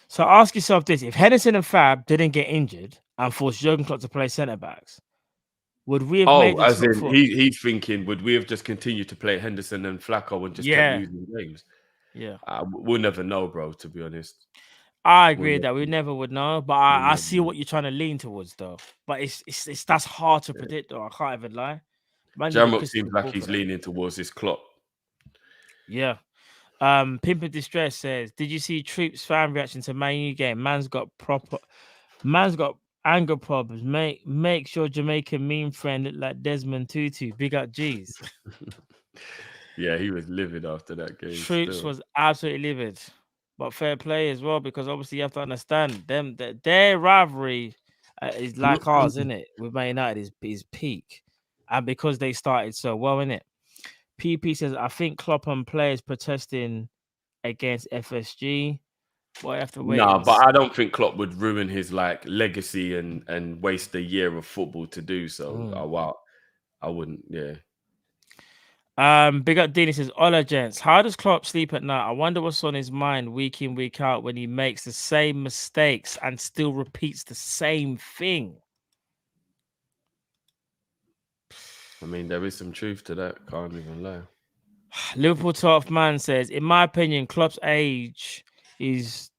So ask yourself this: if Henderson and Fab didn't get injured and forced Jurgen Klopp to play centre backs, would we have made the top 4? He's thinking, would we have just continued to play Henderson and Flacco and just kept losing games? Yeah, we'll never know, bro. To be honest, I agree that we never would know. But I see what you're trying to lean towards, though. But it's that's hard to predict, though. I can't even lie. Jamrock seems like he's leaning towards this Klopp. Yeah. Pimp of Distress says, "Did you see Troop's fan reaction to Man U game? Man's got anger problems. Makes your Jamaican meme friend look like Desmond Tutu. Big up G's." Yeah, he was livid after that game. Troops Still. was absolutely livid, but fair play as well, because obviously you have to understand them that their rivalry is like ours, isn't it? With Man United is peak, and because they started so well, in it. PP says, "I think Klopp and players protesting against FSG. Boy, I have to wait." No, but I don't think Klopp would ruin his like legacy and waste a year of football to do so. Wow, I wouldn't. Yeah. Big up Dean. He says, "Ola gents, how does Klopp sleep at night? I wonder what's on his mind week in, week out when he makes the same mistakes and still repeats the same thing." I mean, there is some truth to that. Can't even lie. Liverpool 12th man says, "In my opinion, Klopp's age is,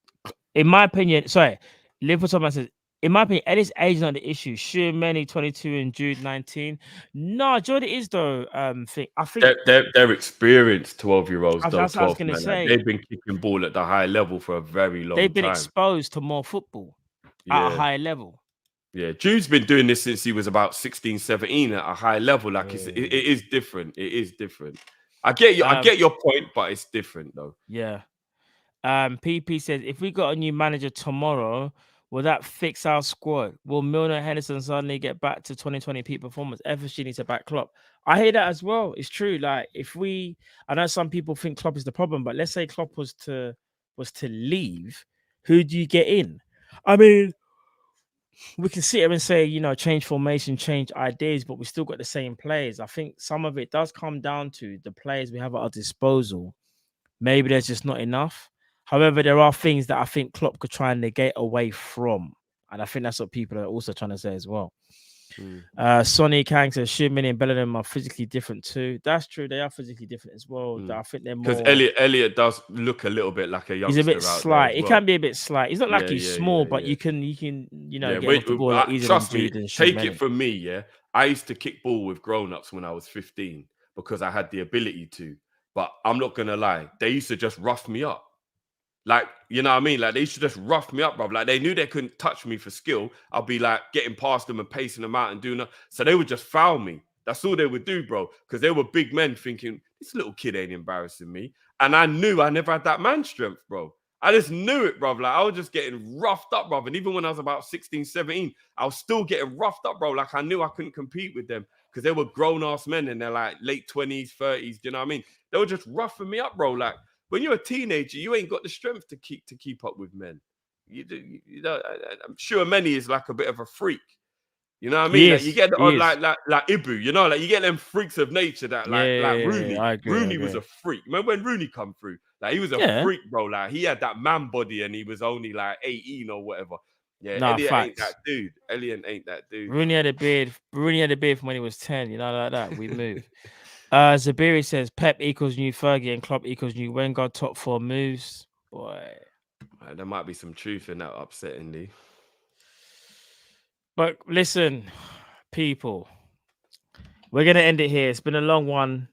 in my opinion, sorry, Liverpool 12th man says, in my opinion, Eddie's age is not the issue. Sure, many 22 and Jude 19. No, do you know what it is though? I think They're experienced 12-year-olds. that's Those what I was 12 going to men, say. they've been kicking ball at the high level for a very long time. They've been exposed to more football at a high level. Yeah, Jude's been doing this since he was about 16, 17 at a high level. Like it is different. It is different. I get you. I get your point, but it's different though. Yeah. PP says, "If we got a new manager tomorrow, will that fix our squad? Will Milner, Henderson suddenly get back to 2020 peak performance? FSG needs to back Klopp." I hear that as well. It's true. Like I know some people think Klopp is the problem, but let's say Klopp was to leave, who do you get in? I mean, we can sit here and say, change formation, change ideas, but we still got the same players. I think some of it does come down to the players we have at our disposal. Maybe there's just not enough. However, there are things that I think Klopp could try and negate away from. And I think that's what people are also trying to say as well. Sonny Kang says, "Schumann and Bellingham are physically different too." That's true. They are physically different as well. I think they're more... Because Elliot does look a little bit like a youngster. He's a bit slight. He can be a bit slight. He's not like he's small, but you can get off the ball easier trust than me, Jude and take Schumann. it from me, yeah. I used to kick ball with grown-ups when I was 15 because I had the ability to. But I'm not gonna lie, they used to just rough me up. Like, you know what I mean? Like, they used to just rough me up, bro. Like, they knew they couldn't touch me for skill. I'll be like getting past them and pacing them out and doing that. So they would just foul me. That's all they would do, bro. Because they were big men thinking, this little kid ain't embarrassing me. And I knew I never had that man strength, bro. I just knew it, bro. Like, I was just getting roughed up, bro. And even when I was about 16, 17, I was still getting roughed up, bro. Like, I knew I couldn't compete with them because they were grown-ass men in their, like, late 20s, 30s. Do you know what I mean? They were just roughing me up, bro. Like, when you're a teenager, you ain't got the strength to keep up with men. You know, I'm sure Manny is like a bit of a freak. You know what I mean? Like, you get like Ibu, you know, like you get them freaks of nature that like Rooney. Rooney was a freak. Remember when Rooney come through? Like he was a freak, bro. Like he had that man body and he was only like 18 or whatever. Yeah, Elliot ain't that dude. Elliot ain't that dude. Rooney had a beard. Rooney had a beard from when he was 10. You know, like that. We move. Zabiri says Pep equals new Fergie and Klopp equals new Wenger. Top 4 moves. Boy, there might be some truth in that, upsettingly. But listen, people, we're gonna end it here. It's been a long one.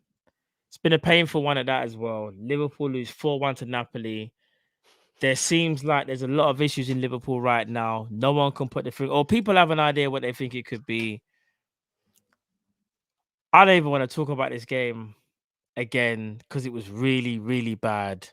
It's been a painful one at that as well. Liverpool lose 4-1 to Napoli. There seems like there's a lot of issues in Liverpool right now. No one can put the thing, or people have an idea what they think it could be. I don't even want to talk about this game again because it was really, really bad.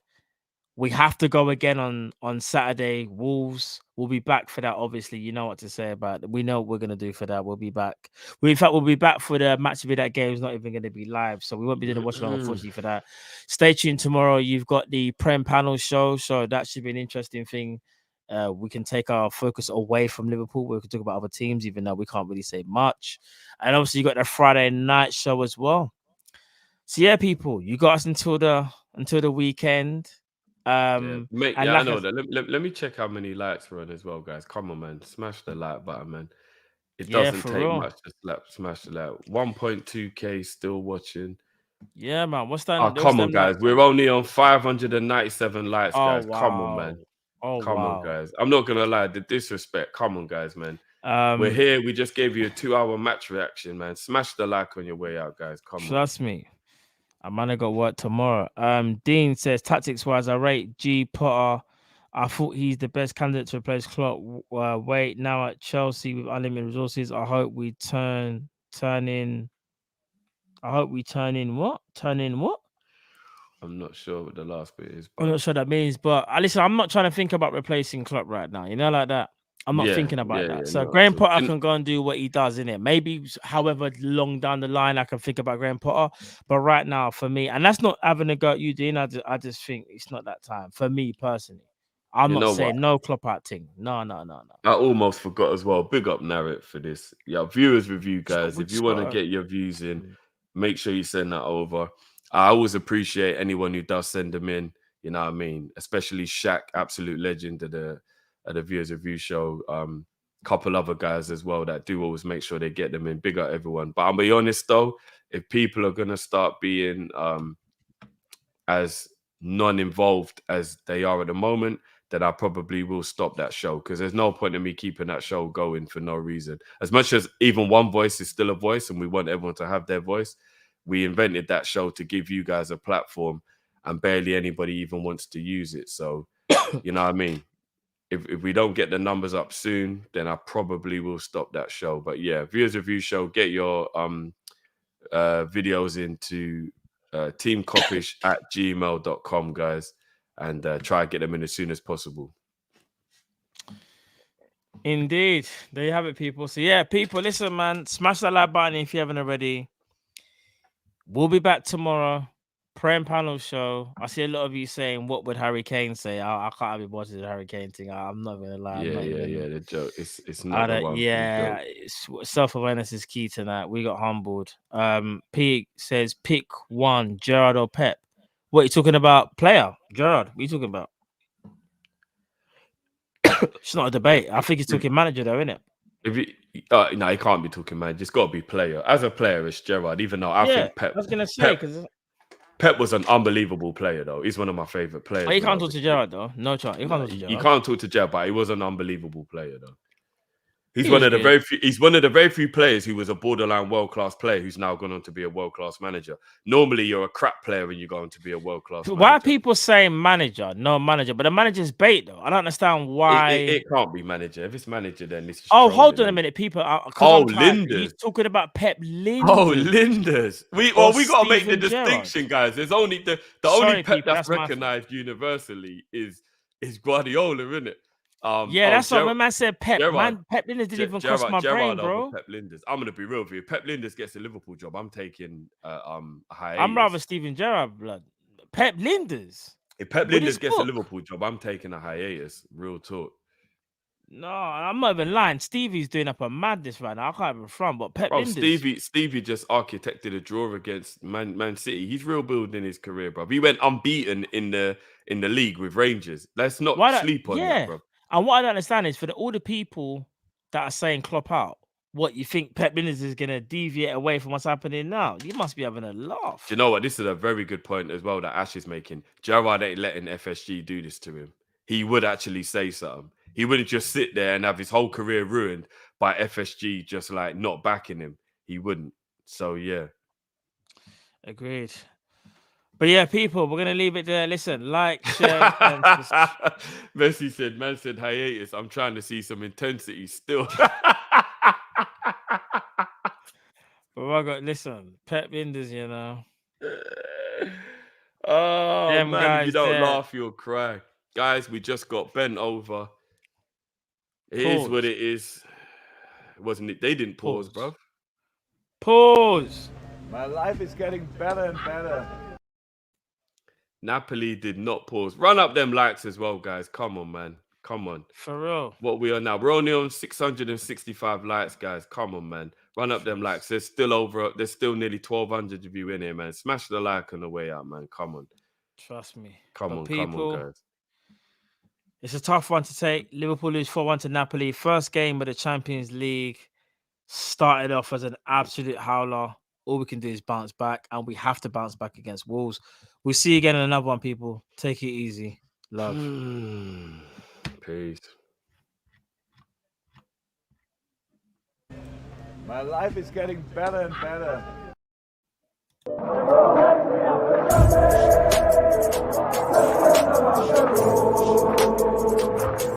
We have to go again on Saturday. Wolves will be back for that. Obviously, you know what to say about it. We know what we're going to do for that. We'll be back. We'll be back for the match of that game. Is not even going to be live, so we won't be doing a watch along, unfortunately, for that. Stay tuned tomorrow. You've got the Prem panel show, so that should be an interesting thing. We can take our focus away from Liverpool. We can talk about other teams, even though we can't really say much. And obviously, you got the Friday night show as well. So yeah, people, you got us until the weekend. Mate, yeah, I know that. Let me check how many likes we're on as well, guys. Come on, man. Smash the like button, man. It doesn't take much to smash the like. 1.2k still watching. Yeah, man. What's that? Oh, come on, guys. We're only on 597 likes, guys. Wow. Come on, man. Come on, guys. I'm not gonna lie, the disrespect. Come on, guys, man. We're here. We just gave you a 2-hour match reaction, man. Smash the like on your way out, guys. Come on. Trust me. I might have got work tomorrow. Dean says tactics wise, I rate G Potter. I thought he's the best candidate to replace Klopp. Wait, now at Chelsea with unlimited resources, I hope we turn in. I hope we turn in what? Turn in what? I'm not sure what the last bit is. I'm not sure that means, but listen, I'm not trying to think about replacing Klopp right now. You know, like that. I'm not thinking about that. So no, Graham Potter can go and do what he does in it. Maybe however long down the line I can think about Graham Potter. But right now, for me, and that's not having a go at you, Dean. I just think it's not that time for me personally. I'm You not know saying what? no Klopp out thing. No. I almost forgot as well. Big up Narrate for this. Yeah, viewers review, guys. If you want to get your views in, make sure you send that over. I always appreciate anyone who does send them in. You know what I mean? Especially Shaq, absolute legend at the viewers review show. Couple other guys as well that do always make sure they get them in. Big up everyone. But I'll be honest though, if people are gonna start being as non-involved as they are at the moment, then I probably will stop that show, because there's no point in me keeping that show going for no reason. As much as even one voice is still a voice and we want everyone to have their voice, we invented that show to give you guys a platform, and barely anybody even wants to use it. So, you know what I mean? If we don't get the numbers up soon, then I probably will stop that show. But yeah, viewers review show, get your videos into teamkopish@gmail.com, guys, and try to get them in as soon as possible. Indeed. There you have it, people. So yeah, people, listen, man, smash that like button if you haven't already. We'll be back tomorrow. Prem panel show. I see a lot of you saying, "What would Harry Kane say?" I can't be watching the Harry Kane thing. I'm not gonna lie. The joke. It's not the one. Yeah, self-awareness is key to that. We got humbled. Pete says, "Pick one, Gerrard or Pep." What are you talking about? Player, Gerrard. What are you talking about? It's not a debate. I think he's talking manager, though, isn't it? If he, no, he can't be talking manager. It's got to be player. As a player, it's Gerrard. Even though I think Pep. I was gonna say because Pep was an unbelievable player, though. He's one of my favorite players. Oh, you can't talk to Gerrard, though. No chance. You can't talk to Gerrard. You can't talk to Gerrard, but he was an unbelievable player, though. He's one of the very few. He's one of the very few players who was a borderline world-class player who's now gone on to be a world-class manager. Normally, you're a crap player when you go on to be a world-class manager. Why are people saying manager? No manager, but the manager's bait, though. I don't understand why. It can't be manager. If it's manager, then this is. Hold on a minute, people. Linders. He's talking about Pep Linders. Oh, Linders. We got to make the distinction, guys. There's only the only Pep that's recognized universally is Guardiola, isn't it? That's what my man said. Pep, man, Pep Linders didn't even cross my brain, bro. Pep Linders. I'm gonna be real with you. Pep Linders gets the Liverpool job. I'm taking a hiatus. I'm rather Steven Gerrard, blood. Pep Linders. If Pep Linders gets the Liverpool job, I'm taking a hiatus. Real talk. No, I'm not even lying. Stevie's doing up a madness right now. I can't even front, but Pep Linders. Stevie just architected a draw against Man City. He's real building his career, bro. He went unbeaten in the league with Rangers. Let's not sleep on that, bro. And what I don't understand is for all the people that are saying Klopp out, what you think Pep Linders is going to deviate away from what's happening now? You must be having a laugh. Do you know what? This is a very good point as well that Ash is making. Gerrard ain't letting FSG do this to him. He would actually say something. He wouldn't just sit there and have his whole career ruined by FSG just like not backing him. He wouldn't. So, yeah. Agreed. But yeah, people, we're going to leave it there. Listen, like, share, and Messi said, man said hiatus. I'm trying to see some intensity still. But listen, Pep Linders, you know. Oh, man, guys, if you don't laugh, you'll cry. Guys, we just got bent over. It is what it is. Wasn't it? They didn't pause, bro. Pause. My life is getting better and better. Napoli did not pause. Run up them likes as well, guys. Come on, man. Come on. For real. What we are now. We're only on 665 likes, guys. Come on, man. Run up them likes. There's still nearly 1,200 of you in here, man. Smash the like on the way out, man. Come on. Trust me. Come on, guys. It's a tough one to take. Liverpool lose 4-1 to Napoli. First game of the Champions League. Started off as an absolute howler. All we can do is bounce back, and we have to bounce back against Wolves. We'll see you again in another one, people. Take it easy. Love. Peace. My life is getting better and better. 1.